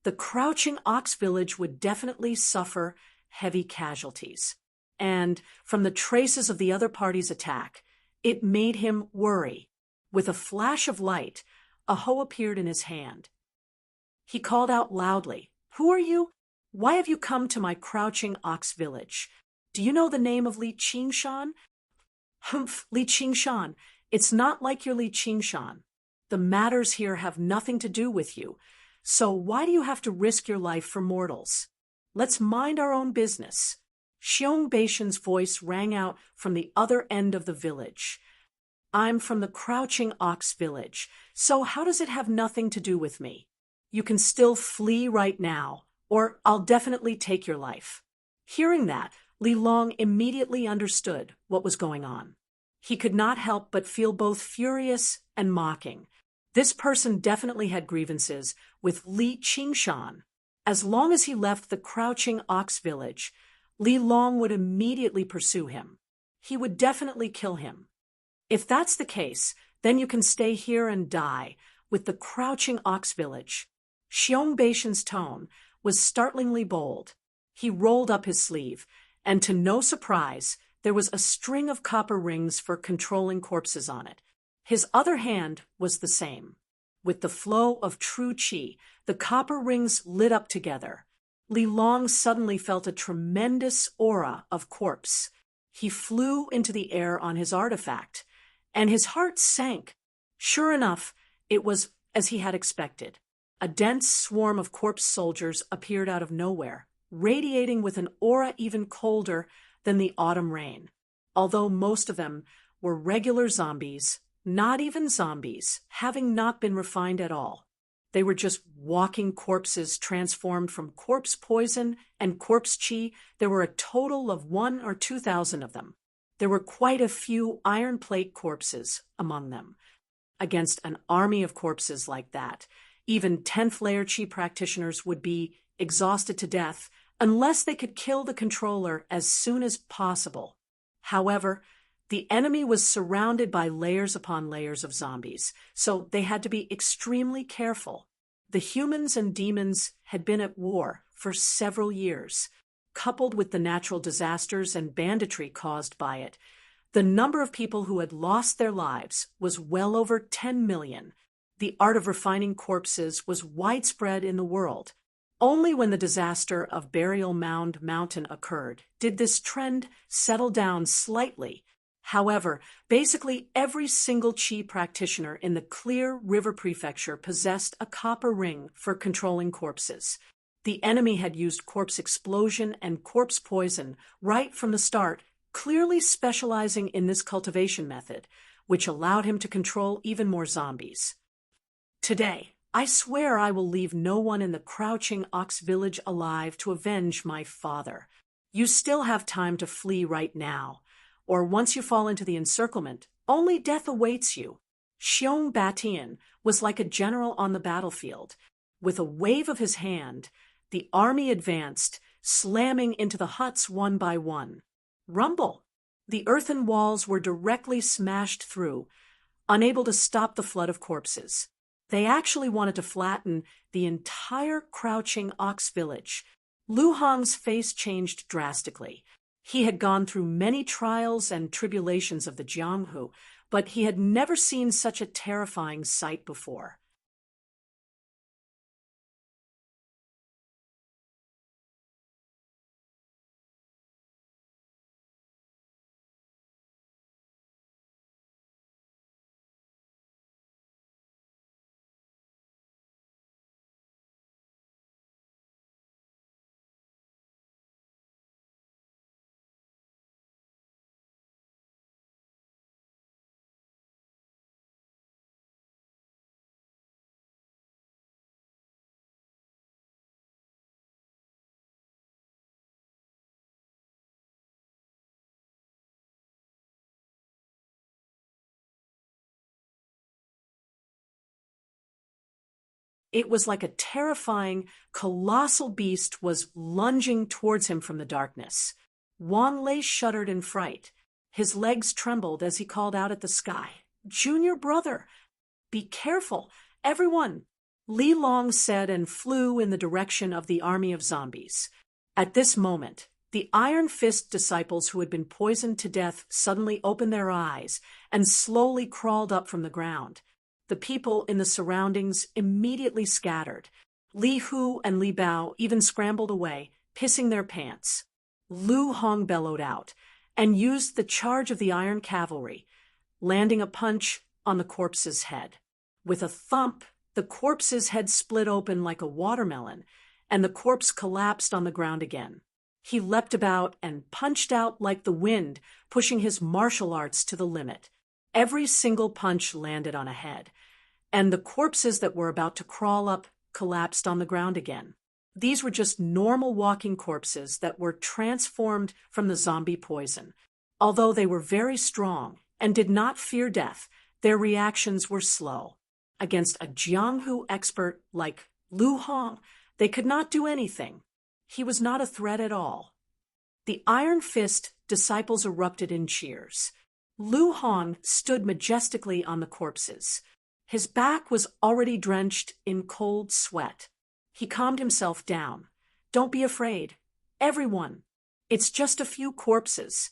the Crouching Ox village would definitely suffer heavy casualties. And from the traces of the other party's attack, it made him worry. With a flash of light, a hoe appeared in his hand. He called out loudly, "Who are you? Why have you come to my Crouching Ox village? Do you know the name of Li Qingshan?" "Humph, Li Qingshan. It's not like your Li Qingshan. The matters here have nothing to do with you. So why do you have to risk your life for mortals? Let's mind our own business." Xiong Beishan's voice rang out from the other end of the village. "I'm from the Crouching Ox village, so how does it have nothing to do with me? You can still flee right now, or I'll definitely take your life." Hearing that, Li Long immediately understood what was going on. He could not help but feel both furious and mocking. This person definitely had grievances with Li Qingshan. As long as he left the Crouching Ox village, Li Long would immediately pursue him. He would definitely kill him. If that's the case, then you can stay here and die with the Crouching Ox village. Xiong Beishan's tone was startlingly bold. He rolled up his sleeve, and to no surprise, there was a string of copper rings for controlling corpses on it. His other hand was the same. With the flow of true qi, the copper rings lit up together. Li Long suddenly felt a tremendous aura of corpse. He flew into the air on his artifact, and his heart sank. Sure enough, it was as he had expected. A dense swarm of corpse soldiers appeared out of nowhere, radiating with an aura even colder than the autumn rain. Although most of them were regular zombies, not even zombies, having not been refined at all. They were just walking corpses transformed from corpse poison and corpse chi. There were a total of 1,000 or 2,000 of them. There were quite a few iron plate corpses among them. Against an army of corpses like that, even 10th layer chi practitioners would be exhausted to death unless they could kill the controller as soon as possible. However, the enemy was surrounded by layers upon layers of zombies, so they had to be extremely careful. The humans and demons had been at war for several years. Coupled with the natural disasters and banditry caused by it, the number of people who had lost their lives was well over 10 million. The art of refining corpses was widespread in the world. Only when the disaster of Burial Mound Mountain occurred did this trend settle down slightly. However, basically every single Qi practitioner in the Clear River Prefecture possessed a copper ring for controlling corpses. The enemy had used corpse explosion and corpse poison right from the start, clearly specializing in this cultivation method, which allowed him to control even more zombies. Today, I swear I will leave no one in the Crouching Ox Village alive to avenge my father. You still have time to flee right now, or once you fall into the encirclement, only death awaits you. Xiong Batian was like a general on the battlefield. With a wave of his hand, the army advanced, slamming into the huts one by one. Rumble! The earthen walls were directly smashed through, unable to stop the flood of corpses. They actually wanted to flatten the entire Crouching Ox Village. Lu Hong's face changed drastically. He had gone through many trials and tribulations of the Jianghu, but he had never seen such a terrifying sight before. It was like a terrifying, colossal beast was lunging towards him from the darkness. Wang Lei shuddered in fright. His legs trembled as he called out at the sky, "Junior brother! Be careful, everyone!" Li Long said and flew in the direction of the army of zombies. At this moment, the Iron Fist disciples who had been poisoned to death suddenly opened their eyes and slowly crawled up from the ground. The people in the surroundings immediately scattered. Li Hu and Li Bao even scrambled away, pissing their pants. Lu Hong bellowed out and used the charge of the Iron Cavalry, landing a punch on the corpse's head. With a thump, the corpse's head split open like a watermelon, and the corpse collapsed on the ground again. He leapt about and punched out like the wind, pushing his martial arts to the limit. Every single punch landed on a head, and the corpses that were about to crawl up collapsed on the ground again. These were just normal walking corpses that were transformed from the zombie poison. Although they were very strong and did not fear death, their reactions were slow. Against a Jianghu expert like Lu Hong, they could not do anything. He was not a threat at all. The Iron Fist disciples erupted in cheers. Lu Hong stood majestically on the corpses. His back was already drenched in cold sweat. He calmed himself down. "Don't be afraid. Everyone. It's just a few corpses."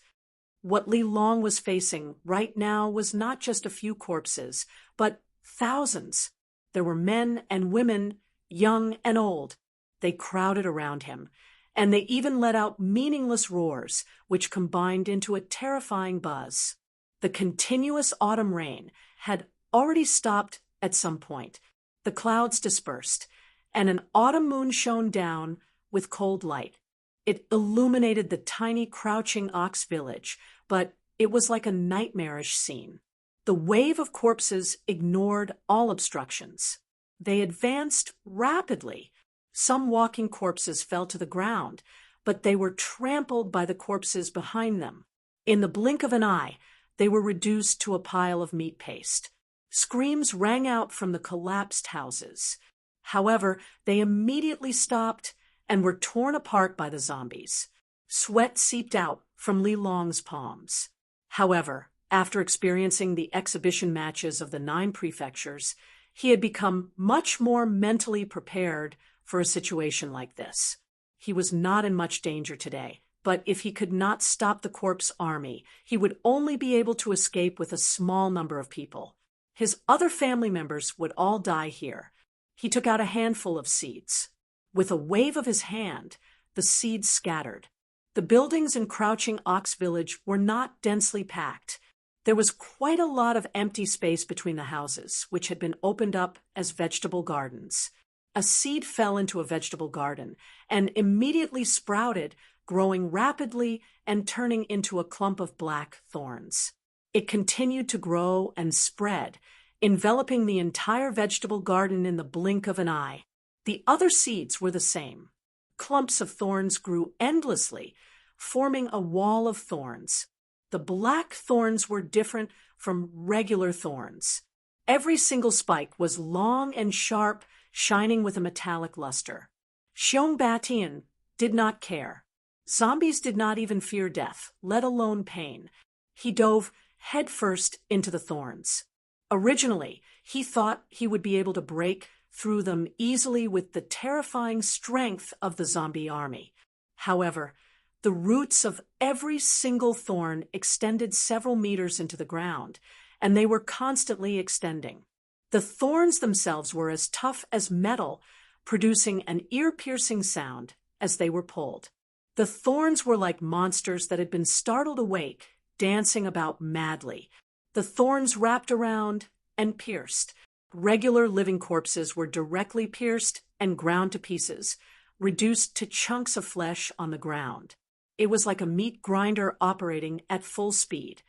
What Li Long was facing right now was not just a few corpses, but thousands. There were men and women, young and old. They crowded around him, and they even let out meaningless roars, which combined into a terrifying buzz. The continuous autumn rain had already stopped at some point. The clouds dispersed, and an autumn moon shone down with cold light. It illuminated the tiny, crouching ox village, but it was like a nightmarish scene. The wave of corpses ignored all obstructions. They advanced rapidly. Some walking corpses fell to the ground, but they were trampled by the corpses behind them. In the blink of an eye, they were reduced to a pile of meat paste. Screams rang out from the collapsed houses. However, they immediately stopped and were torn apart by the zombies. Sweat seeped out from Li Long's palms. However, after experiencing the exhibition matches of the 9 prefectures, he had become much more mentally prepared for a situation like this. He was not in much danger today, but if he could not stop the corpse army, he would only be able to escape with a small number of people. His other family members would all die here. He took out a handful of seeds. With a wave of his hand, the seeds scattered. The buildings in Crouching Ox Village were not densely packed. There was quite a lot of empty space between the houses, which had been opened up as vegetable gardens. A seed fell into a vegetable garden and immediately sprouted, growing rapidly and turning into a clump of black thorns. It continued to grow and spread, enveloping the entire vegetable garden in the blink of an eye. The other seeds were the same. Clumps of thorns grew endlessly, forming a wall of thorns. The black thorns were different from regular thorns. Every single spike was long and sharp, shining with a metallic luster. Xiong Batian did not care. Zombies did not even fear death, let alone pain. He dove headfirst into the thorns. Originally, he thought he would be able to break through them easily with the terrifying strength of the zombie army. However, the roots of every single thorn extended several meters into the ground, and they were constantly extending. The thorns themselves were as tough as metal, producing an ear-piercing sound as they were pulled. The thorns were like monsters that had been startled awake, dancing about madly. The thorns wrapped around and pierced. Regular living corpses were directly pierced and ground to pieces, reduced to chunks of flesh on the ground. It was like a meat grinder operating at full speed.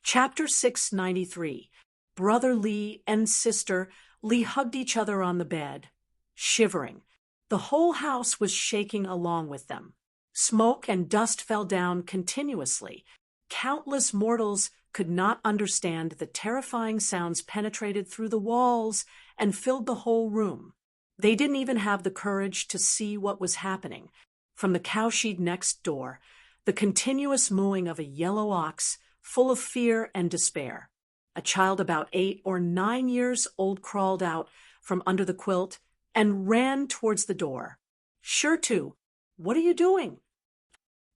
Chapter 693. Brother Li and Sister Li hugged each other on the bed, shivering. The whole house was shaking along with them. Smoke and dust fell down continuously. Countless mortals could not understand the terrifying sounds penetrated through the walls and filled the whole room. They didn't even have the courage to see what was happening. From the cowshed next door, the continuous mooing of a yellow ox, full of fear and despair. A child about 8 or 9 years old crawled out from under the quilt and ran towards the door. Shirtu, what are you doing?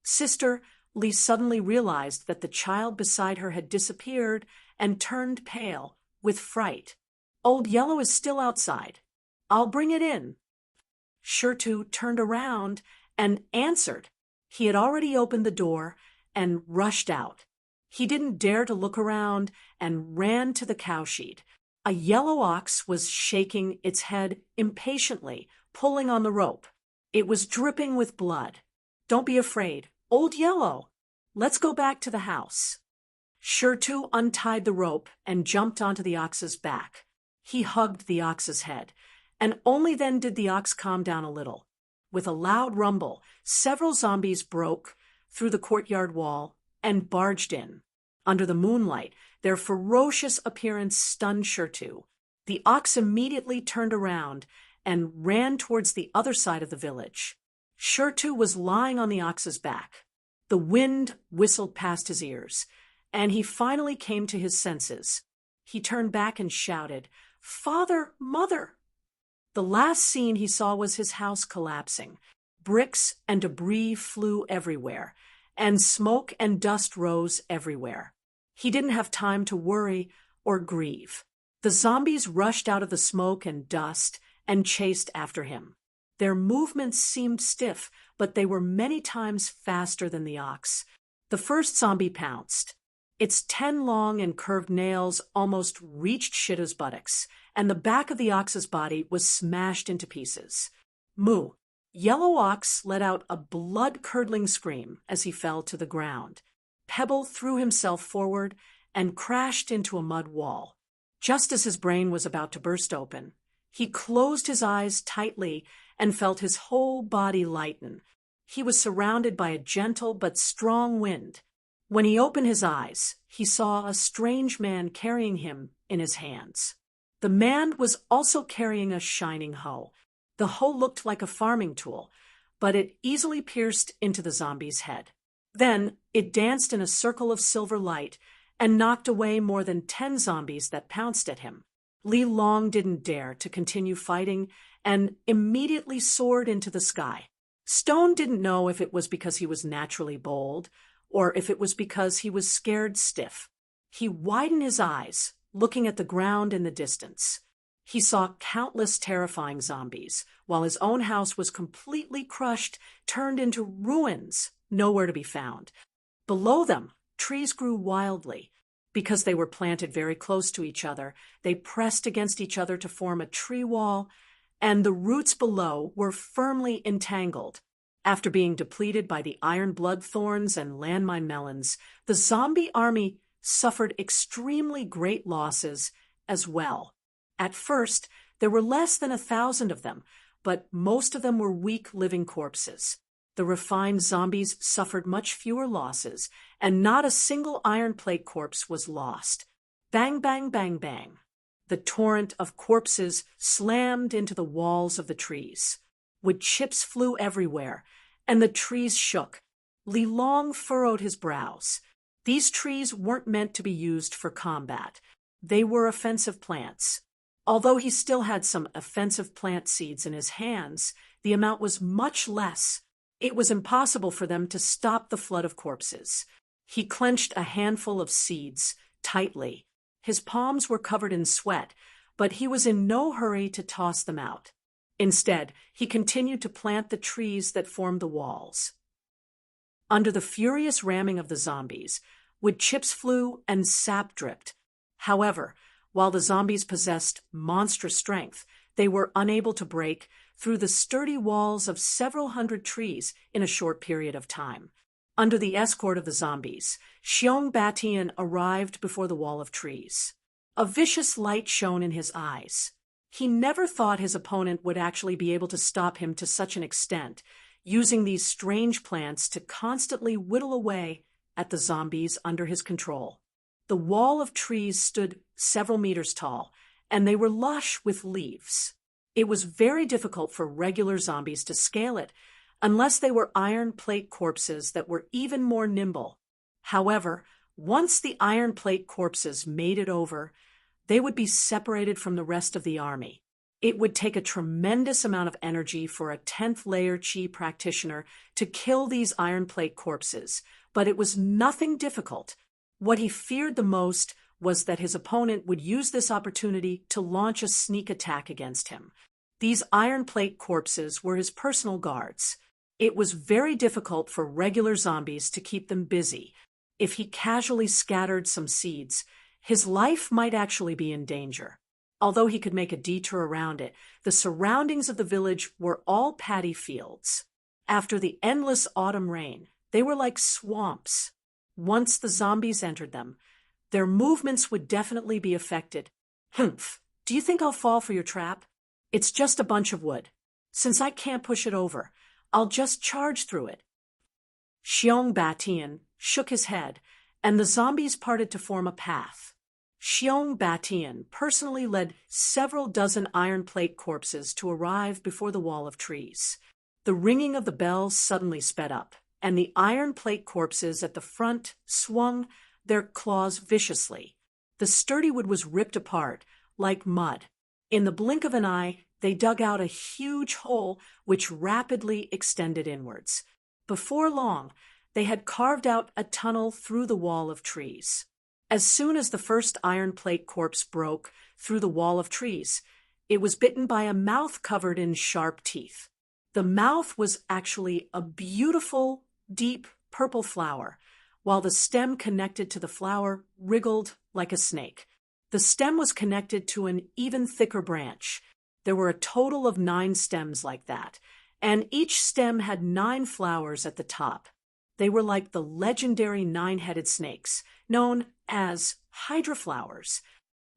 Sister Li suddenly realized that the child beside her had disappeared and turned pale with fright. Old Yellow is still outside. I'll bring it in. Shirtu turned around and answered. He had already opened the door and rushed out. He didn't dare to look around and ran to the cowshed. A yellow ox was shaking its head impatiently, pulling on the rope. It was dripping with blood. Don't be afraid. Old Yellow, let's go back to the house. Shirtu untied the rope and jumped onto the ox's back. He hugged the ox's head, and only then did the ox calm down a little. With a loud rumble, several zombies broke through the courtyard wall and barged in. Under the moonlight, their ferocious appearance stunned Shirtu. The ox immediately turned around and ran towards the other side of the village. Shirtu was lying on the ox's back. The wind whistled past his ears, and he finally came to his senses. He turned back and shouted, "Father, Mother!" The last scene he saw was his house collapsing. Bricks and debris flew everywhere, and smoke and dust rose everywhere. He didn't have time to worry or grieve. The zombies rushed out of the smoke and dust and chased after him. Their movements seemed stiff, but they were many times faster than the ox. The first zombie pounced. Its 10 long and curved nails almost reached Shitta's buttocks, and the back of the ox's body was smashed into pieces. Moo! Yellow Ox let out a blood-curdling scream as he fell to the ground. Pebble threw himself forward and crashed into a mud wall. Just as his brain was about to burst open, he closed his eyes tightly and felt his whole body lighten. He was surrounded by a gentle but strong wind. When he opened his eyes, he saw a strange man carrying him in his hands. The man was also carrying a shining hoe. The hoe looked like a farming tool, but it easily pierced into the zombie's head. Then it danced in a circle of silver light and knocked away more than 10 zombies that pounced at him. Li Long didn't dare to continue fighting and immediately soared into the sky. Stone didn't know if it was because he was naturally bold or if it was because he was scared stiff. He widened his eyes, looking at the ground in the distance. He saw countless terrifying zombies, while his own house was completely crushed, turned into ruins, nowhere to be found. Below them, trees grew wildly. Because they were planted very close to each other, they pressed against each other to form a tree wall, and the roots below were firmly entangled. After being depleted by the iron blood thorns and landmine melons, the zombie army suffered extremely great losses as well. At first, there were less than 1,000 of them, but most of them were weak living corpses. The refined zombies suffered much fewer losses, and not a single iron plate corpse was lost. Bang, bang, bang, bang. The torrent of corpses slammed into the walls of the trees. Wood chips flew everywhere, and the trees shook. Li Long furrowed his brows. These trees weren't meant to be used for combat. They were offensive plants. Although he still had some offensive plant seeds in his hands, the amount was much less. It was impossible for them to stop the flood of corpses. He clenched a handful of seeds tightly. His palms were covered in sweat, but he was in no hurry to toss them out. Instead, he continued to plant the trees that formed the walls. Under the furious ramming of the zombies, wood chips flew and sap dripped. However, while the zombies possessed monstrous strength, they were unable to break through the sturdy walls of several hundred trees in a short period of time. Under the escort of the zombies, Xiong Batian arrived before the wall of trees. A vicious light shone in his eyes. He never thought his opponent would actually be able to stop him to such an extent, using these strange plants to constantly whittle away at the zombies under his control. The wall of trees stood several meters tall, and they were lush with leaves. It was very difficult for regular zombies to scale it, unless they were iron plate corpses that were even more nimble. However, once the iron plate corpses made it over, they would be separated from the rest of the army. It would take a tremendous amount of energy for a 10th layer Qi practitioner to kill these iron plate corpses, but it was nothing difficult. What he feared the most was that his opponent would use this opportunity to launch a sneak attack against him. These iron plate corpses were his personal guards. It was very difficult for regular zombies to keep them busy. If he casually scattered some seeds, his life might actually be in danger. Although he could make a detour around it, the surroundings of the village were all paddy fields. After the endless autumn rain, they were like swamps. Once the zombies entered them, their movements would definitely be affected. Humph, do you think I'll fall for your trap? It's just a bunch of wood. Since I can't push it over, I'll just charge through it. Xiong Batian shook his head, and the zombies parted to form a path. Xiong Batian personally led several dozen iron plate corpses to arrive before the wall of trees. The ringing of the bells suddenly sped up, and the iron plate corpses at the front swung their claws viciously. The sturdy wood was ripped apart like mud. In the blink of an eye, they dug out a huge hole which rapidly extended inwards. Before long, they had carved out a tunnel through the wall of trees. As soon as the first iron plate corpse broke through the wall of trees, it was bitten by a mouth covered in sharp teeth. The mouth was actually a beautiful, deep purple flower, while the stem connected to the flower wriggled like a snake. The stem was connected to an even thicker branch. There were a total of 9 stems like that, and each stem had 9 flowers at the top. They were like the legendary 9-headed snakes, known as hydra flowers.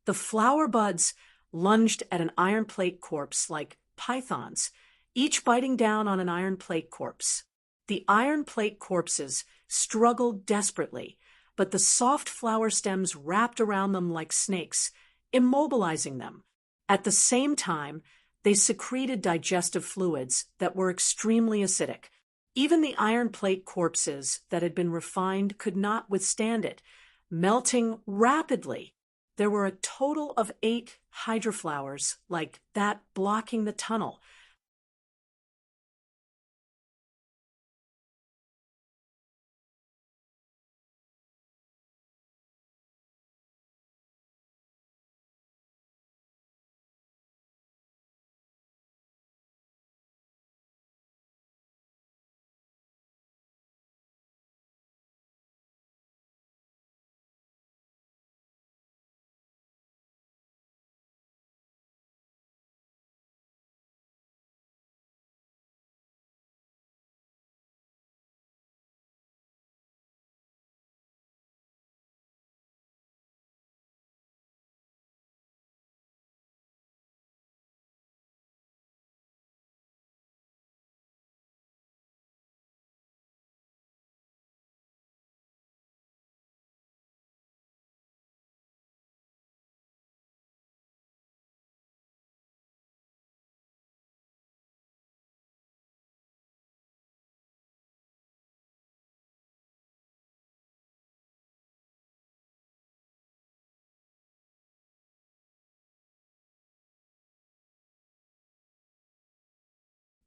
The flower buds lunged at an iron plate corpse like pythons, each biting down on an iron plate corpse. The iron plate corpses struggled desperately, but the soft flower stems wrapped around them like snakes, immobilizing them. At the same time, they secreted digestive fluids that were extremely acidic. Even the iron plate corpses that had been refined could not withstand it, melting rapidly. There were a total of 8 hydra flowers like that blocking the tunnel.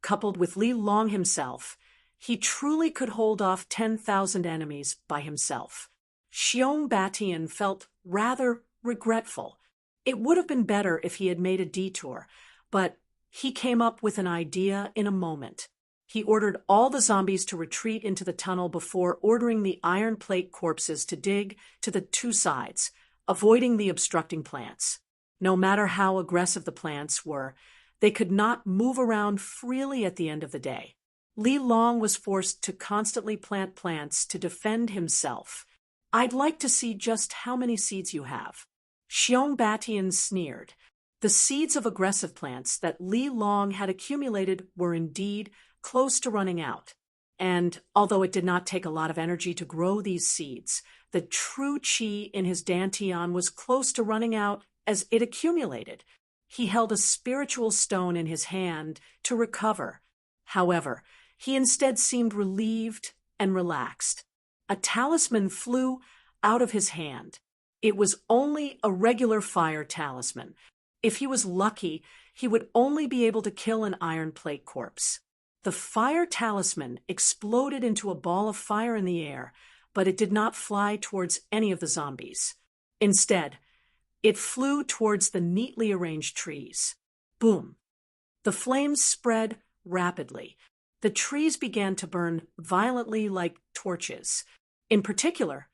Coupled with Li Long himself, he truly could hold off 10,000 enemies by himself. Xiong Batian felt rather regretful. It would have been better if he had made a detour, but he came up with an idea in a moment. He ordered all the zombies to retreat into the tunnel before ordering the iron plate corpses to dig to the 2 sides, avoiding the obstructing plants. No matter how aggressive the plants were, they could not move around freely at the end of the day. Li Long was forced to constantly plant plants to defend himself. "I'd like to see just how many seeds you have." Xiong Batian sneered. The seeds of aggressive plants that Li Long had accumulated were indeed close to running out. And although it did not take a lot of energy to grow these seeds, the true qi in his dantian was close to running out as it accumulated. He held a spiritual stone in his hand to recover. However, he instead seemed relieved and relaxed. A talisman flew out of his hand. It was only a regular fire talisman. If he was lucky, he would only be able to kill an iron plate corpse. The fire talisman exploded into a ball of fire in the air, but it did not fly towards any of the zombies. Instead, it flew towards the neatly arranged trees. Boom! The flames spread rapidly. The trees began to burn violently like torches. In particular,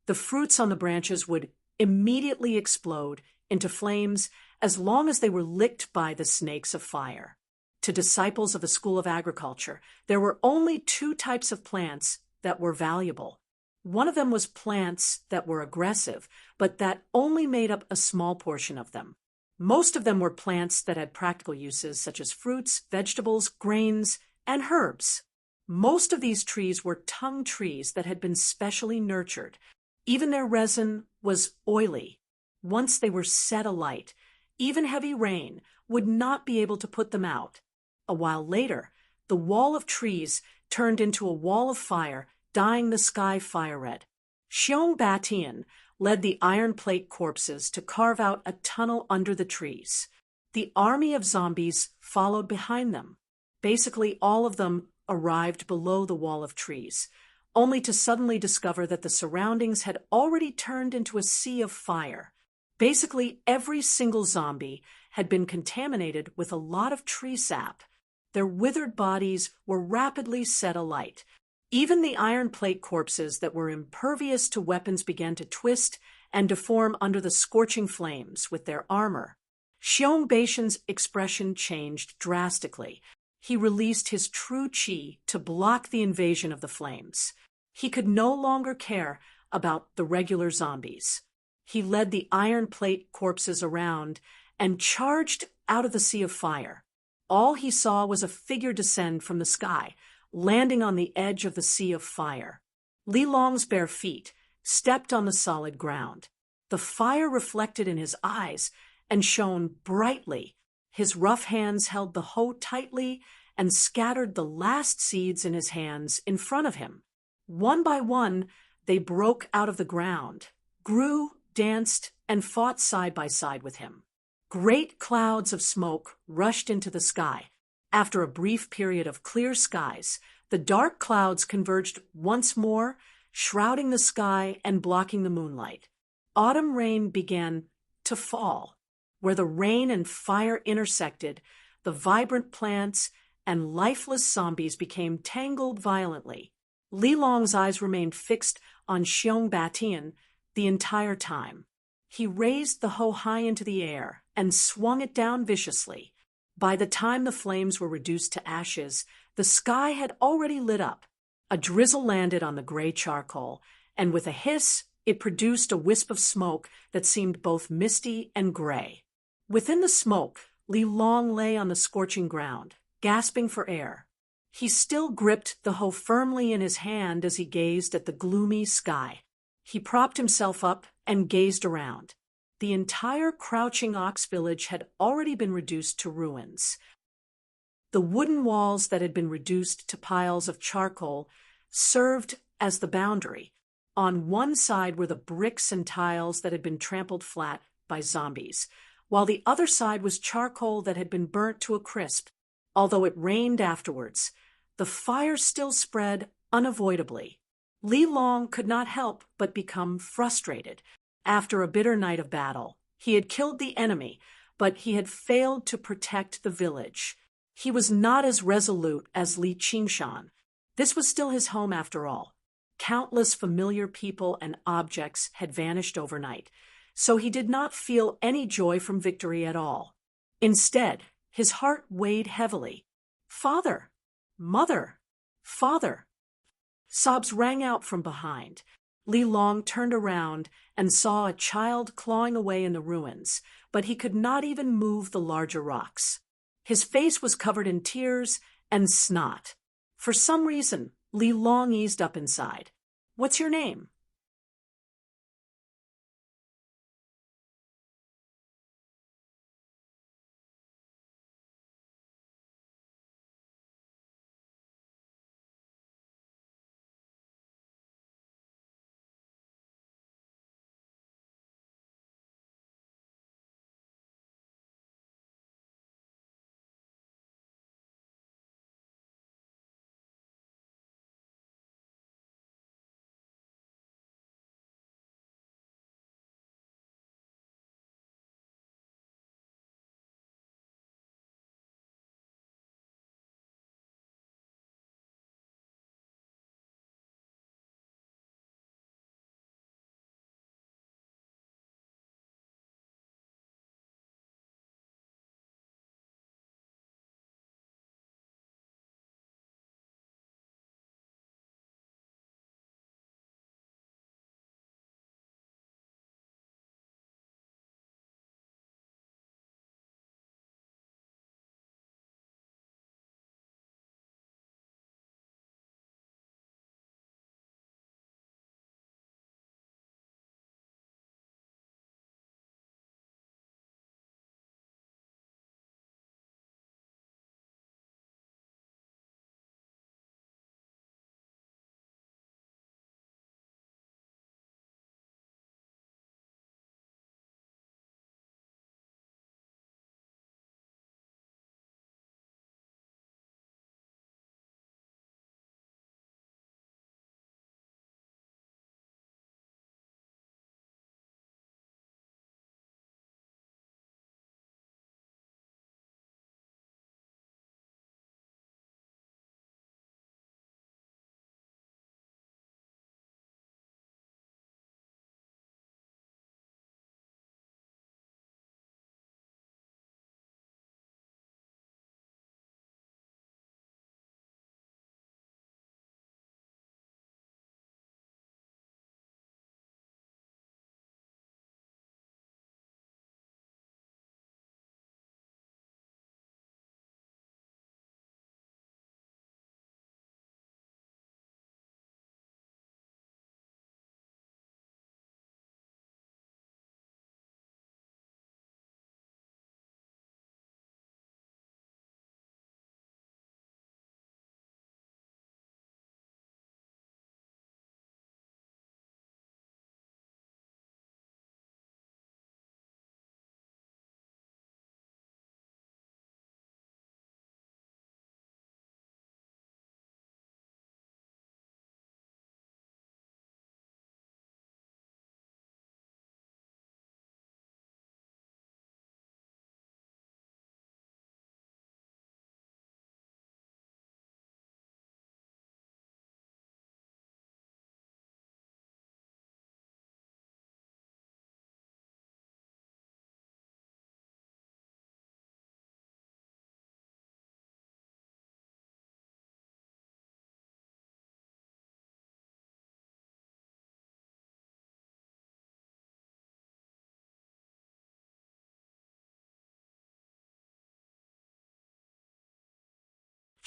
the fruits on the branches would immediately explode into flames as long as they were licked by the snakes of fire. To disciples of the School of Agriculture, there were only 2 types of plants that were valuable. One of them was plants that were aggressive, but that only made up a small portion of them. Most of them were plants that had practical uses such as fruits, vegetables, grains, and herbs. Most of these trees were tongue trees that had been specially nurtured. Even their resin was oily. Once they were set alight, even heavy rain would not be able to put them out. A while later, the wall of trees turned into a wall of fire, dyeing the sky fire red. Xiong Batian led the iron plate corpses to carve out a tunnel under the trees. The army of zombies followed behind them. Basically, all of them arrived below the wall of trees. only to suddenly discover that the surroundings had already turned into a sea of fire. Basically, every single zombie had been contaminated with a lot of tree sap. Their withered bodies were rapidly set alight. Even the iron plate corpses that were impervious to weapons began to twist and deform under the scorching flames with their armor. Xiong Beishan's expression changed drastically. He released his true qi to block the invasion of the flames. He could no longer care about the regular zombies. He led the iron plate corpses around and charged out of the sea of fire. All he saw was a figure descend from the sky, landing on the edge of the sea of fire. Li Long's bare feet stepped on the solid ground. The fire reflected in his eyes and shone brightly. His rough hands held the hoe tightly and scattered the last seeds in his hands in front of him. One by one, they broke out of the ground, grew, danced, and fought side by side with him. Great clouds of smoke rushed into the sky. After a brief period of clear skies, the dark clouds converged once more, shrouding the sky and blocking the moonlight. Autumn rain began to fall. Where the rain and fire intersected, the vibrant plants and lifeless zombies became tangled violently. Li Long's eyes remained fixed on Xiong Batian the entire time. He raised the hoe high into the air and swung it down viciously. By the time the flames were reduced to ashes, the sky had already lit up. A drizzle landed on the gray charcoal, and with a hiss, it produced a wisp of smoke that seemed both misty and gray. Within the smoke, Li Long lay on the scorching ground, gasping for air. He still gripped the hoe firmly in his hand as he gazed at the gloomy sky. He propped himself up and gazed around. The entire Crouching Ox village had already been reduced to ruins. The wooden walls that had been reduced to piles of charcoal served as the boundary. On one side were the bricks and tiles that had been trampled flat by zombies, while the other side was charcoal that had been burnt to a crisp. Although it rained afterwards, the fire still spread unavoidably. Li Long could not help but become frustrated. After a bitter night of battle, he had killed the enemy, but he had failed to protect the village. He was not as resolute as Li Qingshan. This was still his home after all. Countless familiar people and objects had vanished overnight, so he did not feel any joy from victory at all. Instead, his heart weighed heavily. "Father! Mother! Father!" Sobs rang out from behind. Li Long turned around and saw a child clawing away in the ruins, but he could not even move the larger rocks. His face was covered in tears and snot. For some reason, Li Long eased up inside. "What's your name?"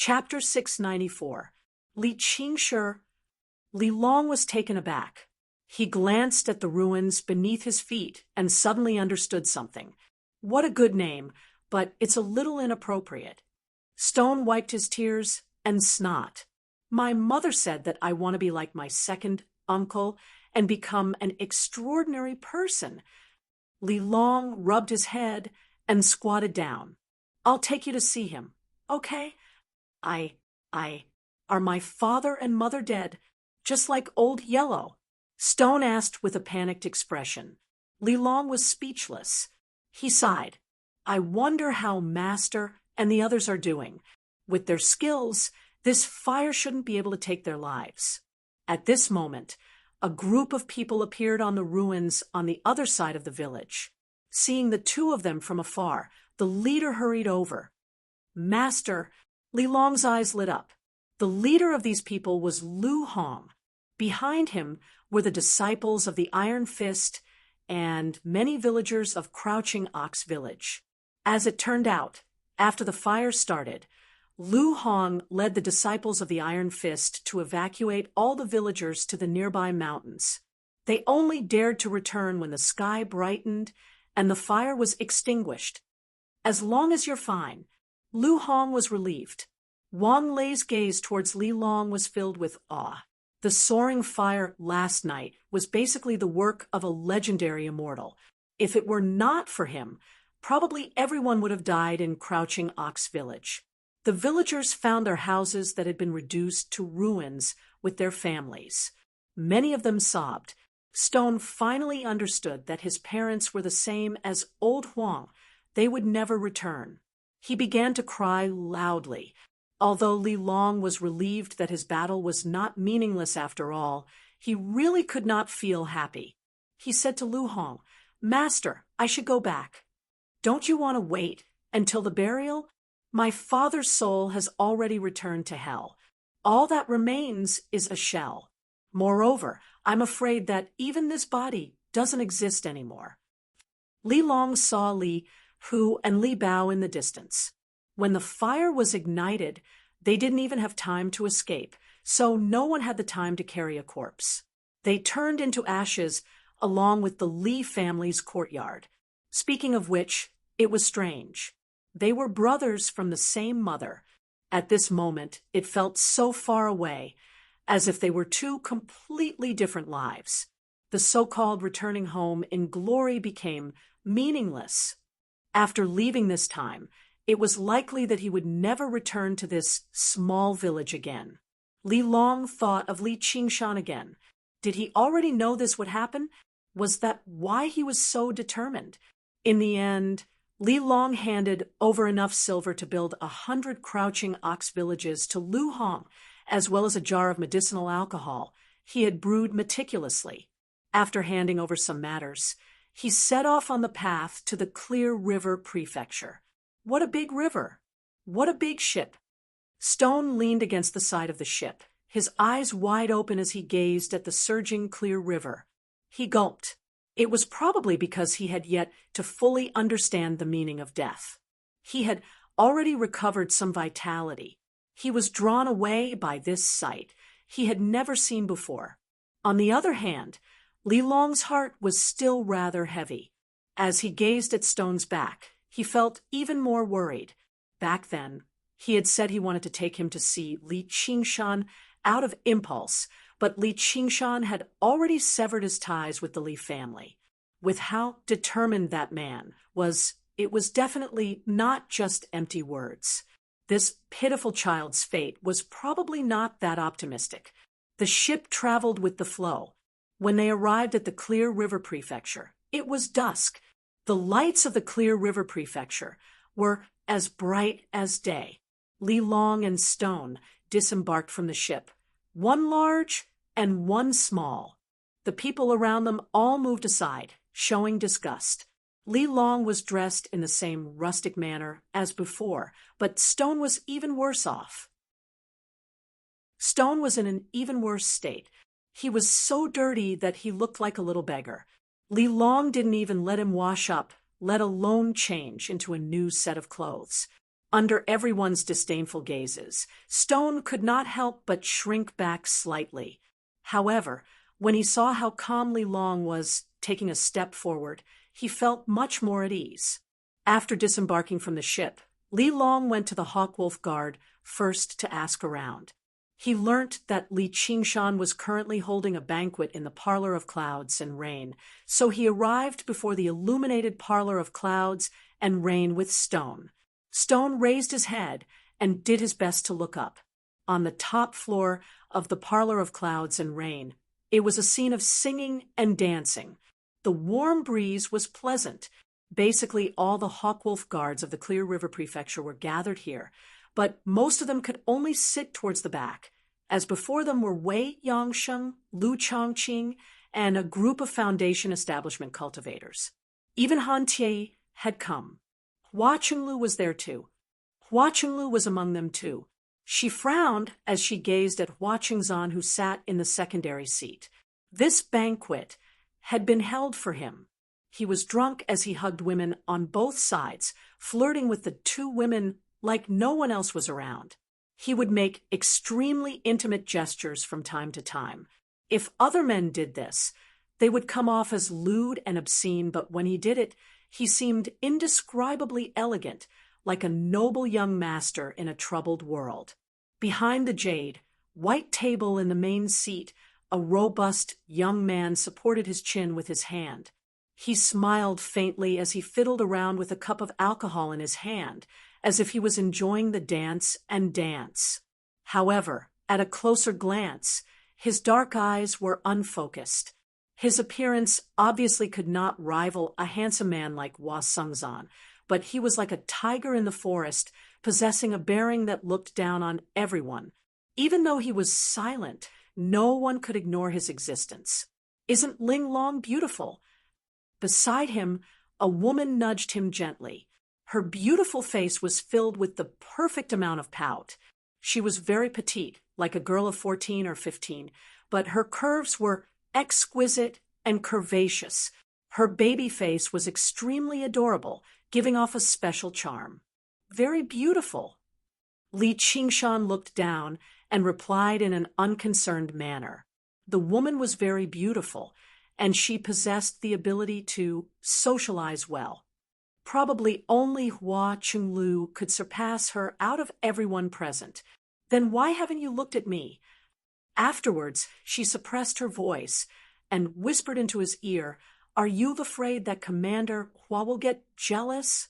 Chapter 694. Li Qingshi. Li Long was taken aback. He glanced at the ruins beneath his feet and suddenly understood something. What a good name, but it's a little inappropriate. Stone wiped his tears and snot. My mother said that I want to be like my second uncle and become an extraordinary person. Li Long rubbed his head and squatted down. I'll take you to see him, okay? Are my father and mother dead, just like Old Yellow? Stone asked with a panicked expression. Li Long was speechless. He sighed. I wonder how Master and the others are doing. With their skills, this fire shouldn't be able to take their lives. At this moment, a group of people appeared on the ruins on the other side of the village. Seeing the two of them from afar, the leader hurried over. Master, Li Long's eyes lit up. The leader of these people was Lu Hong. Behind him were the disciples of the Iron Fist and many villagers of Crouching Ox Village. As it turned out, after the fire started, Lu Hong led the disciples of the Iron Fist to evacuate all the villagers to the nearby mountains. They only dared to return when the sky brightened and the fire was extinguished. As long as you're fine, Lu Hong was relieved. Wang Lei's gaze towards Li Long was filled with awe. The soaring fire last night was basically the work of a legendary immortal. If it were not for him, probably everyone would have died in Crouching Ox Village. The villagers found their houses that had been reduced to ruins with their families. Many of them sobbed. Stone finally understood that his parents were the same as Old Huang. They would never return. He began to cry loudly. Although Li Long was relieved that his battle was not meaningless after all, he really could not feel happy. He said to Lu Hong, Master, I should go back. Don't you want to wait until the burial? My father's soul has already returned to hell. All that remains is a shell. Moreover, I'm afraid that even this body doesn't exist anymore. Li Long saw Li Hu and Li Bao in the distance. When the fire was ignited, they didn't even have time to escape, so no one had the time to carry a corpse. They turned into ashes along with the Li family's courtyard. Speaking of which, it was strange. They were brothers from the same mother. At this moment, it felt so far away, as if they were two completely different lives. The so-called returning home in glory became meaningless. After leaving this time, it was likely that he would never return to this small village again. Li Long thought of Li Qingshan again. Did he already know this would happen? Was that why he was so determined? In the end, Li Long handed over enough silver to build 100 Crouching Ox villages to Lu Hong, as well as a jar of medicinal alcohol he had brewed meticulously. After handing over some matters, he set off on the path to the Clear River Prefecture. What a big river! What a big ship! Stone leaned against the side of the ship, his eyes wide open as he gazed at the surging Clear River. He gulped. It was probably because he had yet to fully understand the meaning of death. He had already recovered some vitality. He was drawn away by this sight he had never seen before. On the other hand, Li Long's heart was still rather heavy. As he gazed at Stone's back, he felt even more worried. Back then, he had said he wanted to take him to see Li Qingshan out of impulse, but Li Qingshan had already severed his ties with the Li family. With how determined that man was, it was definitely not just empty words. This pitiful child's fate was probably not that optimistic. The ship traveled with the flow. When they arrived at the Clear River Prefecture, it was dusk. The lights of the Clear River Prefecture were as bright as day. Li Long and Stone disembarked from the ship, one large and one small. The people around them all moved aside, showing disgust. Li Long was dressed in the same rustic manner as before, but Stone was even worse off. Stone was in an even worse state. He was so dirty that he looked like a little beggar. Li Long didn't even let him wash up, let alone change into a new set of clothes. Under everyone's disdainful gazes, Stone could not help but shrink back slightly. However, when he saw how calmly Long was taking a step forward, he felt much more at ease. After disembarking from the ship, Li Long went to the Hawkwolf Guard first to ask around. He learnt that Li Qingshan was currently holding a banquet in the Parlor of Clouds and Rain, so he arrived before the illuminated Parlor of Clouds and Rain with Stone. Stone raised his head and did his best to look up. On the top floor of the Parlor of Clouds and Rain, it was a scene of singing and dancing. The warm breeze was pleasant. Basically, all the Hawkwolf guards of the Clear River Prefecture were gathered here, but most of them could only sit towards the back, as before them were Wei Yangsheng, Lu Chongqing, and a group of Foundation establishment cultivators. Even Han Tie had come. Hua Qinglu was there too. Hua Qinglu was among them too. She frowned as she gazed at Hua Qingzan, who sat in the secondary seat. This banquet had been held for him. He was drunk as he hugged women on both sides, flirting with the two women like no one else was around. He would make extremely intimate gestures from time to time. If other men did this, they would come off as lewd and obscene, but when he did it, he seemed indescribably elegant, like a noble young master in a troubled world. Behind the jade, white table in the main seat, a robust young man supported his chin with his hand. He smiled faintly as he fiddled around with a cup of alcohol in his hand, as if he was enjoying the dance and dance. However, at a closer glance, his dark eyes were unfocused. His appearance obviously could not rival a handsome man like Hua Sengzan, but he was like a tiger in the forest, possessing a bearing that looked down on everyone. Even though he was silent, no one could ignore his existence. "Isn't Ling Long beautiful?" Beside him, a woman nudged him gently. Her beautiful face was filled with the perfect amount of pout. She was very petite, like a girl of 14 or 15, but her curves were exquisite and curvaceous. Her baby face was extremely adorable, giving off a special charm. "Very beautiful." Li Qingshan looked down and replied in an unconcerned manner. The woman was very beautiful, and she possessed the ability to socialize well. Probably only Hua Qinglu could surpass her out of everyone present. "Then why haven't you looked at me?" Afterwards, she suppressed her voice and whispered into his ear, "Are you afraid that Commander Hua will get jealous?"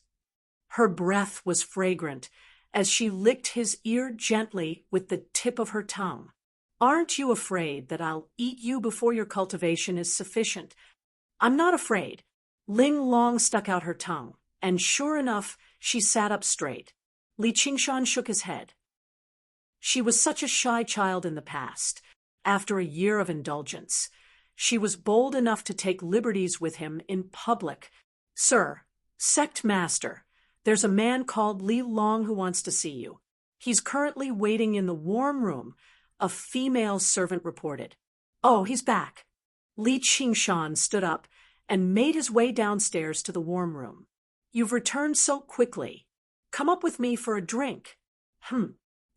Her breath was fragrant as she licked his ear gently with the tip of her tongue. "Aren't you afraid that I'll eat you before your cultivation is sufficient?" "I'm not afraid." Ling Long stuck out her tongue, and sure enough, she sat up straight. Li Qingshan shook his head. She was such a shy child in the past. After a year of indulgence, she was bold enough to take liberties with him in public. "Sir, Sect Master, there's a man called Li Long who wants to see you. He's currently waiting in the warm room," a female servant reported. "Oh, he's back." Li Qingshan stood up and made his way downstairs to the warm room. "You've returned so quickly. Come up with me for a drink."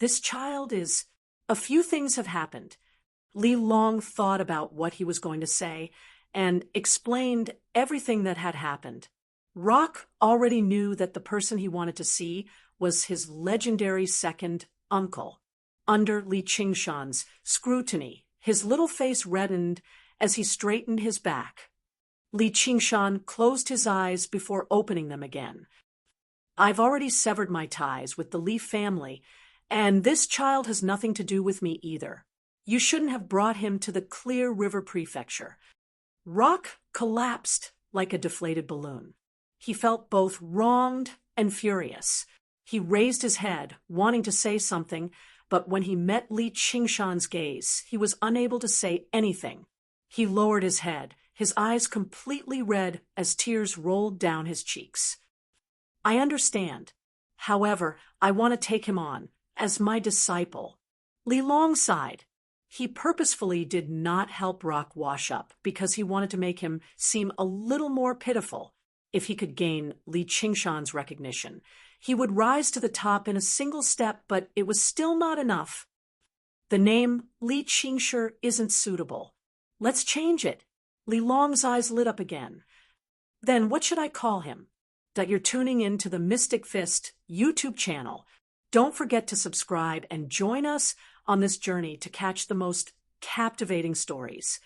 This child is... A few things have happened. Li Long thought about what he was going to say and explained everything that had happened. Rock already knew that the person he wanted to see was his legendary second uncle. Under Li Qingshan's scrutiny, his little face reddened as he straightened his back. Li Qingshan closed his eyes before opening them again. "I've already severed my ties with the Li family, and this child has nothing to do with me either. You shouldn't have brought him to the Clear River Prefecture." Rock collapsed like a deflated balloon. He felt both wronged and furious. He raised his head, wanting to say something, but when he met Li Qingshan's gaze, he was unable to say anything. He lowered his head, his eyes completely red as tears rolled down his cheeks. "I understand. However, I want to take him on as my disciple." Li Long sighed. He purposefully did not help Rock wash up because he wanted to make him seem a little more pitiful. If he could gain Li Qingshan's recognition, He would rise to the top in a single step, but it was still not enough. The name Li Qingshi isn't suitable. Let's change it. Li Long's eyes lit up again. Then what should I call him? That you're tuning in to the Mystic Fist YouTube channel. Don't forget to subscribe and join us on this journey to catch the most captivating stories.